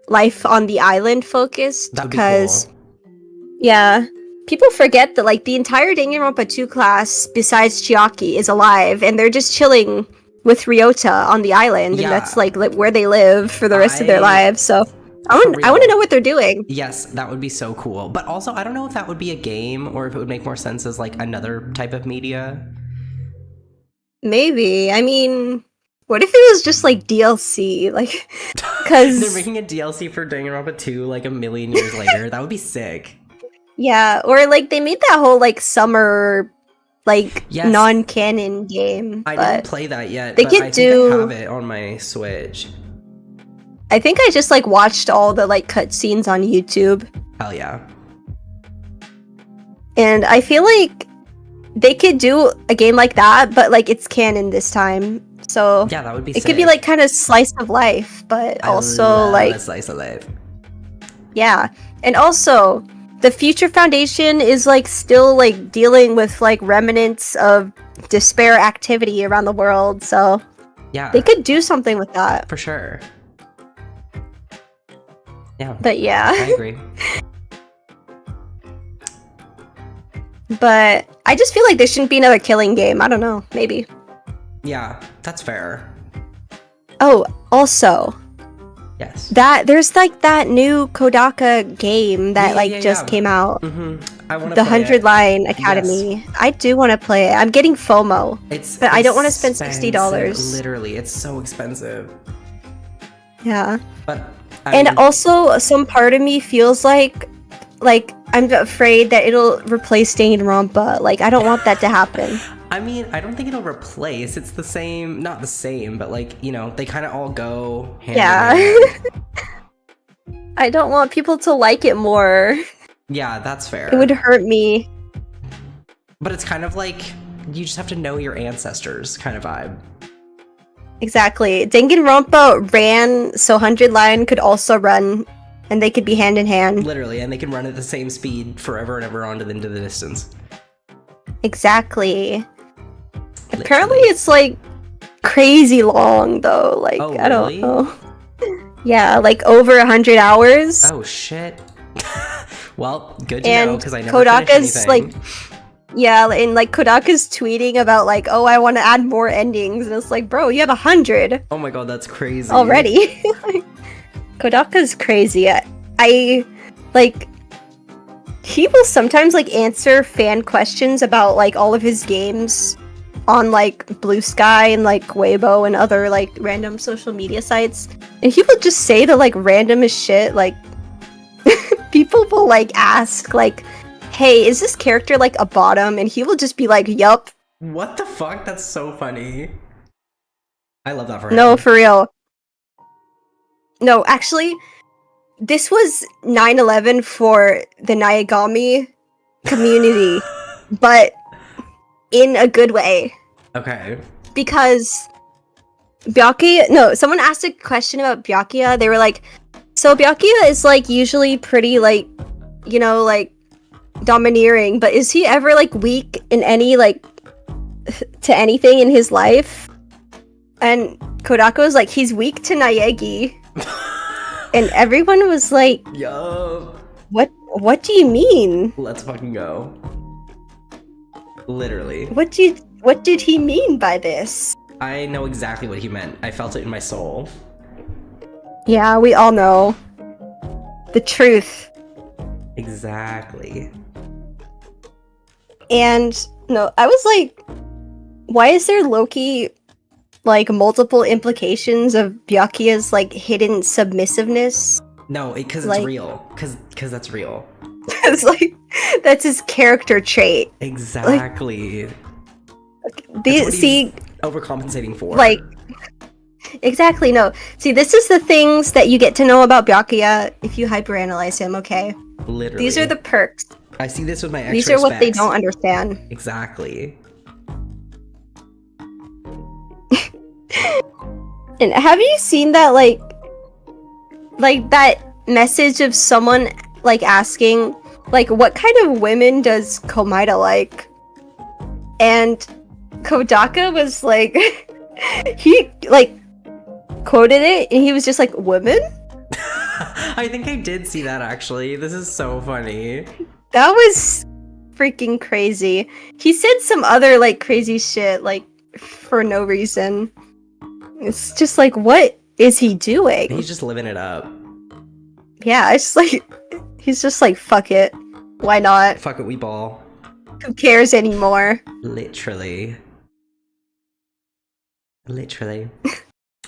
Life on the Island focused.
That'd be cool.
Yeah. People forget that, like, the entire Danganronpa 2 class, besides Chiaki, is alive, and they're just chilling with Ryota on the island, and that's like where they live for the rest of their lives. So I want to know what they're doing.
Yes, that would be so cool. But also, I don't know if that would be a game or if it would make more sense as like another type of media.
Maybe. I mean, what if it was just like DLC? Like, because
they're making a DLC for Danganronpa 2 like a million years later. That would be sick.
Yeah, or like they made that whole like summer like non-canon game.
I didn't play that yet,
they
but
could
I think I have it on my Switch.
I think I just like watched all the like cutscenes on YouTube.
Hell yeah.
And I feel like they could do a game like that, but like it's canon this time. So
yeah, that would be
sick. Could be like kind of slice of life, but also like
a slice of life.
Yeah. And also the Future Foundation is like still like dealing with like remnants of despair activity around the world, so
yeah,
they could do something with that
for sure. Yeah,
but yeah,
I agree.
But I just feel like there shouldn't be another killing game. I don't know, maybe.
Yeah, that's fair.
Oh, also.
Yes.
There's like that new Kodaka game that just came out.
I want to
the 100 Line Academy. Yes. I do want to play it. I'm getting FOMO. But I don't want to spend $60.
Literally, it's so expensive.
Yeah.
But
and also some part of me feels like I'm afraid that it'll replace Danganronpa. Like I don't want that to happen.
I mean, I don't think it'll replace. It's the same, not the same, but like, you know, they kind of all go hand in hand.
I don't want people to like it more.
Yeah, that's fair.
It would hurt me.
But it's kind of like, you just have to know your ancestors kind of vibe.
Exactly. Danganronpa ran, so 100 Line could also run, and they could be hand in hand.
Literally, and they can run at the same speed forever and ever on into the distance.
Exactly. Literally. Apparently it's like crazy long though. Like I don't know. Yeah, like over 100 hours.
Oh shit. Well, good to know because I never
Kodaka's like, yeah, and like Kodaka's tweeting about like, oh, I want to add more endings, and it's like, bro, you have 100.
Oh my god, that's crazy
already. Kodaka's crazy. I like. he will sometimes like answer fan questions about like all of his games on like Blue Sky and like Weibo and other like random social media sites, and he will just say the like randomest shit. Like people will like ask like, hey, is this character like a bottom? And he will just be like, yup.
What the fuck? That's so funny. I love that for him.
No, for real. No, actually, this was 9/11 for the Naegami community, but in a good way.
Okay.
Because someone asked a question about Byakuya. They were like, so Byakuya is like usually pretty like, you know, like domineering, but is he ever like weak in any like to anything in his life? And Kodako was like, he's weak to Naegi. And everyone was like,
yo,
what do you mean?
Let's fucking go. Literally.
What did he mean by this?
I know exactly what he meant. I felt it in my soul.
Yeah, we all know the truth.
Exactly.
And no, I was like, why is there Loki like multiple implications of Byakuya's like hidden submissiveness?
No, because
like,
it's real. Because that's real.
It's like that's his character trait.
Exactly.
Like,
he's overcompensating for.
Like, exactly. No, see, this is the things that you get to know about Byakuya if you hyperanalyze him. Okay.
Literally.
These are the perks.
I see this with my X-ray
These are what
specs.
they don't understand.
Exactly.
And have you seen that like that message of someone like asking like what kind of women does Komaeda like? And Kodaka was like he like quoted it and he was just like, women?
I think I did see that actually. This is so funny.
That was freaking crazy. He said some other like crazy shit like for no reason. It's just like, what is he doing?
He's just living it up.
Yeah, it's like he's just like, fuck it. Why not?
Fuck it, we ball.
Who cares anymore?
Literally.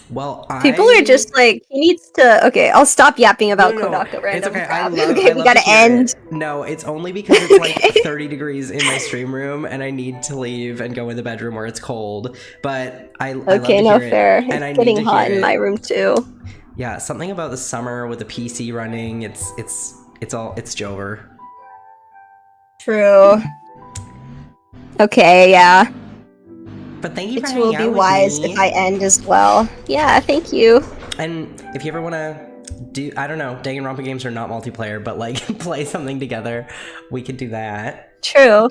Well,
people are just like, he needs to. Okay, I'll stop yapping about Kodaka random.
It's okay.
crap.
I
we gotta end.
No, it's only because it's like 30 degrees in my stream room, and I need to leave and go in the bedroom where it's cold. But I love to
no
hear
fair.
It,
it's
and I
getting
need to
hot
hear
in my room too.
Yeah, something about the summer with the PC running. It's Jover.
True. Okay, yeah.
But thank you for
It
hanging
will
out
be
with
wise
me.
if I end as well. Yeah, thank you.
And if you ever want to do, I don't know, Danganronpa games are not multiplayer, but like play something together, we could do that.
True.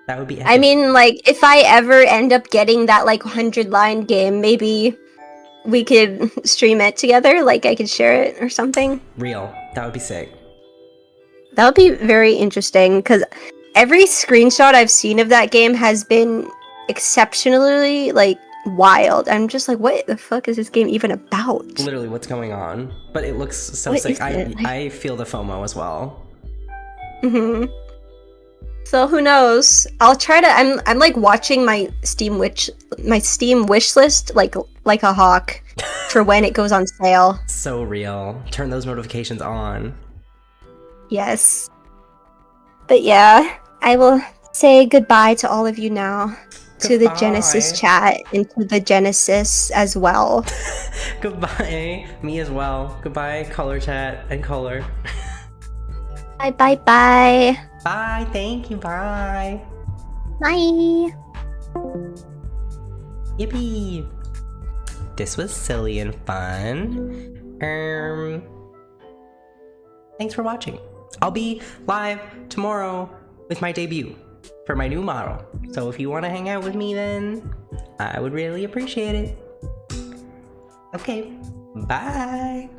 That would be epic.
I mean, like, if I ever end up getting that, like, 100-line game, maybe we could stream it together. Like, I could share it or something.
Real. That would be sick.
That would be very interesting, because every screenshot I've seen of that game has been exceptionally, like, wild. I'm just like, what the fuck is this game even about?
Literally, what's going on? But it looks so
What
sick.
is it?
I feel the FOMO as well.
Mm-hmm. So who knows? I'll try to. I'm like watching my Steam wish list like a hawk for when it goes on sale.
So real. Turn those notifications on.
Yes. But yeah, I will say goodbye to all of you now. To the Genesis chat and to the Genesis as well.
Goodbye. Me as well. Goodbye, color chat and color.
Bye bye bye.
Bye. Thank you. Bye.
Bye.
Yippee. This was silly and fun. Thanks for watching. I'll be live tomorrow with my debut for my new model. So if you want to hang out with me, then I would really appreciate it. Okay, bye.